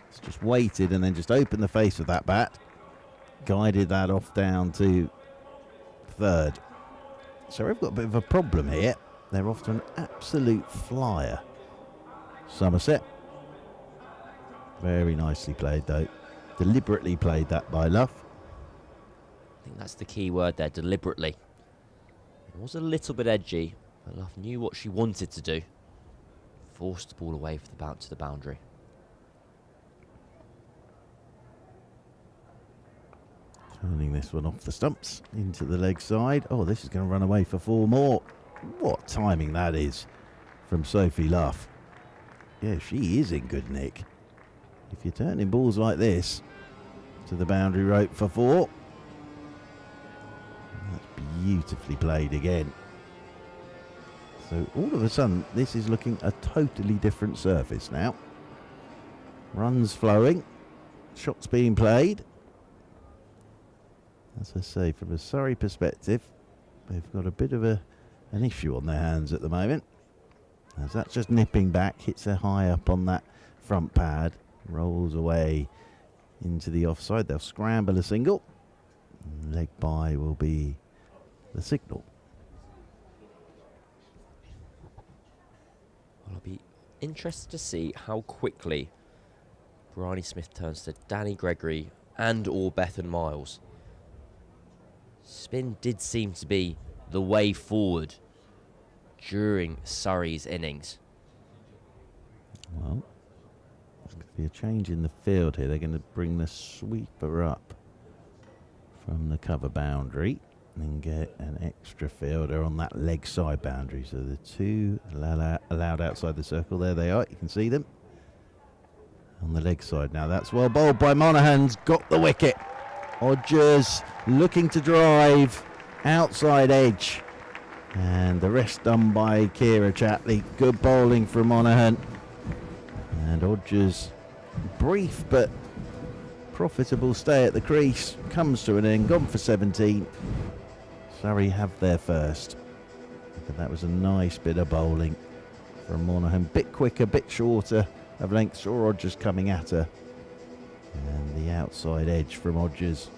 A: It's just waited and then just opened the face of that bat. Guided that off down to 3rd. So we've got a bit of a problem here. They're off to an absolute flyer. Somerset. Very nicely played though. Deliberately played that by Luff.
D: I think that's the key word there, deliberately. It was a little bit edgy, but Luff knew what she wanted to do. Forced the ball away for the bounce to the boundary.
A: Turning this one off the stumps into the leg side. Oh, this is going to run away for 4 more. What timing that is from Sophie Luff. Yeah, she is in good nick. If you're turning balls like this to the boundary rope for 4, that's beautifully played again. So all of a sudden, this is looking a totally different surface now. Runs flowing, shots being played. As I say, from a Surrey perspective, they've got a bit of an issue on their hands at the moment. As that's just nipping back, hits her high up on that front pad, rolls away into the offside. They'll scramble a single. Leg by will be the signal.
D: Well, I'll be interested to see how quickly Bryony Smith turns to Danny Gregory and or Bethan Miles. Spin did seem to be the way forward during Surrey's innings.
A: Well, there's going to be a change in the field here. They're going to bring the sweeper up from the cover boundary and get an extra fielder on that leg side boundary. So the 2 allowed outside the circle. There they are. You can see them on the leg side now. That's well bowled by Monaghan's got the wicket. Odgers looking to drive outside edge. And the rest done by Kira Chatley. Good bowling from Monaghan. And Odgers, brief but profitable stay at the crease, comes to an end, gone for 17. Surrey have their first. But that was a nice bit of bowling from Monaghan. Bit quicker, bit shorter of length. Saw Odgers coming at her. And the outside edge from Odgers.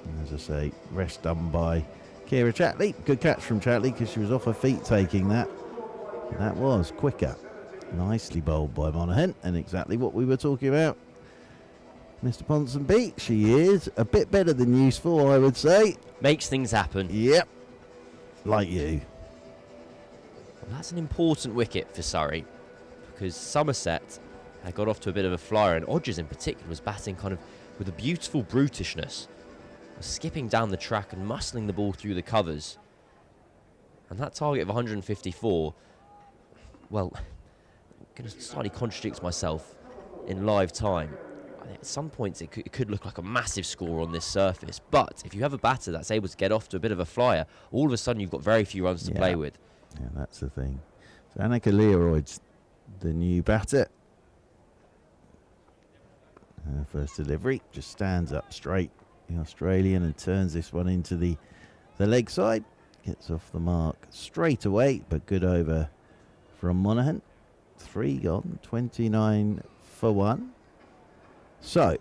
A: And as I say, rest done by Kira Chatley. Good catch from Chatley because she was off her feet taking that. That was quicker. Nicely bowled by Monaghan, and exactly what we were talking about. Mr. Ponsonby, she is a bit better than useful, I would say.
D: Makes things happen.
A: Yep. Like you.
D: Well, that's an important wicket for Surrey because Somerset had got off to a bit of a flyer, and Odgers in particular was batting kind of with a beautiful brutishness. Was skipping down the track and muscling the ball through the covers. And that target of 154, well, I'm going to slightly contradict myself in live time. I think at some points it could look like a massive score on this surface, but if you have a batter that's able to get off to a bit of a flyer, all of a sudden you've got very few runs to play with.
A: Yeah, that's the thing. So Annika Learoyd's the new batter. Her first delivery, just stands up straight, the Australian, and turns this one into the leg side. Gets off the mark straight away, but good over from Monaghan. 3 gone, 29 for 1. So,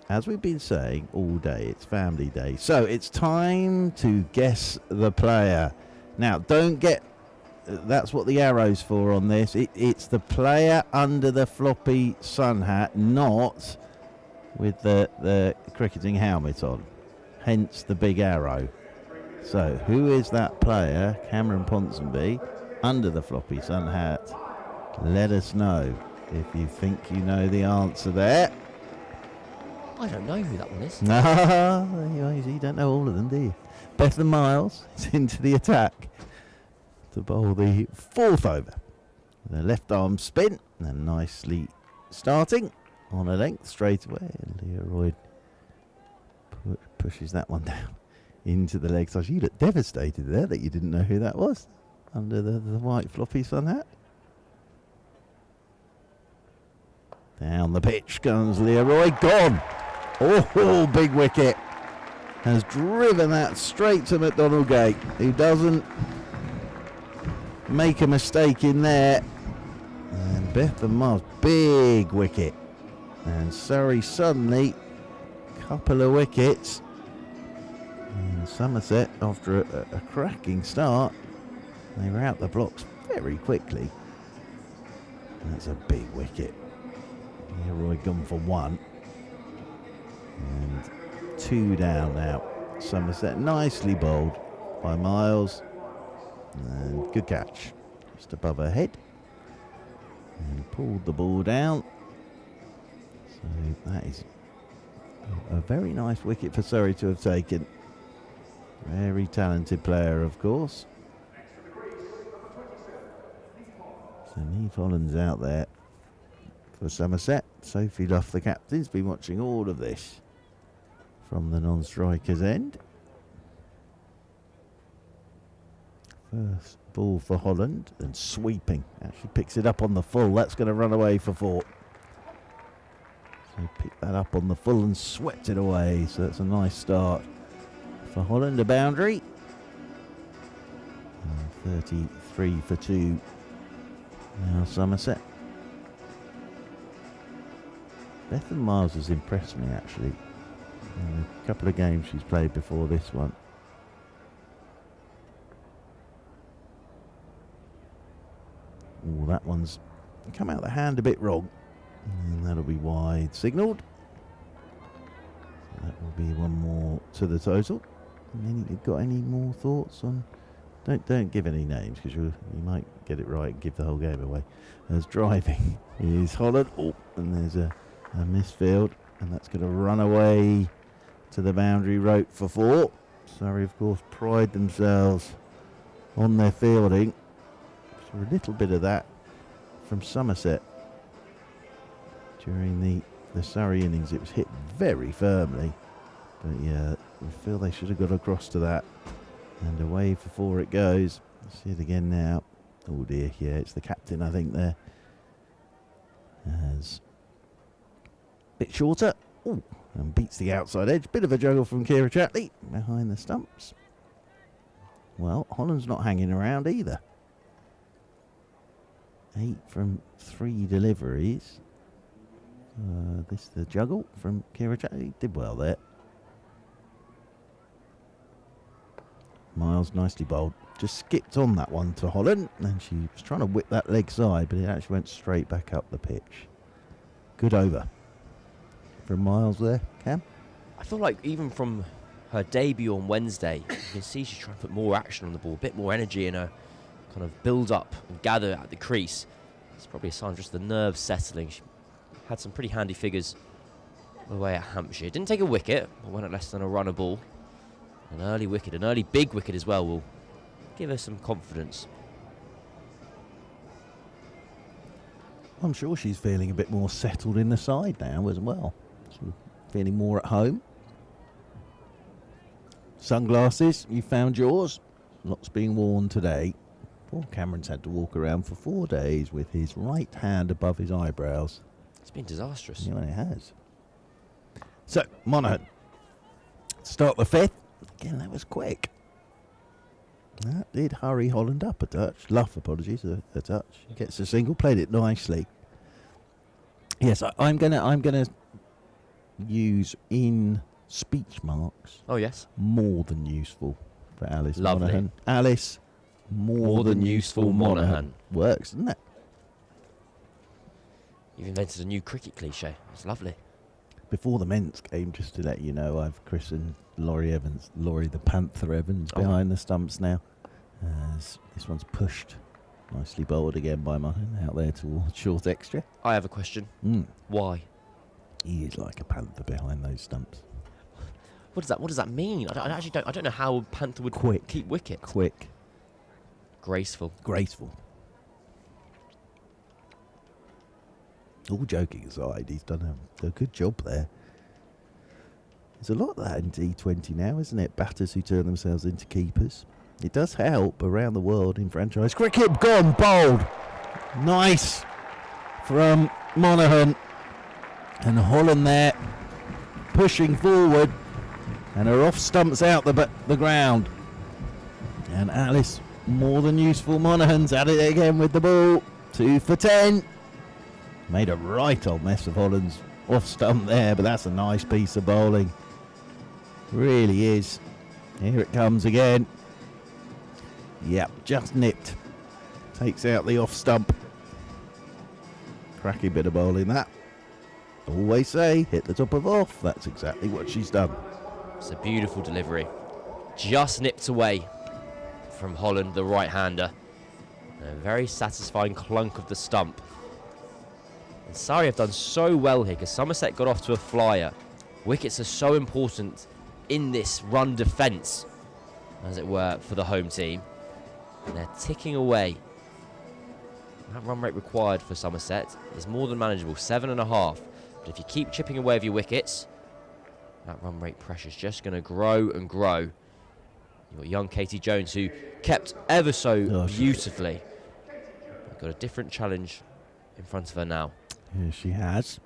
A: as we've been saying all day, it's family day. So, it's time to guess the player. Now, don't get... That's what the arrow's for on this. It's the player under the floppy sun hat, not with the cricketing helmet on. Hence the big arrow. So, who is that player, Cameron Ponsonby, under the floppy sun hat? Let us know if you think you know the answer there.
D: I don't know who that one is.
A: You don't know all of them, do you? Bethan Miles is into the attack to bowl the 4th over. The left arm spin, and nicely starting on a length straight away. And Learoyd pushes that one down into the leg side. You look devastated there that you didn't know who that was under the white floppy sun hat. Down the pitch comes Learoyd, gone. Oh, big wicket. Has driven that straight to McDonald Gate, who doesn't make a mistake in there. And Bethan Miles, big wicket. And Surrey suddenly, couple of wickets. And Somerset, after a cracking start, they were out the blocks very quickly. That's a big wicket. Learoyd gone for 1. And 2 down now. Somerset nicely bowled by Miles. And good catch. Just above her head. And pulled the ball down. So that is a very nice wicket for Surrey to have taken. Very talented player, of course. So Neve Holland's out there. for Somerset. Sophie Luff, the captain, has been watching all of this from the non-striker's end. First ball for Holland, and sweeping. Actually picks it up on the full. That's going to run away for 4. So picked that up on the full and swept it away. So that's a nice start for Holland. A boundary. And 33 for 2. Now Somerset. Bethan Miles has impressed me, actually. In a couple of games she's played before this one. Oh, that one's come out the hand a bit wrong. And that'll be wide signalled. So that will be one more to the total. You got any more thoughts on? Don't give any names, because you might get it right and give the whole game away. As driving is Holland. Oh, and there's a misfield, and that's going to run away to the boundary rope for 4. Surrey, of course, pride themselves on their fielding. So a little bit of that from Somerset during the Surrey innings. It was hit very firmly, but yeah, we feel they should have got across to that. And away for 4 it goes. See it again now. Oh dear, yeah, it's the captain, I think, there. As bit shorter. Ooh, and beats the outside edge. Bit of a juggle from Kira Chatley behind the stumps. Well, Holland's not hanging around either. 8 from 3 deliveries. This the juggle from Kira Chatley. Did well there. Miles nicely bowled. Just skipped on that one to Holland, and she was trying to whip that leg side, but it actually went straight back up the pitch. Good over from Miles there, Cam.
D: I feel like even from her debut on Wednesday, you can see she's trying to put more action on the ball, a bit more energy in her kind of build up and gather at the crease. It's probably a sign of just the nerves settling. She had some pretty handy figures away at Hampshire. Didn't take a wicket, but went at less than a run a ball. An early wicket, an early big wicket as well, will give her some confidence.
A: I'm sure she's feeling a bit more settled in the side now as well. Sort of feeling more at home. Sunglasses, you found yours. Lots being worn today. Poor Cameron's had to walk around for 4 days with his right hand above his eyebrows.
D: It's been disastrous.
A: Yeah, it has. So, Monaghan. Start the 5th. Again, that was quick. That did hurry Holland up a touch. Luff, apologies, a touch. Gets a single, played it nicely. Yes, I'm gonna use in speech marks.
D: Oh yes.
A: More than useful for Alice
D: Lovely.
A: Monaghan. Alice, more than useful Monaghan. Works, doesn't it?
D: You've invented a new cricket cliche. It's lovely.
A: Before the men's game, just to let you know, I've christened Laurie Evans, Laurie the Panther Evans, behind the stumps now. As this one's pushed. Nicely bowled again by Monaghan, out there towards short extra.
D: I have a question. Why?
A: He is like a panther behind those stumps.
D: What does that mean? I actually don't know how a panther would keep wicket.
A: Quick.
D: Graceful.
A: Graceful. All joking aside, he's done a good job there. There's a lot of that in T20 now, isn't it? Batters who turn themselves into keepers. It does help around the world in franchise cricket. Gone, bowled. Nice from Monaghan. And Holland there pushing forward. And her off stumps out the ground. And Alice, more than useful Monaghan's at it again with the ball. 2 for 10. Made a right old mess of Holland's off stump there, but that's a nice piece of bowling. Really is. Here it comes again. Yep, just nipped. Takes out the off stump. Cracking bit of bowling that. Always say, hit the top of off. That's exactly what she's done.
D: It's a beautiful delivery. Just nipped away from Holland, the right-hander. A very satisfying clunk of the stump. And Surrey have done so well here because Somerset got off to a flyer. Wickets are so important in this run defence, as it were, for the home team. And they're ticking away That run rate required for Somerset is more than manageable, 7.5. But if you keep chipping away with your wickets, that run rate pressure is just going to grow and grow. You've got young Katie Jones, who kept ever so beautifully. Got a different challenge in front of her now.
A: Here she has.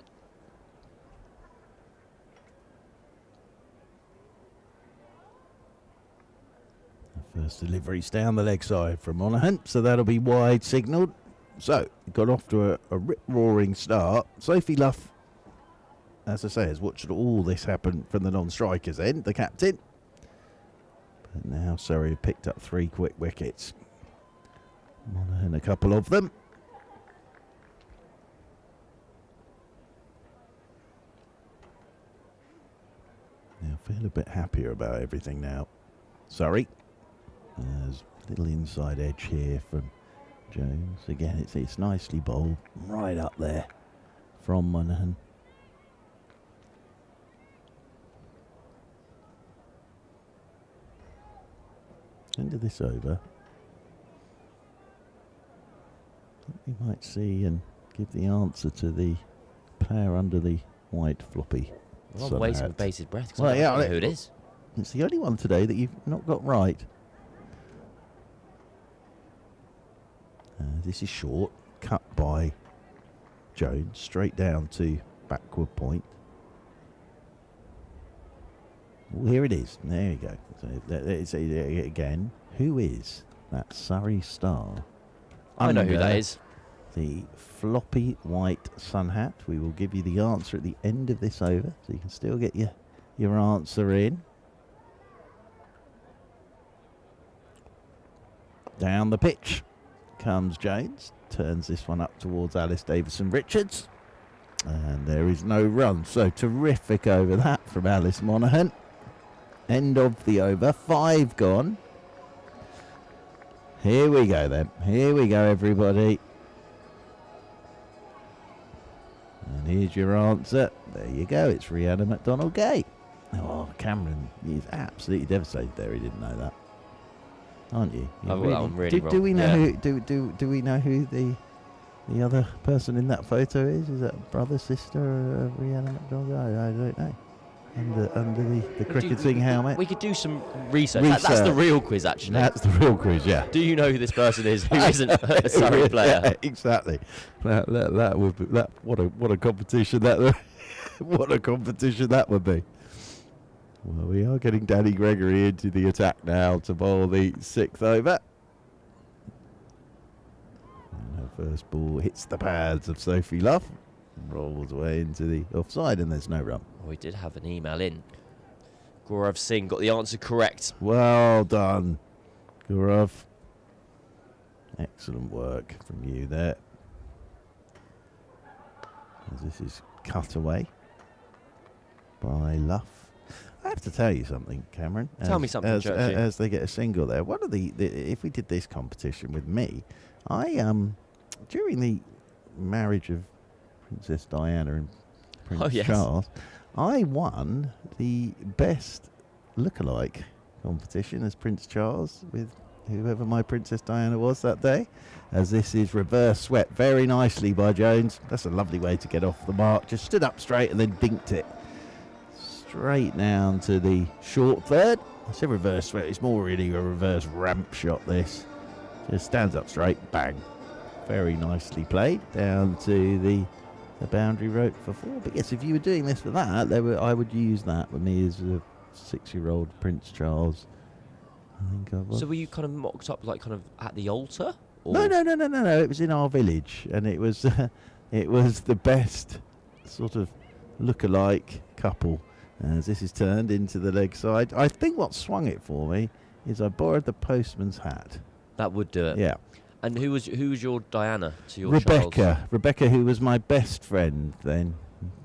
A: The first delivery's down the leg side from Monaghan, so that'll be wide signalled. So, got off to a rip-roaring start. Sophie Luff, as I say, has watched all this happen from the non-striker's end, the captain. But now Surrey have picked up 3 quick wickets. Monaghan a couple of them. Now feel a bit happier about everything now. Surrey. There's a little inside edge here from Jones. Again, it's nicely bowled right up there from Monaghan. End of this over. I think we might see and give the answer to the player under the white floppy.
D: Well, I'm waiting with bated breath because
A: Well,
D: I don't know who it is.
A: It's the only one today that you've not got right. This is short, cut by Jones, straight down to backward point. Well, here it is. There you go. So, again, who is that Surrey star?
D: I know who that is.
A: The floppy white sun hat. We will give you the answer at the end of this over, so you can still get your answer in. Down the pitch comes Jones, turns this one up towards Alice Davison-Richards, and there is no run. So terrific over that from Alice Monaghan. End of the over, 5 gone. Here we go then. Here we go, everybody. And here's your answer. There you go. It's Rhiannon McDonald-Gay. Oh, Cameron is absolutely devastated there. He didn't know that, aren't you?
D: I've got that one really wrong.
A: Do we know who? Do we know who the other person in that photo is? Is that brother, sister of Rhiannon McDonald-Gay? I don't know. Under the cricketing helmet.
D: We could do some research. That's the real quiz, actually.
A: That's the real quiz, yeah.
D: Do you know who this person is who isn't a Surrey player?
A: Yeah, exactly. That would be what a competition that what a competition that would be. Well, we are getting Danny Gregory into the attack now to bowl the 6th over. And her first ball hits the pads of Sophie Luff, rolls away into the offside, and there's no run.
D: We did have an email in. Gaurav Singh got the answer correct.
A: Well done, Gaurav. Excellent work from you there. As this is cut away by Luff. I have to tell you something, Cameron.
D: Tell me something, Churchy.
A: As they get a single there. One of the if we did this competition with me, I during the marriage of Princess Diana and Prince Charles, I won the best lookalike competition as Prince Charles with whoever my Princess Diana was that day. As this is reverse swept very nicely by Jones. That's a lovely way to get off the mark. Just stood up straight and then dinked it straight down to the short third. I said reverse swept. It's more really a reverse ramp shot, this. Just stands up straight, bang. Very nicely played down to the boundary rope for 4. But yes, if you were doing this for that, I would use that with me as a 6-year-old Prince Charles. I think I was.
D: So were you kind of mocked up, like kind of at the altar? Or?
A: No. It was in our village, and it was the best sort of look-alike couple. As this is turned into the leg side, I think what swung it for me is I borrowed the postman's hat.
D: That would do it.
A: Yeah.
D: And who was your Diana to your
A: Rebecca?
D: Charles?
A: Rebecca, who was my best friend then.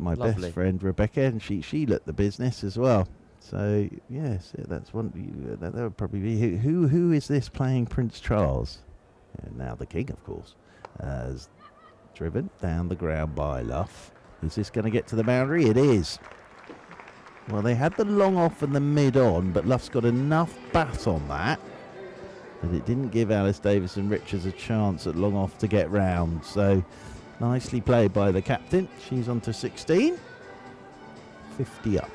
A: My
D: Lovely.
A: best friend Rebecca, and she lit the business as well. So yes, that's one. That would probably be who is this playing Prince Charles? Now the king, of course, as driven down the ground by Luff. Is this going to get to the boundary? It is. Well, they had the long off and the mid on, but Luff's got enough bat on that but it didn't give Alice Davison-Richards a chance at long off to get round. So nicely played by the captain. She's on to 16. 50 up.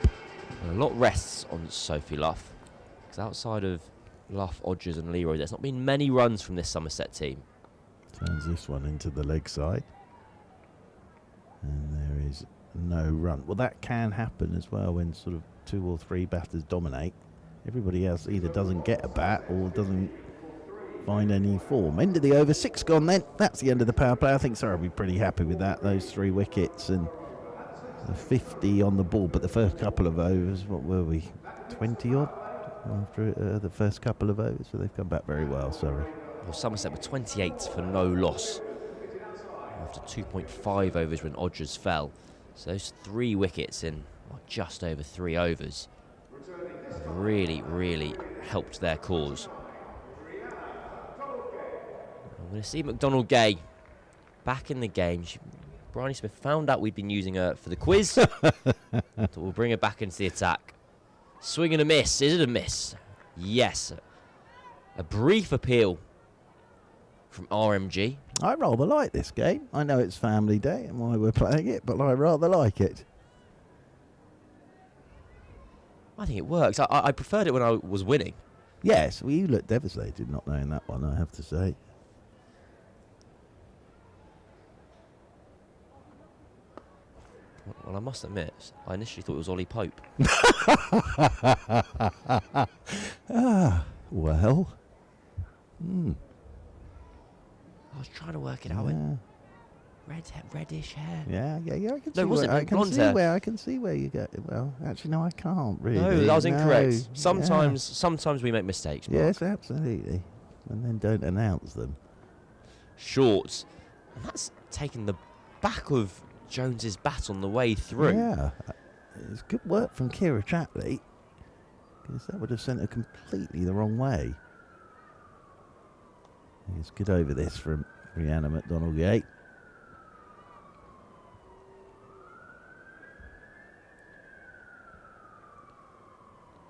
D: A lot rests on Sophie Luff, because outside of Luff, Odgers and Leroy, there's not been many runs from this Somerset team.
A: Turns this one into the leg side. And there is no run. Well, that can happen as well when sort of 2 or 3 batters dominate. Everybody else either doesn't get a bat or doesn't find any form. End of the over, 6 gone then. That's the end of the power play. I think Surrey will be pretty happy with that. Those 3 wickets and 50 on the board. But the first couple of overs, what were we? 20 odd after the first couple of overs. So they've come back very well, Surrey.
D: Well, Somerset were 28 for no loss after 2.5 overs when Odgers fell. So those 3 wickets in just over 3 overs really helped their cause. I'm going to see McDonald-Gay back in the game. Bryony Smith found out we'd been using her for the quiz. So we'll bring her back into the attack. Swing and a miss. Is it a miss? Yes. A brief appeal from RMG.
A: I rather like this game. I know it's family day and why we're playing it, but I rather like it.
D: I think it works. I preferred it when I was winning.
A: Yes, well, you looked devastated not knowing that one, I have to say.
D: Well, I must admit, I initially thought it was Ollie Pope.
A: Well.
D: I was trying to work it out. Reddish hair.
A: Yeah. I can see
D: No, wasn't
A: where,
D: it
A: I can
D: blonde
A: see
D: hair?
A: where I can see where you go. Well, actually, no, I can't really.
D: No, that was incorrect.
A: No.
D: Sometimes we make mistakes. Mark.
A: Yes, absolutely, and then don't announce them.
D: Shorts, and that's taken the back of Jones's bat on the way through.
A: Yeah, it's good work from Kira Chapley, because that would have sent her completely the wrong way. It's good over this from Rihanna McDonald-Gay.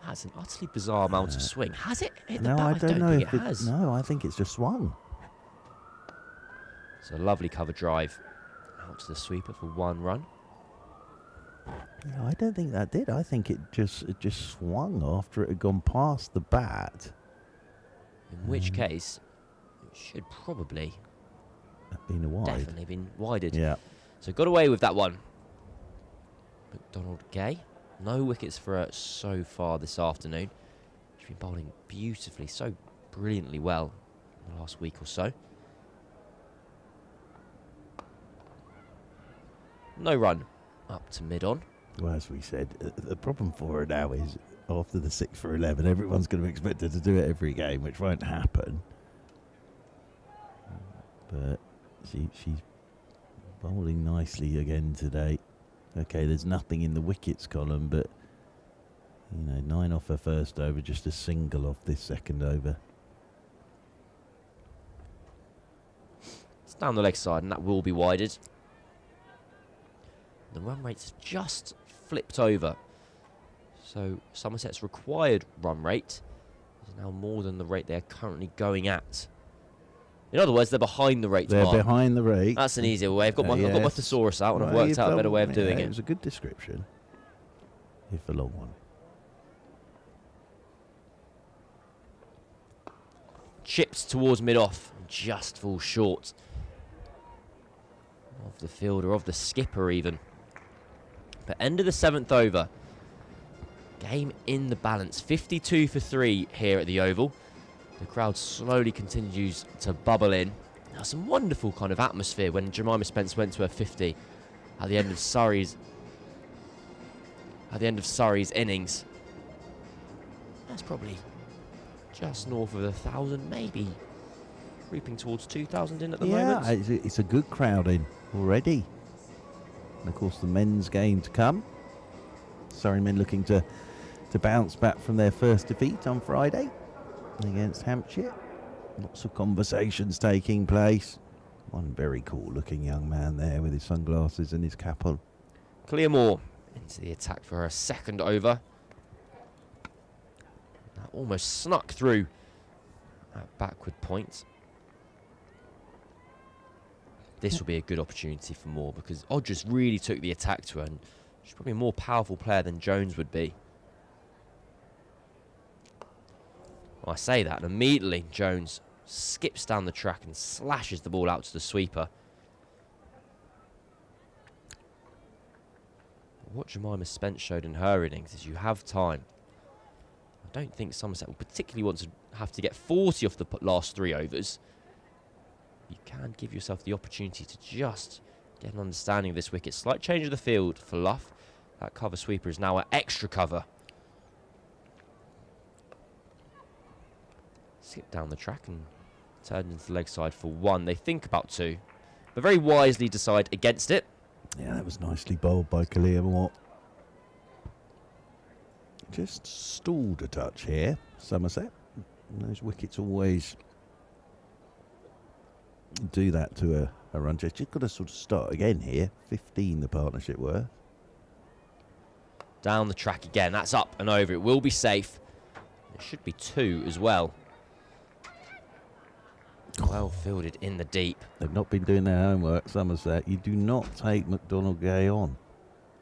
D: That's an utterly bizarre amount of swing. Has it hit the
A: No,
D: bat?
A: I don't know
D: think
A: if
D: it has.
A: No, I think it's just swung.
D: It's a lovely cover drive out to the sweeper for 1 run.
A: No, I don't think that did. I think it just swung after it had gone past the bat.
D: In which case, it should probably
A: been a wide.
D: Definitely been wided.
A: Yeah.
D: So got away with that one. McDonald-Gay. No wickets for her so far this afternoon. She's been bowling beautifully, so brilliantly well in the last week or so. No run up to mid-on.
A: Well, as we said, the problem for her now is after the 6 for 11, everyone's going to expect her to do it every game, which won't happen. But she's bowling nicely again today. Okay, there's nothing in the wickets column, but, 9 off her first over, just a single off this second over.
D: It's down the leg side, and that will be wided. The run rate's just flipped over. So Somerset's required run rate is now more than the rate they're currently going at. In other words, they're behind the rate.
A: They're
D: Mark.
A: behind the rate.
D: That's an easier way. I've got my thesaurus out, and I've
A: Well,
D: worked out a better way of doing
A: It
D: it.
A: was a good description, if a long one.
D: Chips towards mid-off, just falls short of the fielder, of the skipper even. But end of the 7th over. Game in the balance. 52 for 3 here at the Oval. The crowd slowly continues to bubble in. Now some wonderful kind of atmosphere when Jemima Spence went to her 50 at the end of Surrey's innings. That's probably just north of 1,000, maybe creeping towards 2,000 in at the moment.
A: Yeah, it's a good crowd in already. And of course the men's game to come. Surrey men looking to bounce back from their first defeat on Friday against Hampshire. Lots of conversations taking place. One very cool looking young man there with his sunglasses and his cap on.
D: Clea Moore into the attack for her second over. That almost snuck through at backward point. This will be a good opportunity for more because Odgers really took the attack to her, and she's probably a more powerful player than Jones would be. Well, I say that, and immediately Jones skips down the track and slashes the ball out to the sweeper. What Jemima Spence showed in her innings is you have time. I don't think Somerset will particularly want to have to get 40 off the last 3 overs. You can give yourself the opportunity to just get an understanding of this wicket. Slight change of the field for Luff. That cover sweeper is now at extra cover. Skip down the track and turn into the leg side for 1. They think about 2, but very wisely decide against it.
A: Yeah, that was nicely bowled by Kalia Watt. Just stalled a touch here, Somerset. And those wickets always do that to a run chase. You've got to sort of start again here. 15 the partnership were.
D: Down the track again. That's up and over. It will be safe. It should be 2 as well. Well fielded in the deep.
A: They've not been doing their homework, Somerset. You do not take McDonald Gay on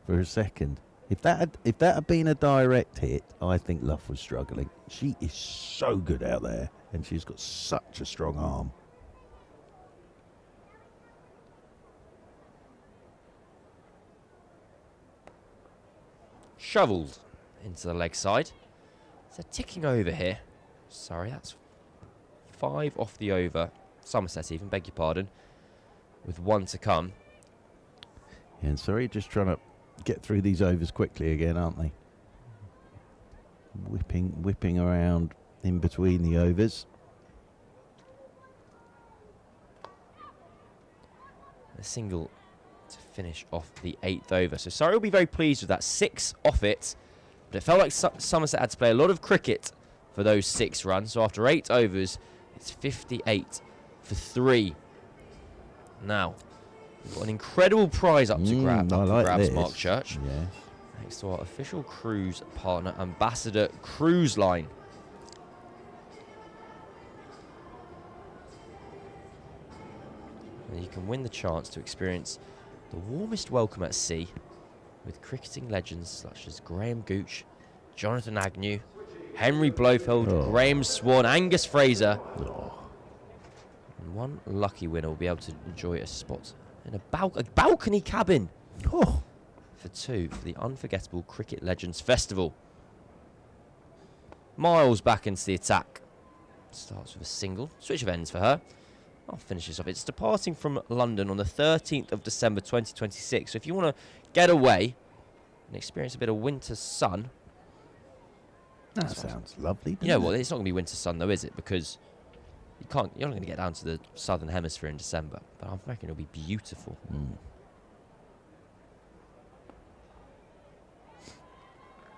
A: for a second. If that had been a direct hit, I think Luff was struggling. She is so good out there, and she's got such a strong arm.
D: Shovelled into the leg side. So ticking over here. Sorry, that's 5 off the over. Somerset even, beg your pardon. With 1 to come.
A: Yeah, and Surrey just trying to get through these overs quickly again, aren't they? Whipping around in between the overs.
D: A single to finish off the 8th over. So Surrey will be very pleased with that. 6 off it. But it felt like Somerset had to play a lot of cricket for those 6 runs. So after 8 overs, it's 58 for 3. Now, we've got an incredible prize up to grab.
A: I like
D: grabs,
A: this.
D: Mark Church.
A: Yeah.
D: Thanks to our official cruise partner, Ambassador Cruise Line. And you can win the chance to experience the warmest welcome at sea with cricketing legends such as Graham Gooch, Jonathan Agnew, Henry Blofeld, Graham Swan, Angus Fraser. And one lucky winner will be able to enjoy a spot in a balcony cabin for 2 for the Unforgettable Cricket Legends Festival. Miles back into the attack. Starts with a single. Switch of ends for her. I'll finish this off. It's departing from London on the 13th of December 2026. So if you want to get away and experience a bit of winter sun.
A: That sounds lovely.
D: You know what? It's not going to be winter sun though, is it? Because you're not going to get down to the southern hemisphere in December. But I reckon it'll be beautiful.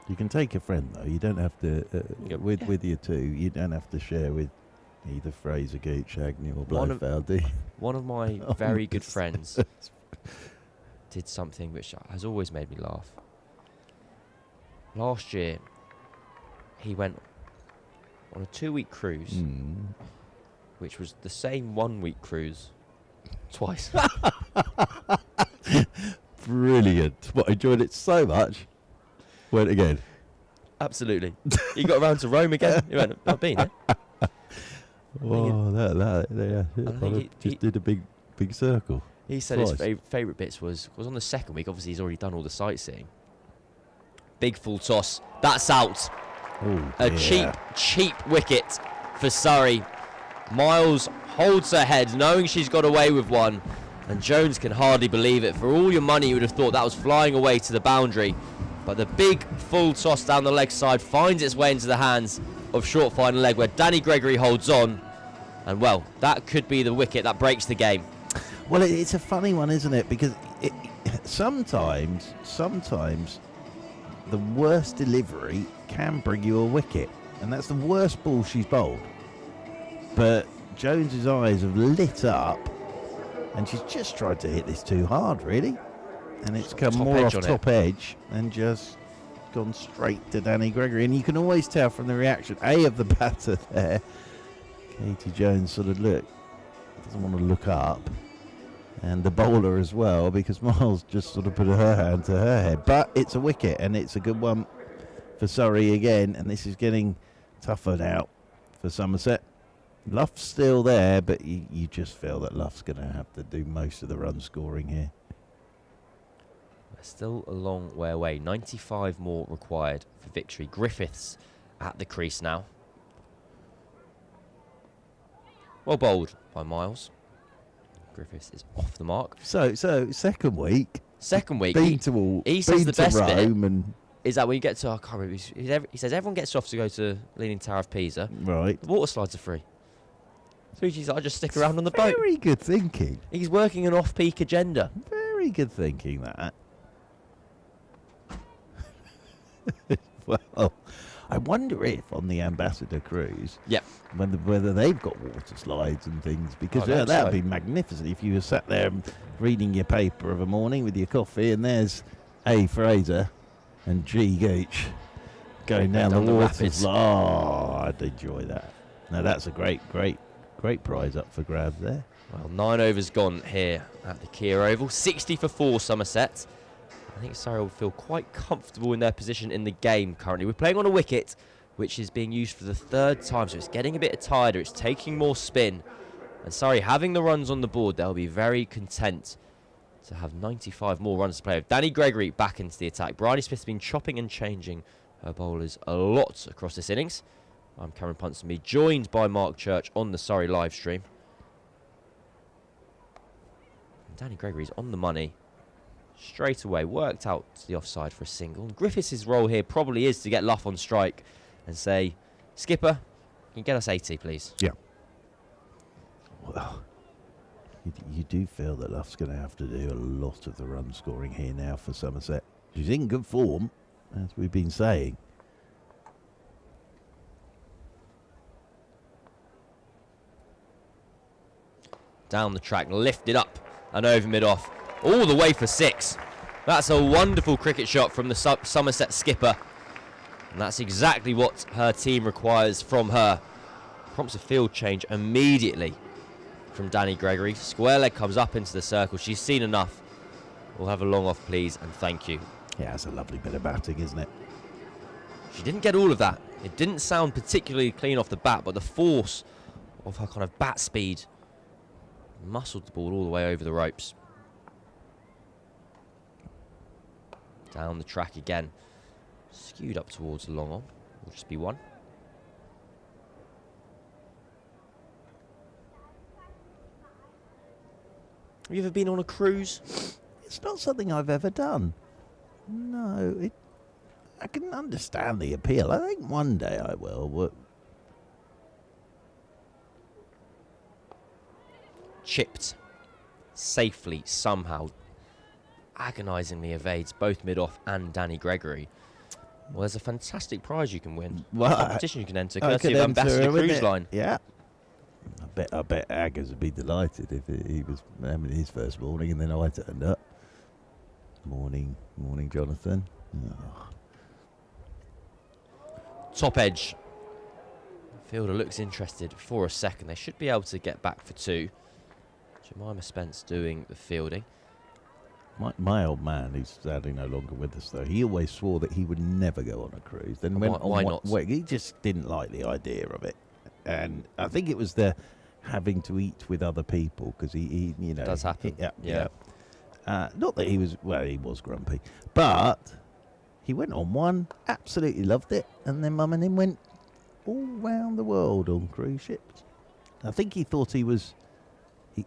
A: You can take a friend though. You don't have to with you too. You don't have to share with either Fraser, Gooch, Agnew, or Blofeld.
D: One of my very good friends did something which has always made me laugh. Last year, he went on a 2-week cruise, which was the same 1-week cruise twice.
A: Brilliant. What, enjoyed it so much? Went again?
D: Absolutely. He got around to Rome again. He went, I've been here.
A: Oh, he did a big circle.
D: He said his favourite bits was on the second week. Obviously, he's already done all the sightseeing. Big full toss. That's out. A cheap wicket for Surrey. Miles holds her head, knowing she's got away with one. And Jones can hardly believe it. For all your money, you would have thought that was flying away to the boundary. But the big full toss down the leg side finds its way into the hands of short final leg, where Danny Gregory holds on. And, well, that could be the wicket that breaks the game.
A: Well, it's a funny one, isn't it? Because sometimes the worst delivery can bring you a wicket. And that's the worst ball she's bowled. But Jones's eyes have lit up. And she's just tried to hit this too hard, really. And it's come more off top edge and just gone straight to Danny Gregory. And you can always tell from the reaction, of the batter there, Katie Jones sort of doesn't want to look up. And the bowler as well, because Miles just sort of put her hand to her head. But it's a wicket, and it's a good one for Surrey again. And this is getting tougher now for Somerset. Luff's still there, but you just feel that Luff's going to have to do most of the run scoring here.
D: We're still a long way away. 95 more required for victory. Griffiths at the crease now. Well bowled by Miles. Griffiths is off the mark.
A: So second week.
D: He says the best bit is that when you get to, I can't remember, he says everyone gets off to go to Leaning Tower of Pisa.
A: Right.
D: The water slides are free. So he's like, I just stick around on the boat.
A: Very good thinking.
D: He's working an off-peak agenda.
A: Very good thinking, that. Well, I wonder if on the Ambassador cruise, whether they've got water slides and things, because that would be magnificent if you were sat there reading your paper of a morning with your coffee, and there's A. Fraser and G. Gooch going down the water. I'd enjoy that. Now that's a great prize up for grabs there.
D: Well, 9 overs gone here at the Kia Oval. 60 for 4 Somerset. I think Surrey will feel quite comfortable in their position in the game currently. We're playing on a wicket, which is being used for the 3rd time, so it's getting a bit tighter. It's taking more spin. And Surrey, having the runs on the board, they'll be very content to have 95 more runs to play with. Danny Gregory back into the attack. Bridie Smith's been chopping and changing her bowlers a lot across this innings. I'm Cameron Ponsonby, joined by Mark Church on the Surrey live stream. And Danny Gregory's on the money. Straight away, worked out to the offside for a single. And Griffiths' role here probably is to get Luff on strike and say, Skipper, can you get us 80, please?
A: Yeah. Well, you do feel that Luff's going to have to do a lot of the run scoring here now for Somerset. She's in good form, as we've been saying.
D: Down the track, lifted up and over mid-off. All the way for 6. That's a wonderful cricket shot from the Somerset skipper. And that's exactly what her team requires from her. Prompts a field change immediately from Danny Gregory. Square leg comes up into the circle. She's seen enough. We'll have a long off, please, and thank you.
A: Yeah, it's a lovely bit of batting, isn't it?
D: She didn't get all of that. It didn't sound particularly clean off the bat, but the force of her kind of bat speed muscled the ball all the way over the ropes. Down the track again. Skewed up towards the long on. Will just be 1. Have you ever been on a cruise?
A: It's not something I've ever done. No, I can understand the appeal. I think one day I will.
D: Chipped. Safely, somehow. Agonisingly evades both mid-off and Danny Gregory. Well, there's a fantastic prize you can win.
A: Well,
D: a competition you can enter, courtesy of Ambassador Cruise Line.
A: Yeah. I bet Aggers would be delighted if he was having his first morning and then I turned up. Morning, Jonathan. Oh.
D: Top edge. Fielder looks interested for a second. They should be able to get back for 2. Jemima Spence doing the fielding.
A: My old man, who's sadly no longer with us, though, he always swore that he would never go on a cruise. Then
D: why not?
A: He just didn't like the idea of it, and I think it was the having to eat with other people because he
D: does happen.
A: Yeah. Not that he was grumpy, but he went on one, absolutely loved it, and then Mum and him went all round the world on cruise ships. I think he thought he was.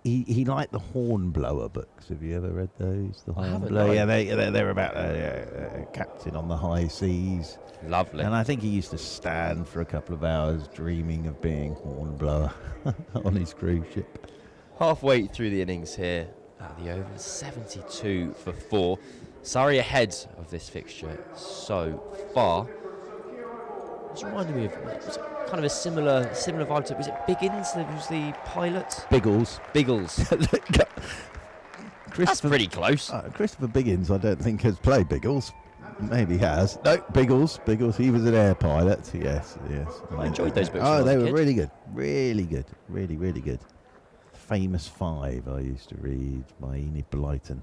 A: He liked the Hornblower books. Have you ever read those? The Hornblower. Yeah, they're about a captain on the high seas.
D: Lovely.
A: And I think he used to stand for a couple of hours dreaming of being Hornblower on his cruise ship.
D: Halfway through the innings here at the Oval, 72 for 4. Surrey ahead of this fixture so far. It's reminding me of kind of a similar vibe to, was it Biggins that was the pilot?
A: Biggles.
D: That's pretty close.
A: Christopher Biggins, I don't think, has played Biggles. Maybe has. No, Biggles. He was an air pilot. Yes.
D: I enjoyed those books.
A: Oh, they were really good. Really good. Famous Five I used to read by Enid Blyton.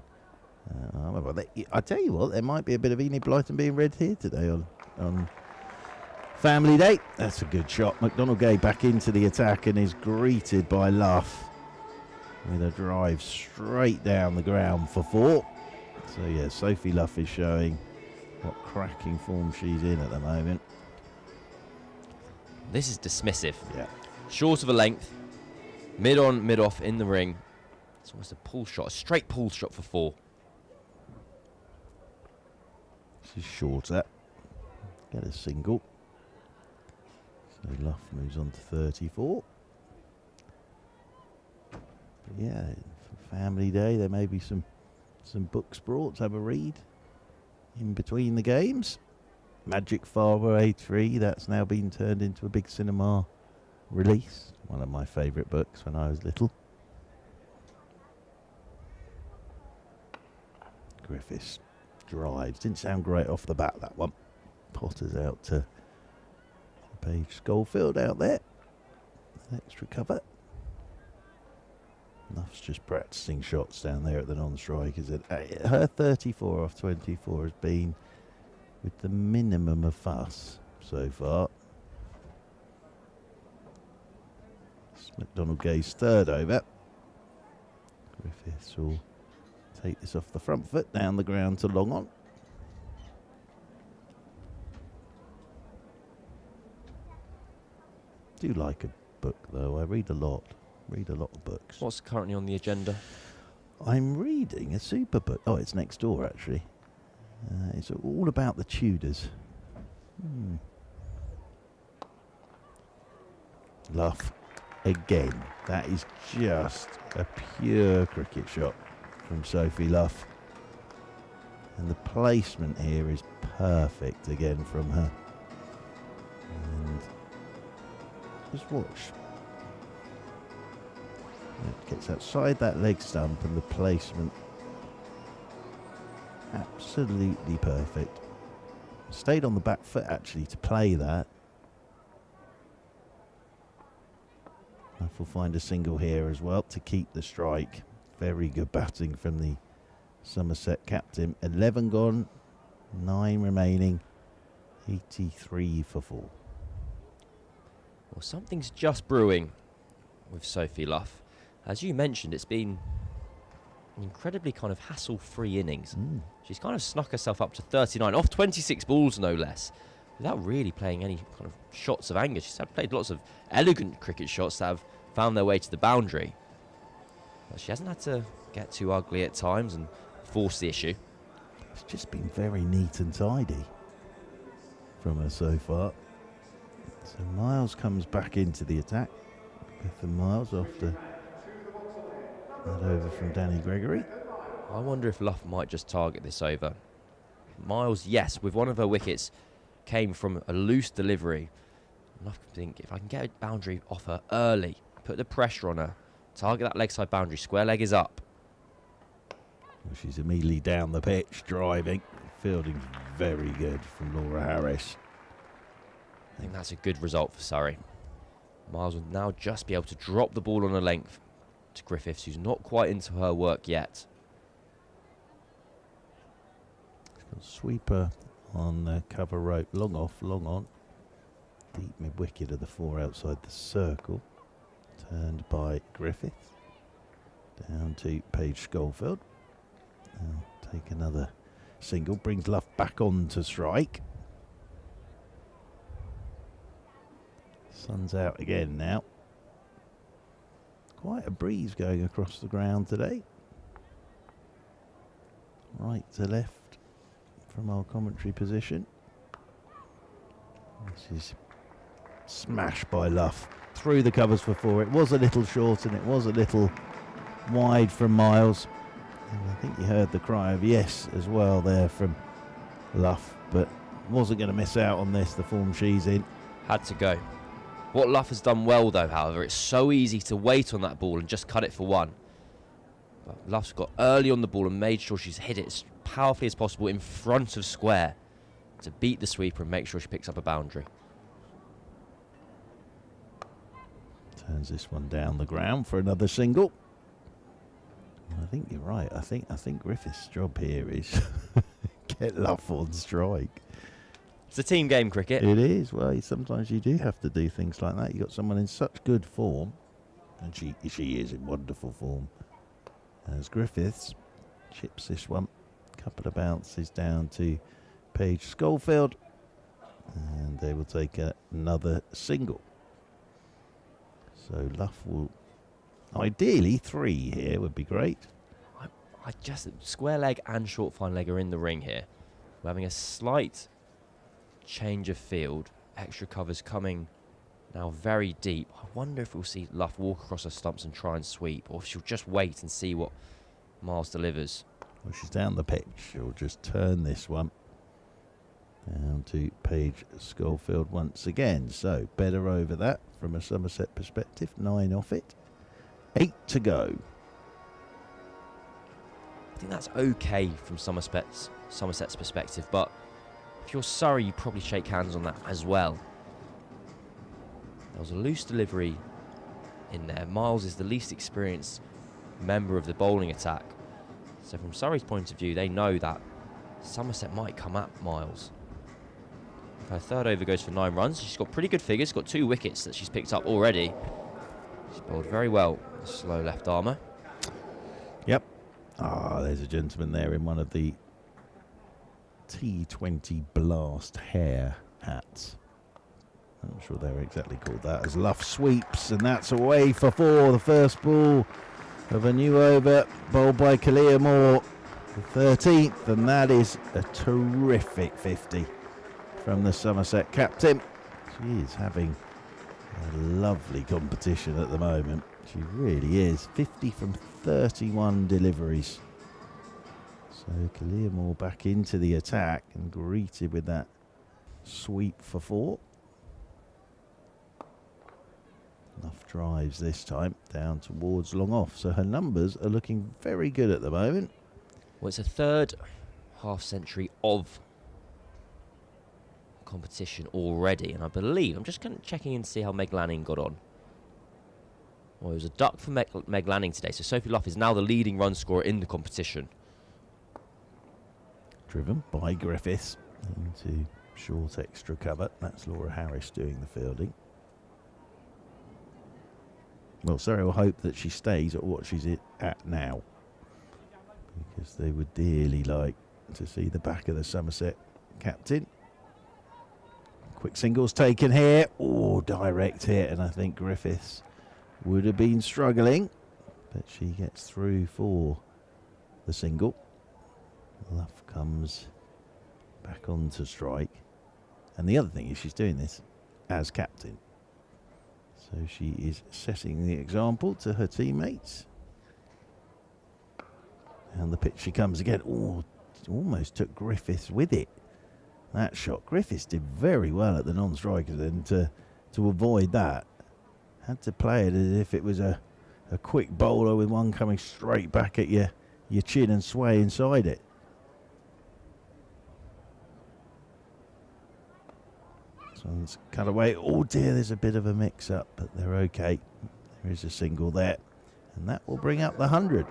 A: I tell you what, there might be a bit of Enid Blyton being read here today on Family Day. That's a good shot. McDonald Gay back into the attack and is greeted by Luff with a drive straight down the ground for 4. So yeah, Sophie Luff is showing what cracking form she's in at the moment.
D: This is dismissive.
A: Yeah.
D: Short of a length. Mid on, mid off in the ring. It's almost a pull shot, a straight pull shot for 4.
A: She's shorter. Get a single. So Luff moves on to 34. But yeah, for Family Day, there may be some books brought to have a read in between the games. Magic Faraway 3, that's now been turned into a big cinema release. One of my favourite books when I was little. Griffiths drives. Didn't sound great off the bat, that one. Potter's out to Paige Schofield out there. Extra cover. Luff's just practicing shots down there at the non-strikers. Her 34 off 24 has been with the minimum of fuss so far. It's McDonald Gay's third over. Griffiths will take this off the front foot, down the ground to long on. Do like a book though. I read a lot of books.
D: What's currently on the agenda?
A: I'm reading a super book. Oh, it's next door actually. It's all about the Tudors. Luff again. That is just a pure cricket shot from Sophie Luff. And the placement here is perfect again from her. And just watch. It gets outside that leg stump and the placement absolutely perfect. Stayed on the back foot actually to play that. Luff will find a single here as well to keep the strike. Very good batting from the Somerset captain. 11 gone, 9 remaining, 83 for 4.
D: Well, something's just brewing with Sophie Luff. As you mentioned, it's been an incredibly kind of hassle-free innings. She's kind of snuck herself up to 39, off 26 balls no less, without really playing any kind of shots of anger. She's played lots of elegant cricket shots that have found their way to the boundary. But she hasn't had to get too ugly at times and force the issue.
A: It's just been very neat and tidy from her so far. So Miles comes back into the attack. Bethan Miles after that over from Danny Gregory.
D: I wonder if Luff might just target this over. Miles, yes, with one of her wickets, came from a loose delivery. Luff can think, if I can get a boundary off her early, put the pressure on her, target that leg side boundary, square leg is up.
A: Well, she's immediately down the pitch, driving. Fielding very good from Laura Harris.
D: I think that's a good result for Surrey. Miles will now just be able to drop the ball on a length to Griffiths, who's not quite into her work yet.
A: Sweeper on the cover rope, long off, long on. Deep mid-wicket of the 4 outside the circle. Turned by Griffiths. Down to Paige Schofield. Take another single, brings Luff back on to strike. Sun's out again now. Quite a breeze going across the ground today. Right to left from our commentary position. This is smashed by Luff. Through the covers for 4. It was a little short and it was a little wide from Miles. And I think you heard the cry of yes as well there from Luff, but wasn't going to miss out on this, the form she's in.
D: Had to go. What Luff has done well though, however, it's so easy to wait on that ball and just cut it for 1. But Luff's got early on the ball and made sure she's hit it as powerfully as possible in front of square. to beat the sweeper and make sure she picks up a boundary.
A: Turns this one down the ground for another single. I think you're right. I think Griffith's job here is get Luff on strike.
D: It's a team game, cricket.
A: It is. Well, sometimes you do have to do things like that. You've got someone in such good form, and she is in wonderful form. As Griffiths chips this one, couple of bounces down to Paige Schofield, and they will take another single. So Luff will, ideally 3 here would be great.
D: I just, square leg and short fine leg are in the ring here. We're having a slight change of field. Extra covers coming now very deep. I wonder if we'll see Luff walk across her stumps and try and sweep, or if she'll just wait and see what Miles delivers.
A: Well, she's down the pitch. She'll just turn this one down to Paige Schofield once again. So better over that from a Somerset perspective. 9 off it. 8 to go.
D: I think that's okay from Somerset's perspective, but if you're Surrey, you probably shake hands on that as well. There was a loose delivery in there. Miles is the least experienced member of the bowling attack. So from Surrey's point of view, they know that Somerset might come at Miles. If her third over goes for 9 runs, she's got pretty good figures, got 2 wickets that she's picked up already. She's bowled very well, the slow left armour.
A: Yep. There's a gentleman there in one of the T20 Blast hair hats. I'm not sure they're exactly called that. As Luff sweeps, and that's away for 4. The first ball of a new over, bowled by Kalia Moore, the 13th, and that is a terrific 50 from the Somerset captain. She is having a lovely competition at the moment. She really is. 50 from 31 deliveries. So Kalia Moore back into the attack and greeted with that sweep for 4. Enough drives this time down towards long off. So her numbers are looking very good at the moment.
D: Well, it's a third half century of competition already, and I believe, I'm just kind of checking in to see how Meg Lanning got on. Well, it was a duck for Meg Lanning today, so Sophie Luff is now the leading run scorer in the competition.
A: Driven by Griffiths into short extra cover. That's Laura Harris doing the fielding. Well, Surrey will hope that she stays at what she's at now, because they would dearly like to see the back of the Somerset captain. Quick singles taken here. Oh, direct hit, and I think Griffiths would have been struggling, but she gets through for the single. Luff comes back onto strike, and the other thing is she's doing this as captain, so she is setting the example to her teammates. And the pitch she comes again. Oh, almost took Griffiths with it. That shot, Griffiths did very well at the non-strikers, and to avoid that, had to play it as if it was a quick bowler with one coming straight back at your chin and sway inside it. So it's cut away. Oh dear, there's a bit of a mix-up, but they're okay. There is a single there, and that will bring up the 100.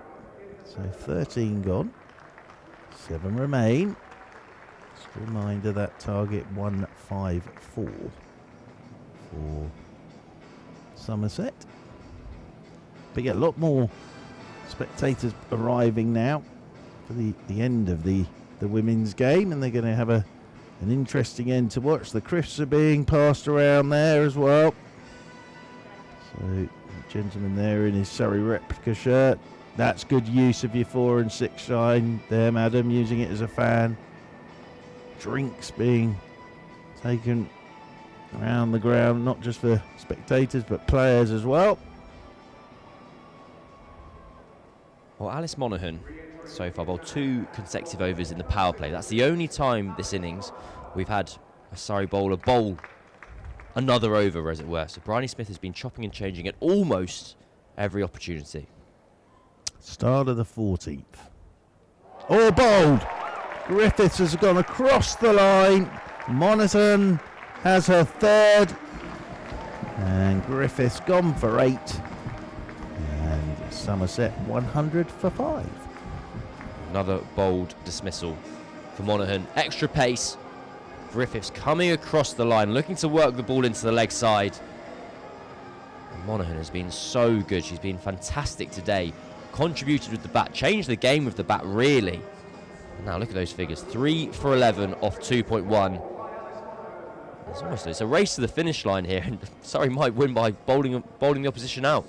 A: So 13 gone, 7 remain. Just a reminder that target 154 for Somerset. But yeah, a lot more spectators arriving now for the end of the women's game, and they're going to have an interesting end to watch. The crisps are being passed around there as well. So the gentleman there in his Surrey replica shirt. That's good use of your 4 and 6 shine there, madam, using it as a fan. Drinks being taken around the ground, not just for spectators but players as well.
D: Well, Alice Monaghan so far bowled 2 consecutive overs in the power play. That's the only time this innings we've had a Surrey bowler bowl another over, as it were. So Bryony Smith has been chopping and changing at almost every opportunity.
A: Start of the 14th. Oh, bowled! Griffiths has gone across the line. Monaghan has her third. And Griffiths gone for 8. And Somerset 100 for 5.
D: Another bold dismissal for Monaghan. Extra pace. Griffiths coming across the line, looking to work the ball into the leg side. And Monaghan has been so good. She's been fantastic today. Contributed with the bat, changed the game with the bat, really. And now look at those figures. 3 for 11 off 2.1. It's a race to the finish line here, and Surrey might win by bowling the opposition out.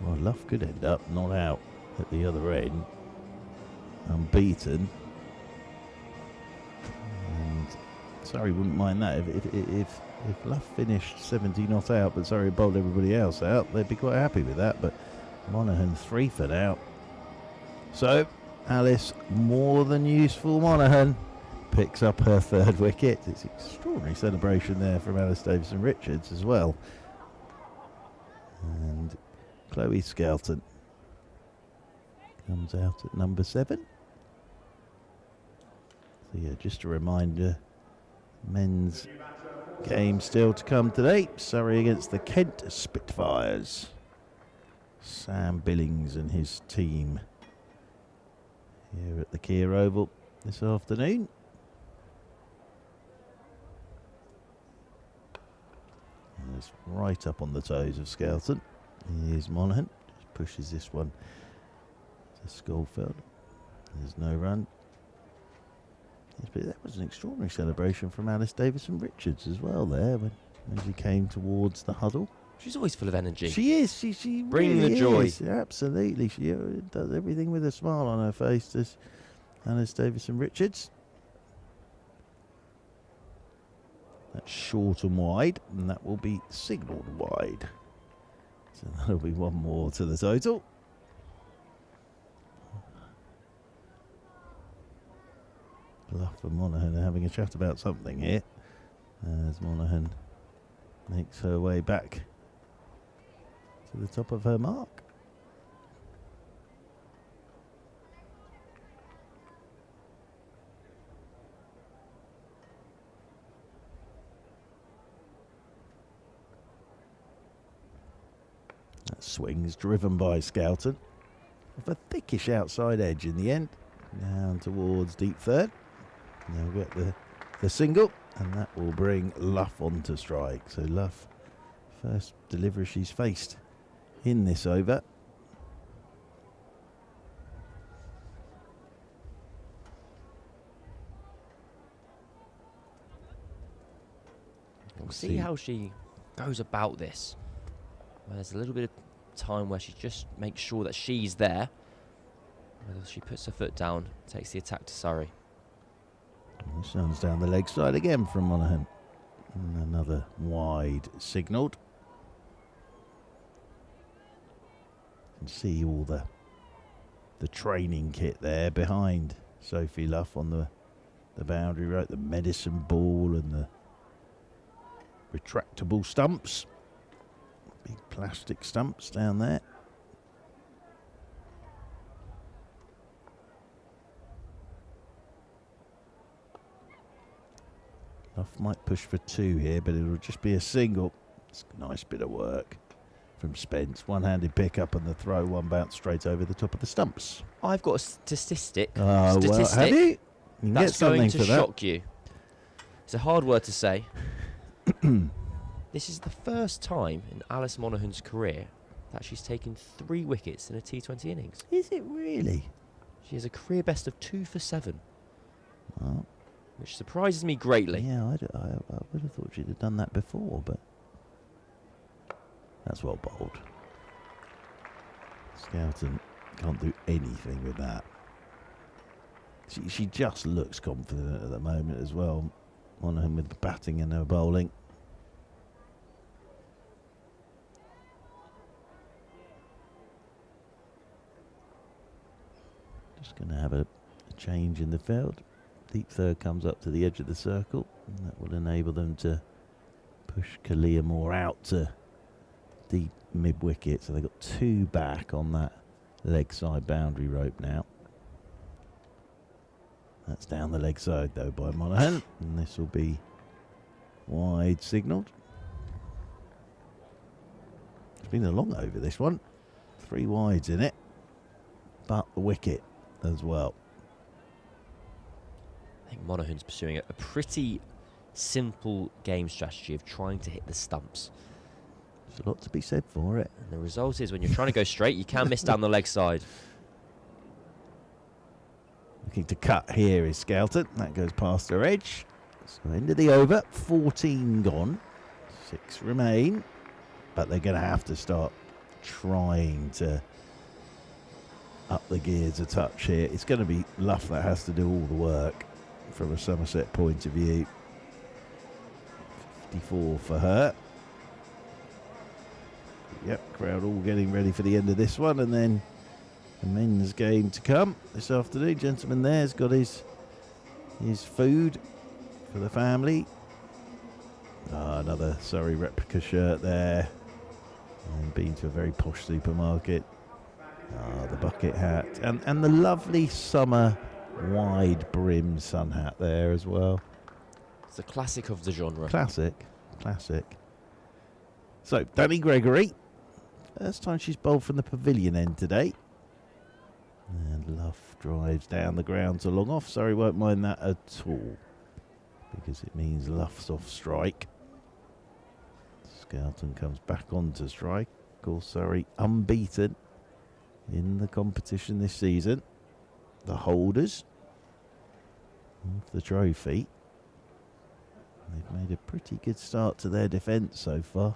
A: Well, Luff could end up not out at the other end, unbeaten. And Surrey wouldn't mind that. If Luff finished 70 not out, but Surrey bowled everybody else out, they'd be quite happy with that. But Monaghan 3 for out. So Alice, more than useful Monaghan, picks up her third wicket. It's an extraordinary celebration there from Alice Davison-Richards as well. And Chloe Skelton comes out at number 7. So yeah, just a reminder, men's game still to come today. Surrey against the Kent Spitfires. Sam Billings and his team here at the Kia Oval this afternoon. And it's right up on the toes of Skelton. Here's Monaghan, just pushes this one to Schofield. There's no run. Yes, but that was an extraordinary celebration from Alice Davison-Richards as well there when she came towards the huddle.
D: She's always full of energy.
A: She is. She
D: bring
A: really
D: the joy.
A: Is. Absolutely. She does everything with a smile on her face. This Alice Davison-Richards. That's short and wide, and that will be signalled wide. So that'll be one more to the total. Luff and Monaghan are having a chat about something here as Monaghan makes her way back to the top of her mark. That swing's driven by Skelton with a thickish outside edge in the end, down towards deep third. They'll get the single, and that will bring Luff onto strike. So Luff, first delivery she's faced in this over.
D: We'll see how she goes about this. Well, there's a little bit of time where she just makes sure that she's there. Whether she puts her foot down, takes the attack to Surrey.
A: This one's down the leg side again from Monaghan. And another wide signalled. You can see all the training kit there behind Sophie Luff on the boundary rope, the medicine ball and the retractable stumps. Big plastic stumps down there. Luff might push for 2 here, but it'll just be a single. It's a nice bit of work from Spence. One-handed pick-up and the throw, one bounce straight over the top of the stumps.
D: I've got a statistic.
A: Well, have you? You can
D: That's
A: get something
D: going to
A: for that.
D: shock you. It's a hard word to say. This is the first time in Alice Monaghan's career that she's taken 3 wickets in a T20 innings.
A: Is it really?
D: She has a career best of 2 for 7.
A: Well,
D: which surprises me greatly.
A: yeah, I would have thought she'd have done that before, but that's well bowled. Skelton can't do anything with that. She just looks confident at the moment as well. Monaghan with the batting and her bowling. Just going to have a change in the field. Deep third comes up to the edge of the circle, and that will enable them to push Kalia Moore out to deep mid-wicket. So they've got 2 back on that leg side boundary rope now. That's down the leg side though by Monaghan, and this will be wide signalled. It's been a long over this one. 3 wides in it, but the wicket as well.
D: I think Monaghan's pursuing a pretty simple game strategy of trying to hit the stumps.
A: There's a lot to be said for it.
D: And the result is when you're trying to go straight, you can miss down the leg side.
A: Looking to cut here is Skelton. That goes past her edge. So end of the over, 14 gone. 6 remain. But they're going to have to start trying to up the gears a touch here. It's going to be Luff that has to do all the work from a Somerset point of view. 54 for her. Yep, crowd all getting ready for the end of this one, and then the men's game to come this afternoon. Gentleman there's got his food for the family. Another Surrey replica shirt there, and been to a very posh supermarket. The bucket hat and the lovely summer wide brim sun hat there as well.
D: It's a classic of the genre.
A: Classic. So Danny Gregory, first time she's bowled from the pavilion end today. And Luff drives down the ground to long off. Surrey won't mind that at all, because it means Luff's off strike. Skelton comes back onto strike. Of course, Surrey unbeaten in the competition this season. The holders of the trophy. They've made a pretty good start to their defence so far.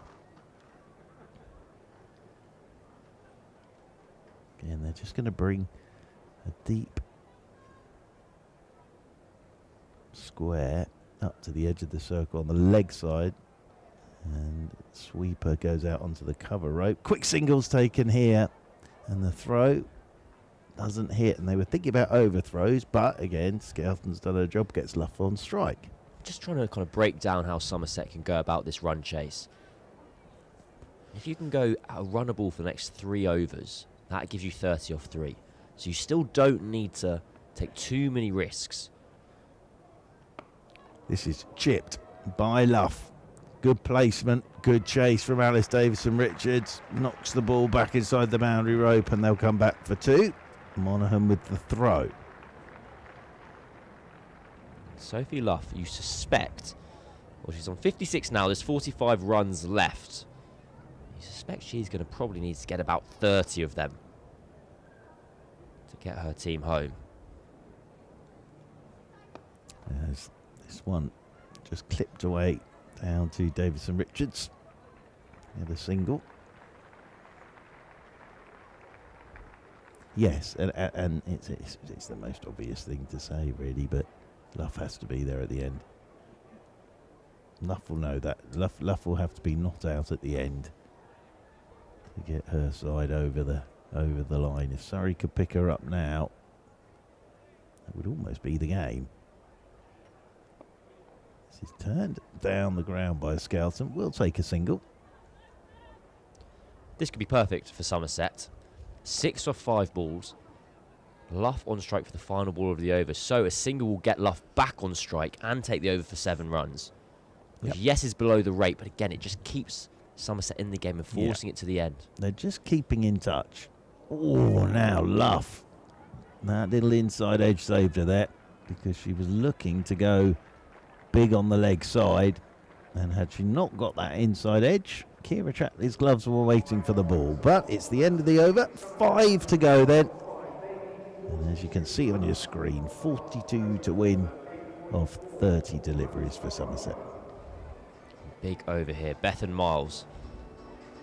A: Again, they're just going to bring a deep square up to the edge of the circle on the leg side, and sweeper goes out onto the cover rope. Quick singles taken here, and the throw doesn't hit, and they were thinking about overthrows, but again, Skelton's done her job, gets Luff on strike.
D: Just trying to kind of break down how Somerset can go about this run chase. If you can go runnable for the next 3 overs, that gives you 30 off 3. So you still don't need to take too many risks.
A: This is chipped by Luff. Good placement, good chase from Alice Davison-Richards. Knocks the ball back inside the boundary rope, and they'll come back for 2. Monaghan with the throw.
D: Sophie Luff, you suspect, well, she's on 56 now, there's 45 runs left. You suspect she's going to probably need to get about 30 of them to get her team home.
A: As this one just clipped away down to Davison-Richards. The other single. Yes, and it's the most obvious thing to say, really, but Luff has to be there at the end. Luff will know that. Luff will have to be not out at the end to get her side over the line. If Surrey could pick her up now, that would almost be the game. This is turned down the ground by Skelton. We'll take a single.
D: This could be perfect for Somerset. 6 off 5 balls. Luff on strike for the final ball of the over. So a single will get Luff back on strike and take the over for 7 runs. Which, yes, is below the rate, but again, it just keeps Somerset in the game and forcing it to the end.
A: They're just keeping in touch. Oh, now Luff. That little inside edge saved her there, because she was looking to go big on the leg side. And had she not got that inside edge, Kira Chatley's gloves were waiting for the ball. But it's the end of the over. 5 to go then. And as you can see on your screen, 42 to win of 30 deliveries for Somerset.
D: Big over here. Bethan Miles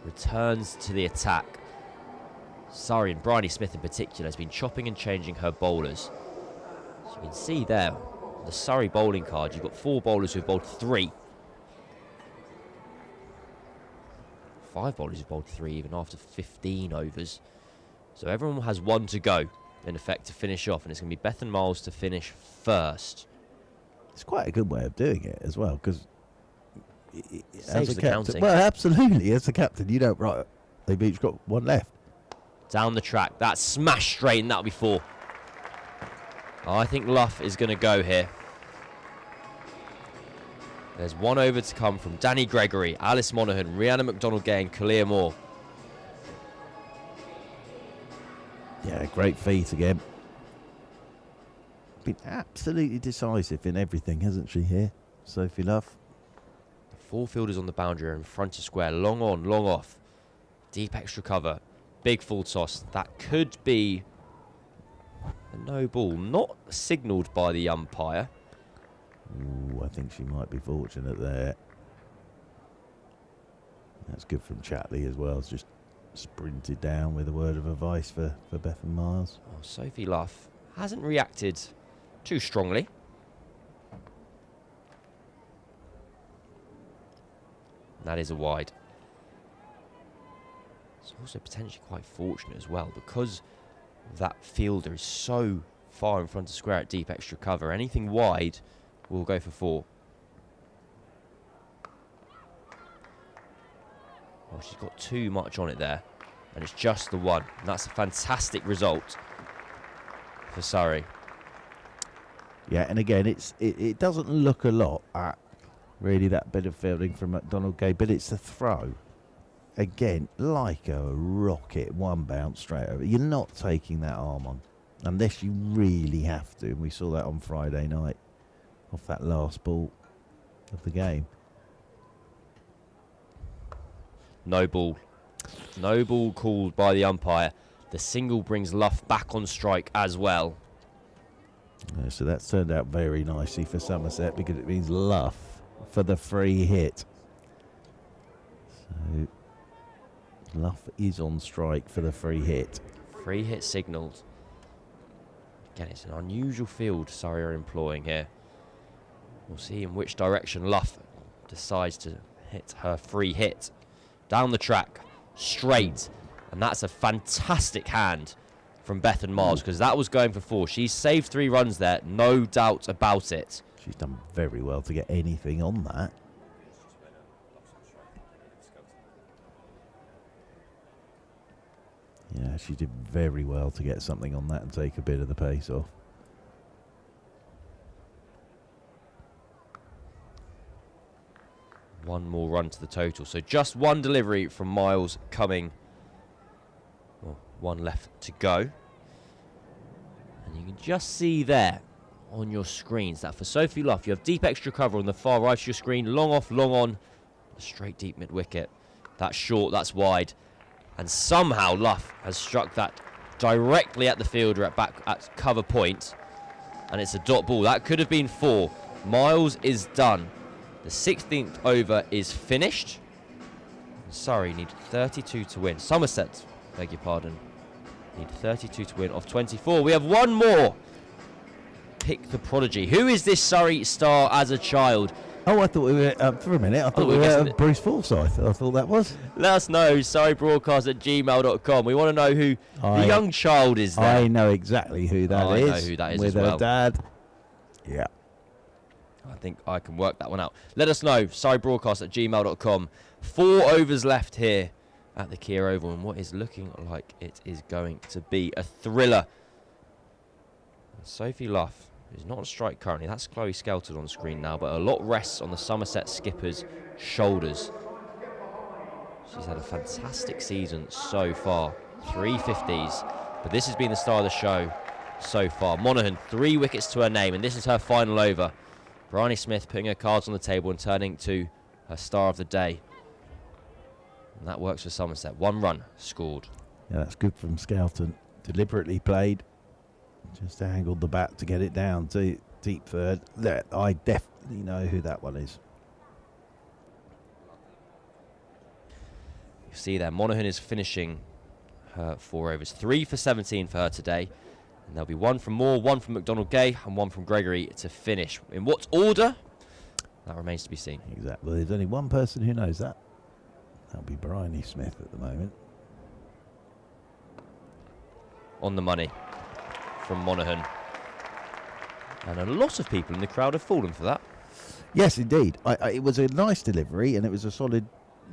D: returns to the attack. Surrey, and Bryony Smith in particular, has been chopping and changing her bowlers. So you can see there, the Surrey bowling card, you've got 4 bowlers who've bowled 3. 5 bowlers who've bowled 3 even after 15 overs. So everyone has 1 to go, in effect, to finish off, and it's going to be Bethan Miles to finish first.
A: It's quite a good way of doing it as well, because
D: saves the counting.
A: Well, absolutely, as a captain, you don't write. They've each got 1 left.
D: Down the track, that's smashed straight, and that'll be 4. I think Luff is going to go here. There's one over to come from Danny Gregory, Alice Monaghan, Rhiannon McDonald-Gay and Kalia Moore.
A: Yeah, great feat again. Been absolutely decisive in everything, hasn't she, here, Sophie Luff?
D: Four fielders on the boundary in front of square. Long on, long off. Deep extra cover. Big full toss. That could be a no ball. Not signalled by the umpire.
A: Ooh, I think she might be fortunate there. That's good from Chatley as well. It's just sprinted down with a word of advice for Bethan Miles.
D: Oh, Sophie Luff hasn't reacted too strongly. That is a wide. It's also potentially quite fortunate as well because that fielder is so far in front of square at deep extra cover. Anything wide will go for 4. Well, she's got too much on it there, and it's just the 1. And that's a fantastic result for Surrey.
A: Yeah, and again, it doesn't look a lot at really that bit of fielding from McDonald-Gay, but it's a throw. Again, like a rocket, 1 bounce straight over. You're not taking that arm on unless you really have to. And we saw that on Friday night off that last ball of the game.
D: No ball. No ball called by the umpire. The single brings Luff back on strike as well.
A: So that's turned out very nicely for Somerset because it means Luff for the free hit. So Luff is on strike for the free hit.
D: Free hit signalled. Again, it's an unusual field Surrey are employing here. We'll see in which direction Luff decides to hit her free hit. Down the track, straight. And that's a fantastic hand from Bethan Miles because that was going for 4. She's saved 3 runs there, no doubt about it.
A: She's done very well to get anything on that. Yeah, she did very well to get something on that and take a bit of the pace off.
D: One more run to the total. So just 1 delivery from Miles coming. Well, 1 left to go. And you can just see there on your screens that for Sophie Luff, you have deep extra cover on the far right of your screen. Long off, long on. Straight deep mid-wicket. That's short, that's wide. And somehow Luff has struck that directly at the fielder at cover point. And it's a dot ball. That could have been 4. Miles is done. The 16th over is finished. Surrey need 32 to win. Somerset, beg your pardon, need 32 to win off 24. We have one more. Pick the prodigy. Who is this Surrey star as a child?
A: Oh, I thought we were, for a minute, I thought we were Bruce Forsyth. I thought that was.
D: Let us know, surreybroadcast@gmail.com. We want to know who the young child is there.
A: I know exactly who that is.
D: I know who that is
A: with
D: as well.
A: Her dad. Yeah.
D: I think I can work that one out. Let us know, surreybroadcast@gmail.com. 4 overs left here at the Kia Oval, and what is looking like it is going to be a thriller. Sophie Luff is not on strike currently. That's Chloe Skelton on screen now, but a lot rests on the Somerset skipper's shoulders. She's had a fantastic season so far. 3 50s, but this has been the star of the show so far. Monaghan, 3 wickets to her name, and this is her final over. Bryony Smith putting her cards on the table and turning to her star of the day. And that works for Somerset. 1 run scored.
A: Yeah, that's good from Skelton. Deliberately played. Just angled the bat to get it down to deep third. There, I definitely know who that one is.
D: You see there, Monaghan is finishing her 4 overs. 3 for 17 for her today. And there'll be 1 from Moore, 1 from McDonald-Gay, and 1 from Gregory to finish. In what order? That remains to be seen.
A: Exactly. There's only one person who knows that. That'll be Bryony Smith at the moment.
D: On the money from Monaghan. And a lot of people in the crowd have fallen for that.
A: Yes, indeed. It was a nice delivery and it was a solid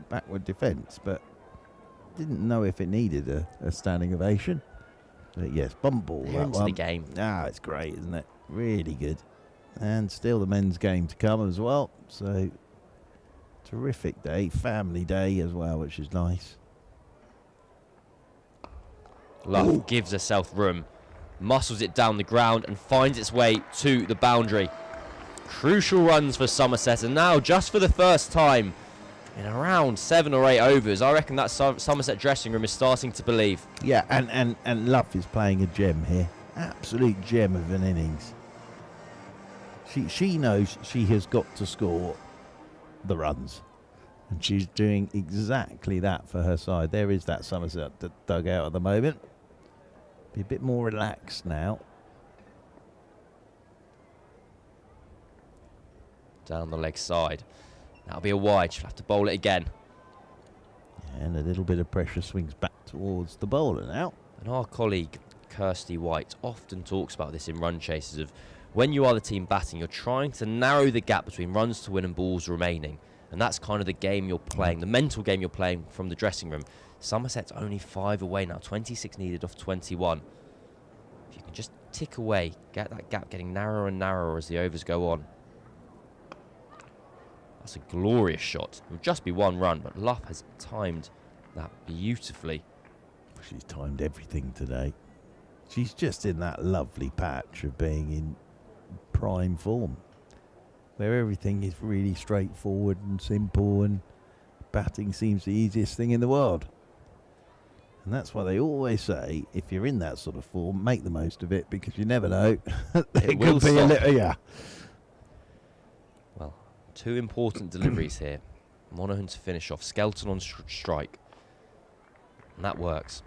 A: backward defence, but didn't know if it needed a standing ovation. But yes, bump ball.
D: They're
A: that
D: into
A: one.
D: the game.
A: Ah, it's great, isn't it? Really good. And still the men's game to come as well. So terrific day, family day as well, which is nice.
D: Love gives herself room, muscles it down the ground and finds its way to the boundary. Crucial runs for Somerset, and now just for the first time in around 7 or 8 overs, I reckon that Somerset dressing room is starting to believe.
A: Yeah, and Love is playing a gem here. Absolute gem of an innings. She knows she has got to score the runs. And she's doing exactly that for her side. There is that Somerset dugout at the moment. Be a bit more relaxed now.
D: Down the leg side. That'll be a wide. She'll have to bowl it again.
A: And a little bit of pressure swings back towards the bowler now.
D: And our colleague Kirsty White often talks about this in run chases of when you are the team batting, you're trying to narrow the gap between runs to win and balls remaining. And that's kind of the game you're playing, the mental game you're playing from the dressing room. Somerset's only 5 away now, 26 needed off 21. If you can just tick away, get that gap getting narrower and narrower as the overs go on. That's a glorious shot. It will just be 1 run, but Luff has timed that beautifully.
A: She's timed everything today. She's just in that lovely patch of being in prime form, where everything is really straightforward and simple, and batting seems the easiest thing in the world. And that's why they always say, if you're in that sort of form, make the most of it, because you never know. There
D: It will
A: could be a
D: stop.
A: little, yeah.
D: Well, 2 important deliveries here. Monaghan to finish off, Skelton on strike. And that works.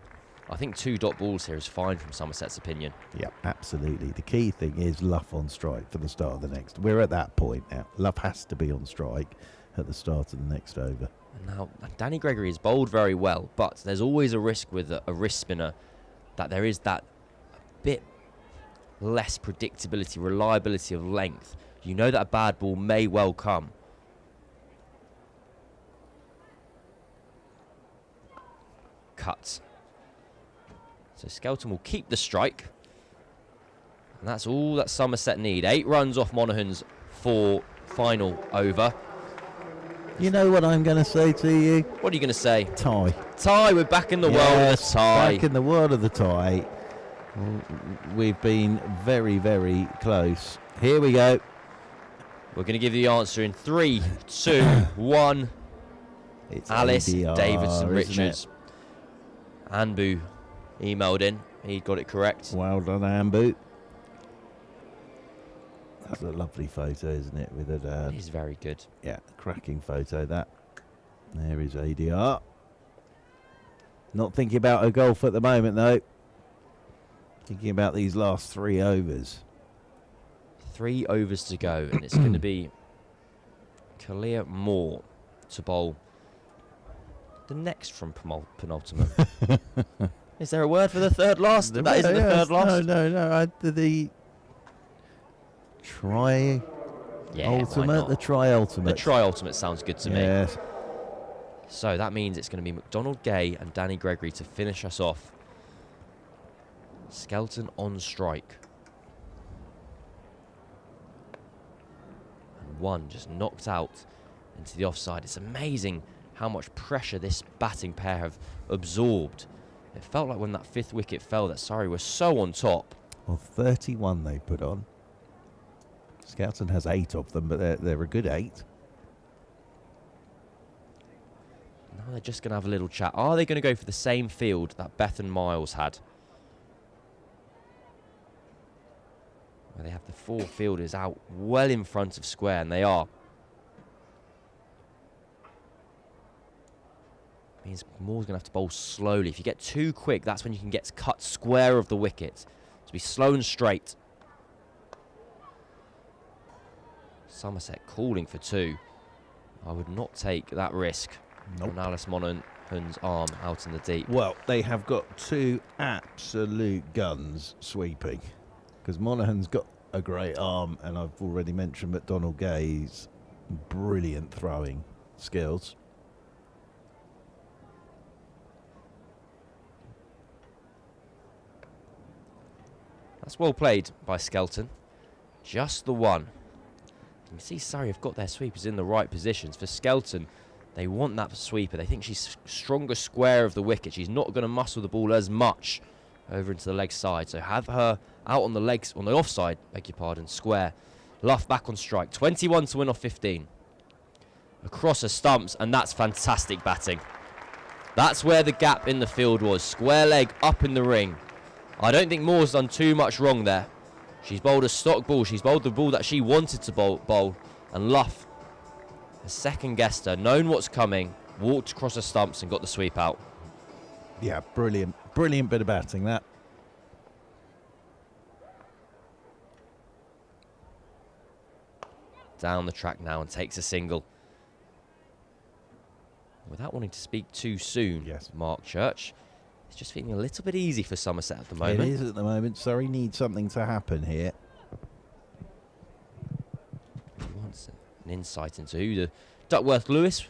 D: I think 2 dot balls here is fine from Somerset's opinion.
A: Yeah, absolutely. The key thing is Luff on strike for the start of the next. We're at that point now. Luff has to be on strike at the start of the next over.
D: And now, Danny Gregory has bowled very well, but there's always a risk with a wrist spinner that there is that bit less predictability, reliability of length. You know that a bad ball may well come. Cuts. So Skelton will keep the strike. And that's all that Somerset need. 8 runs off Monaghan's 4 final over.
A: You know what I'm going to say to you?
D: What are you going to say?
A: Tie.
D: Tie. We're back in the world of the tie.
A: Back in the world of the tie. We've been very, very close. Here we go.
D: We're going to give you the answer in 3, 2, 1.
A: It's
D: Alice
A: ADR,
D: Davidson
A: isn't
D: Richards. Anbu emailed in. He got it correct.
A: Well done, Ambu. That's a lovely photo, isn't it? With it.
D: It is very good.
A: Yeah, cracking photo that. There is ADR. Not thinking about her golf at the moment, though. Thinking about these last 3 overs.
D: 3 overs to go, and it's going to be Kalia Moore to bowl the next from penultimate. Is there a word for the third last? That isn't the third last?
A: No. The tri ultimate. The tri ultimate.
D: The tri-ultimate sounds good to me.
A: Yes.
D: So that means it's going to be McDonald Gay and Danny Gregory to finish us off. Skelton on strike. And 1 just knocked out into the offside. It's amazing how much pressure this batting pair have absorbed. It felt like when that 5th wicket fell that Surrey was so on top.
A: Well, 31 they put on. Skelton has 8 of them, but they're a good 8.
D: Now they're just going to have a little chat. Are they going to go for the same field that Beth and Miles had? Where they have the 4 fielders out well in front of square, and they are. Means Moore's going to have to bowl slowly. If you get too quick, that's when you can get cut square of the wicket. So be slow and straight. Somerset calling for 2. I would not take that risk.
A: Nope.
D: On Alice Monaghan's arm out in the deep.
A: Well, they have got 2 absolute guns sweeping, because Monaghan's got a great arm, and I've already mentioned McDonald Gay's brilliant throwing skills.
D: That's well played by Skelton. Just the one. You can see Surrey have got their sweepers in the right positions. For Skelton, they want that sweeper. They think she's stronger square of the wicket. She's not going to muscle the ball as much over into the leg side. So have her out on the legs, on the offside, beg your pardon, square. Luff back on strike. 21 to win off 15. Across her stumps, and that's fantastic batting. That's where the gap in the field was. Square leg up in the ring. I don't think Moore's done too much wrong there. She's bowled a stock ball. She's bowled the ball that she wanted to bowl. And Luff has second-guessed her, known what's coming, walked across the stumps and got the sweep out.
A: Yeah, brilliant. Brilliant bit of batting, that.
D: Down the track now and takes a single. Without wanting to speak too soon,
A: yes,
D: Mark Church, it's just feeling a little bit easy for Somerset at the moment.
A: It is at the moment. Surrey needs something to happen here.
D: He wants an insight into who the Duckworth-Lewis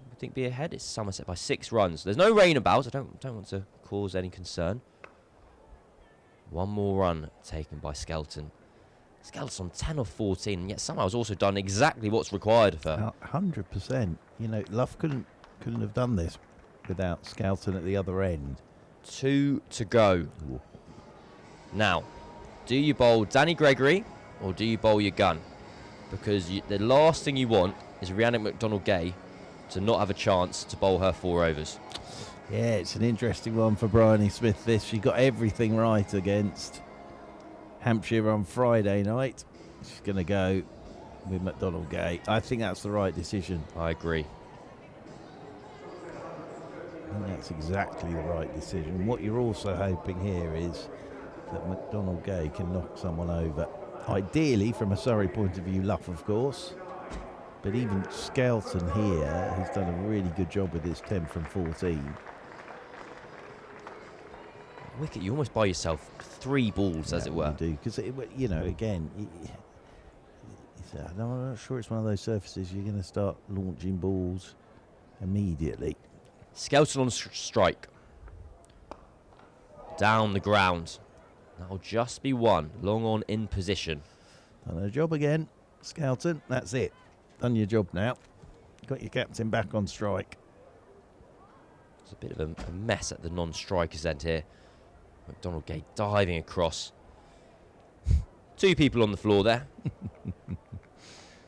D: would think be ahead. It's Somerset by 6 runs. There's no rain about. I don't want to cause any concern. One more run taken by Skelton. Skelton's on 10 of 14, and yet somehow has also done exactly what's required of her.
A: 100%. You know, Luff couldn't have done this without Skelton at the other end.
D: 2 to go.
A: Ooh.
D: Now, do you bowl Danny Gregory or do you bowl your gun? Because the last thing you want is Rhiannon McDonald-Gay to not have a chance to bowl her 4 overs.
A: Yeah, it's an interesting one for Bryony Smith. She got everything right against Hampshire on Friday night. She's going to go with McDonald-Gay. I think that's the right decision.
D: I agree.
A: I think that's exactly the right decision. What you're also hoping here is that McDonald-Gay can knock someone over. Ideally, from a Surrey point of view, Luff, of course. But even Skelton here has done a really good job with his 10 from 14.
D: Wicket, you almost buy yourself 3 balls, as it were.
A: You do, because, you know, again, I'm not sure it's one of those surfaces you're going to start launching balls immediately.
D: Skelton on strike. Down the ground. That'll just be 1. Long on in position.
A: Done her job again, Skelton. That's it. Done your job now. Got your captain back on strike.
D: It's a bit of a mess at the non-strikers end here. McDonald-Gay diving across. 2 people on the floor there.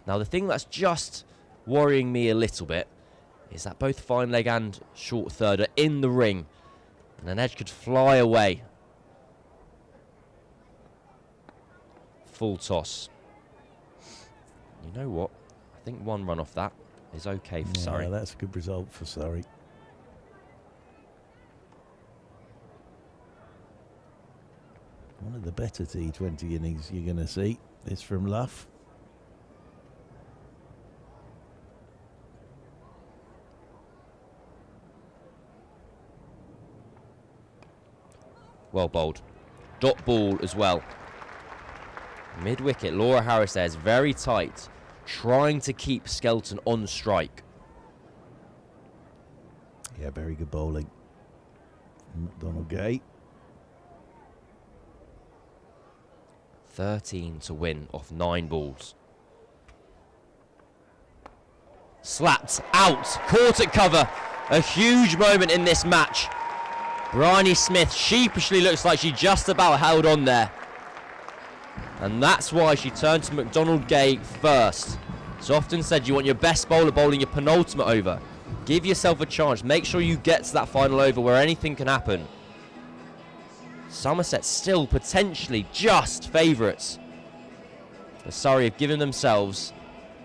D: Now, the thing that's just worrying me a little bit is that both fine leg and short third are in the ring, and an edge could fly away. Full toss. You know what? I think 1 run off that is okay for Surrey.
A: Yeah, that's a good result for Surrey. One of the better T20 innings you're going to see is from Luff.
D: Well bowled. Dot ball as well. Mid-wicket, Laura Harris there is very tight, trying to keep Skelton on strike.
A: Yeah, very good bowling. McDonald-Gay.
D: 13 to win off 9 balls. Slapped out, caught at cover. A huge moment in this match. Bryony Smith sheepishly looks like she just about held on there. And that's why she turned to McDonald-Gay first. It's often said you want your best bowler bowling your penultimate over. Give yourself a chance. Make sure you get to that final over where anything can happen. Somerset still potentially just favourites. But Surrey have given themselves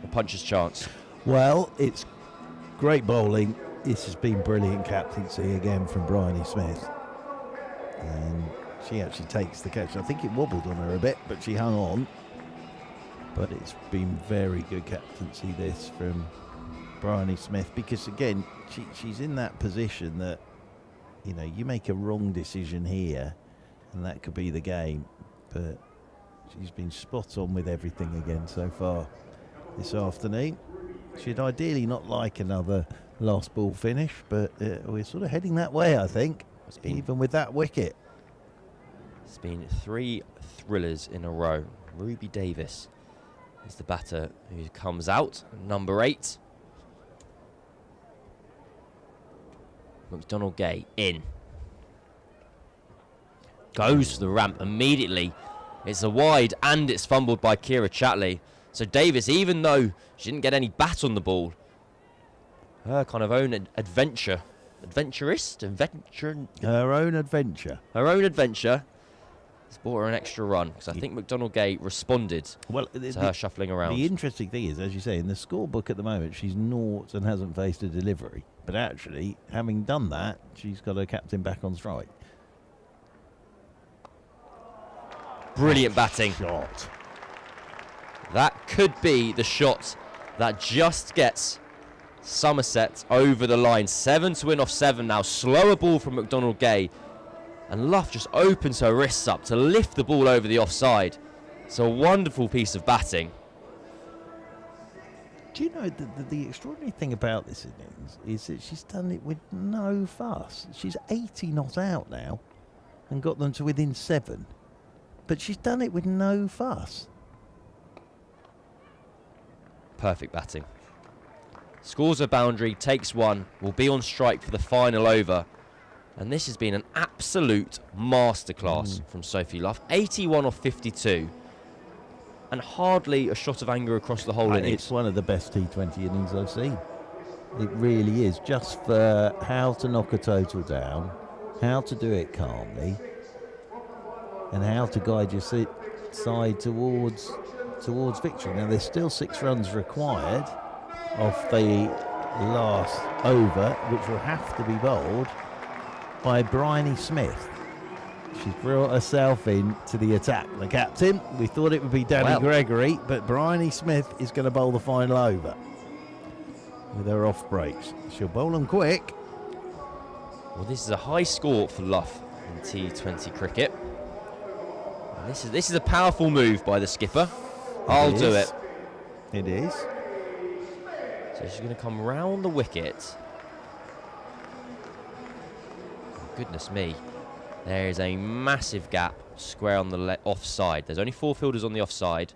D: a puncher's chance.
A: Well, it's great bowling. This has been brilliant captaincy again from Bryony Smith. And she actually takes the catch. I think it wobbled on her a bit, but she hung on. But it's been very good captaincy this from Bryony Smith, because again, she's in that position that, you know, you make a wrong decision here and that could be the game. But she's been spot on with everything again so far this afternoon. She'd ideally not like another last ball finish, but we're sort of heading that way, I think, even with that wicket.
D: It's been 3 thrillers in a row. Ruby Davis is the batter who comes out, number 8. McDonald Gay in. Goes for the ramp immediately. It's a wide and it's fumbled by Kira Chatley. So Davis, even though she didn't get any bat on the ball, her kind of own adventure.
A: Her own adventure.
D: Her own adventure has brought her an extra run, because I think McDonald Gay responded to her shuffling around.
A: The interesting thing is, as you say, in the scorebook at the moment, she's 0 and hasn't faced a delivery. But actually, having done that, she's got her captain back on strike.
D: Brilliant batting.
A: Shot.
D: That could be the shot that just gets Somerset over the line. 7 to win off 7 now. Slower ball from McDonald Gay. And Luff just opens her wrists up to lift the ball over the offside. It's a wonderful piece of batting.
A: Do you know the extraordinary thing about this innings is that she's done it with no fuss. She's 80 not out now and got them to within 7. But she's done it with no fuss.
D: Perfect batting. Scores a boundary, takes 1, will be on strike for the final over. And this has been an absolute masterclass from Sophie Luff. 81 off 52. And hardly a shot of anger across the whole innings.
A: It's one of the best T20 innings I've seen. It really is. Just for how to knock a total down, how to do it calmly, and how to guide your side towards victory. Now, there's still 6 runs required off the last over, which will have to be bowled by Bryony Smith. She's brought herself in to the attack. The captain, we thought it would be Danny Gregory, but Bryony Smith is going to bowl the final over with her off breaks. She'll bowl them quick.
D: Well, this is a high score for Luff in T20 cricket. And this is a powerful move by the skipper. I'll do it.
A: It is.
D: So she's going to come round the wicket. Oh, goodness me. There is a massive gap square on the offside. There's only 4 fielders on the offside.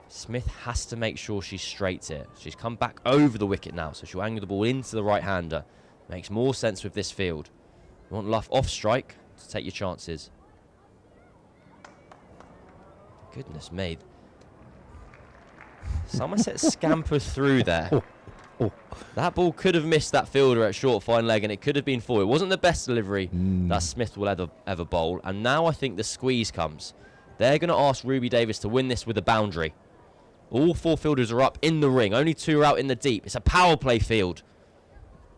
D: Smith has to make sure she's straight here. She's come back over the wicket now, so she'll angle the ball into the right-hander. Makes more sense with this field. You want Luff off strike to take your chances. Goodness me. Somerset scampered through there. That ball could have missed that fielder at short fine leg, and it could have been 4. It wasn't the best delivery that Smith will ever bowl. And now I think the squeeze comes. They're going to ask Ruby Davis to win this with a boundary. All 4 fielders are up in the ring. Only 2 are out in the deep. It's a power play field.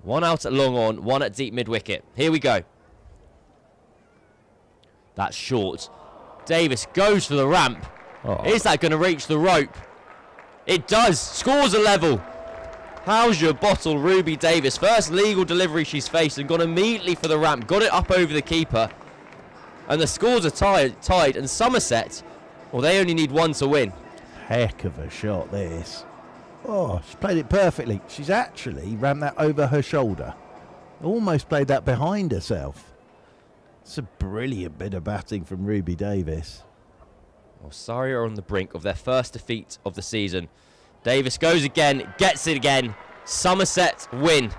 D: 1 out at long on, 1 at deep mid-wicket. Here we go. That's short. Davis goes for the ramp. Is that going to reach the rope? It does. Scores a level. How's your bottle, Ruby Davis? First legal delivery she's faced and gone immediately for the ramp. Got it up over the keeper. And the scores are tied. And Somerset, well, they only need 1 to win.
A: Heck of a shot, this. Oh, she played it perfectly. She's actually ran that over her shoulder. Almost played that behind herself. It's a brilliant bit of batting from Ruby Davis.
D: Well, Surrey are on the brink of their first defeat of the season. Davis goes again, gets it again. Somerset win.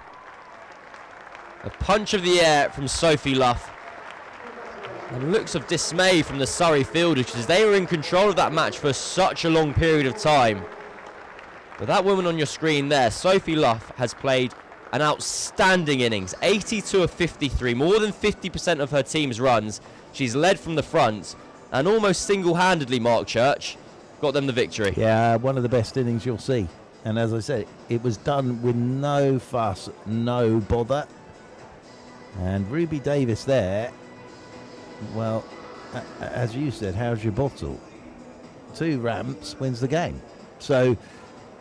D: A punch of the air from Sophie Luff. And looks of dismay from the Surrey fielders, because they were in control of that match for such a long period of time. But that woman on your screen there, Sophie Luff, has played an outstanding innings. 82 of 53, more than 50% of her team's runs. She's led from the front and almost single-handedly, Mark Church, got them the victory.
A: Yeah, one of the best innings you'll see. And as I said, it was done with no fuss, no bother. And Ruby Davis there, well, as you said, how's your bottle? 2 ramps wins the game. So,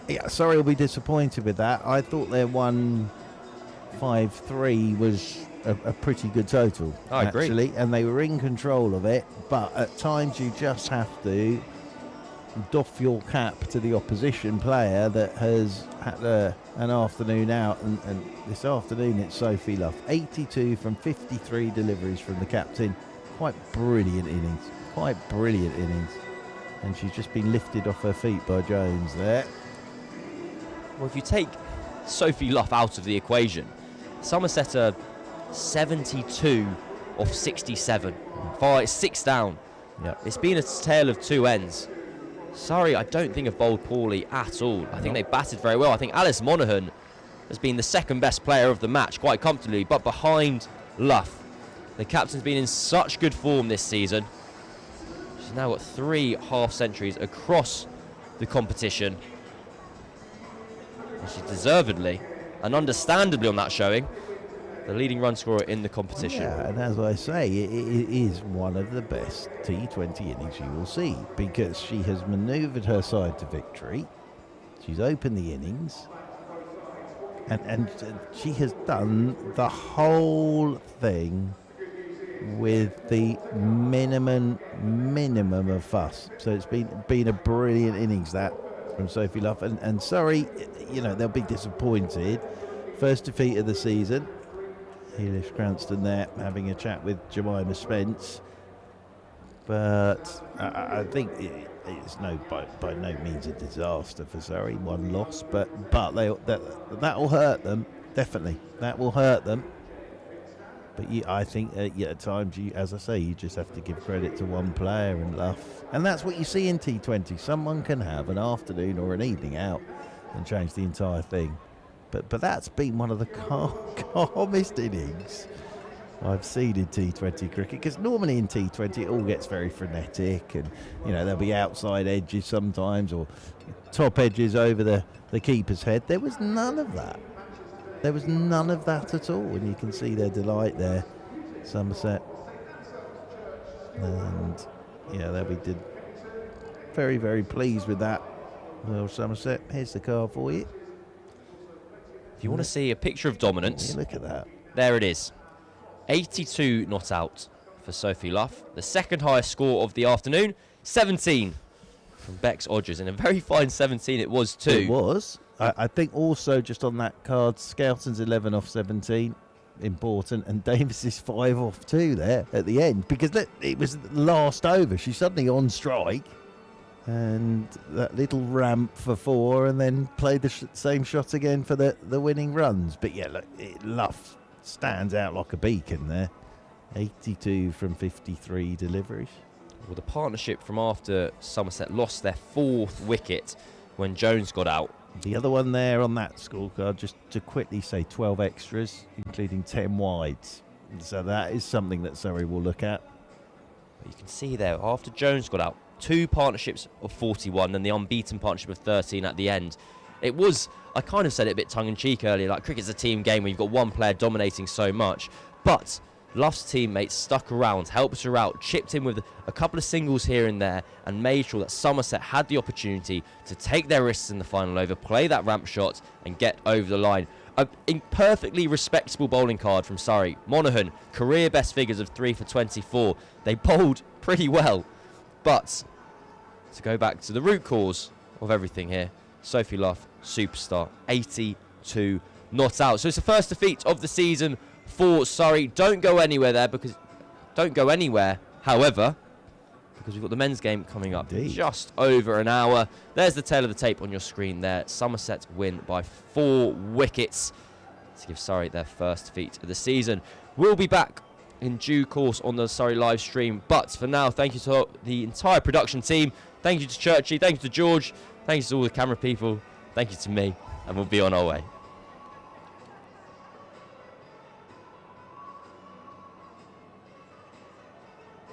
A: yeah, Surrey will be disappointed with that. I thought their 153 was a pretty good total,
D: I agree.
A: Actually, and they were in control of it. But at times you just have to doff your cap to the opposition player that has had an afternoon out, and this afternoon it's Sophie Luff. 82 from 53 deliveries from the captain. quite brilliant innings. And she's just been lifted off her feet by Jones there.
D: Well, if you take Sophie Luff out of the equation, Somerset are 72 off 67. 6 down.
A: Yep.
D: It's been a tale of two ends. Surrey, I don't think have bowled poorly at all. I think they batted very well. I think Alice Monaghan has been the second best player of the match quite comfortably, but behind Luff. The captain's been in such good form this season. She's now got 3 half centuries across the competition. And she's deservedly and understandably on that showing the leading run scorer in the competition.
A: Yeah, and as I say, it is one of the best T20 innings you will see, because she has manoeuvred her side to victory. She's opened the innings, and she has done the whole thing with the minimum of fuss. So it's been a brilliant innings, that, from Sophie Luff. And Surrey, they'll be disappointed. First defeat of the season. Helish Cranston there having a chat with Jemima Spence. But I think it's by no means a disaster for Surrey. One loss, but that will hurt them, definitely. That will hurt them. But I think at times, as I say, you just have to give credit to one player and Luff. And that's what you see in T20. Someone can have an afternoon or an evening out and change the entire thing. But that's been one of the calmest innings I've seen in T20 cricket, because normally in T20 it all gets very frenetic, and there'll be outside edges sometimes or top edges over the keeper's head. There was none of that. There was none of that at all, and you can see their delight there, Somerset. And they'll be very, very pleased with that. Well, Somerset, here's the card for you.
D: If you want to see a picture of dominance,
A: look at that.
D: There it is. 82 not out for Sophie Luff. The second highest score of the afternoon. 17 from Bex Odgers. And a very fine 17 it was too.
A: It was. I think also just on that card, Skelton's 11 off 17. Important. And Davis's 5 off 2 there at the end. Because it was the last over. She's suddenly on strike. And that little ramp for 4, and then played the same shot again for the winning runs. But yeah, look, Luff stands out like a beacon there. 82 from 53 deliveries.
D: Well, the partnership from after Somerset lost their 4th wicket when Jones got out.
A: The other one there on that scorecard, just to quickly say, 12 extras, including 10 wides. So that is something that Surrey will look at.
D: But you can see there, after Jones got out, 2 partnerships of 41 and the unbeaten partnership of 13 at the end. It was, I kind of said it a bit tongue-in-cheek earlier, like cricket's a team game where you've got one player dominating so much. But Luff's teammates stuck around, helped her out, chipped in with a couple of singles here and there, and made sure that Somerset had the opportunity to take their risks in the final over, play that ramp shot and get over the line. A perfectly respectable bowling card from Surrey. Monaghan, career best figures of 3 for 24. They bowled pretty well. But to go back to the root cause of everything here, Sophie Luff, superstar, 82 not out. So it's the first defeat of the season for Surrey. Don't go anywhere, however, because we've got the men's game coming up just over an hour. There's the tail of the tape on your screen there. Somerset win by 4 wickets to give Surrey their first defeat of the season. We'll be back in due course on the Surrey live stream, but for now, thank you to the entire production team. Thank you to Churchy, thank you to George, thank you to all the camera people, thank you to me, and we'll be on our way.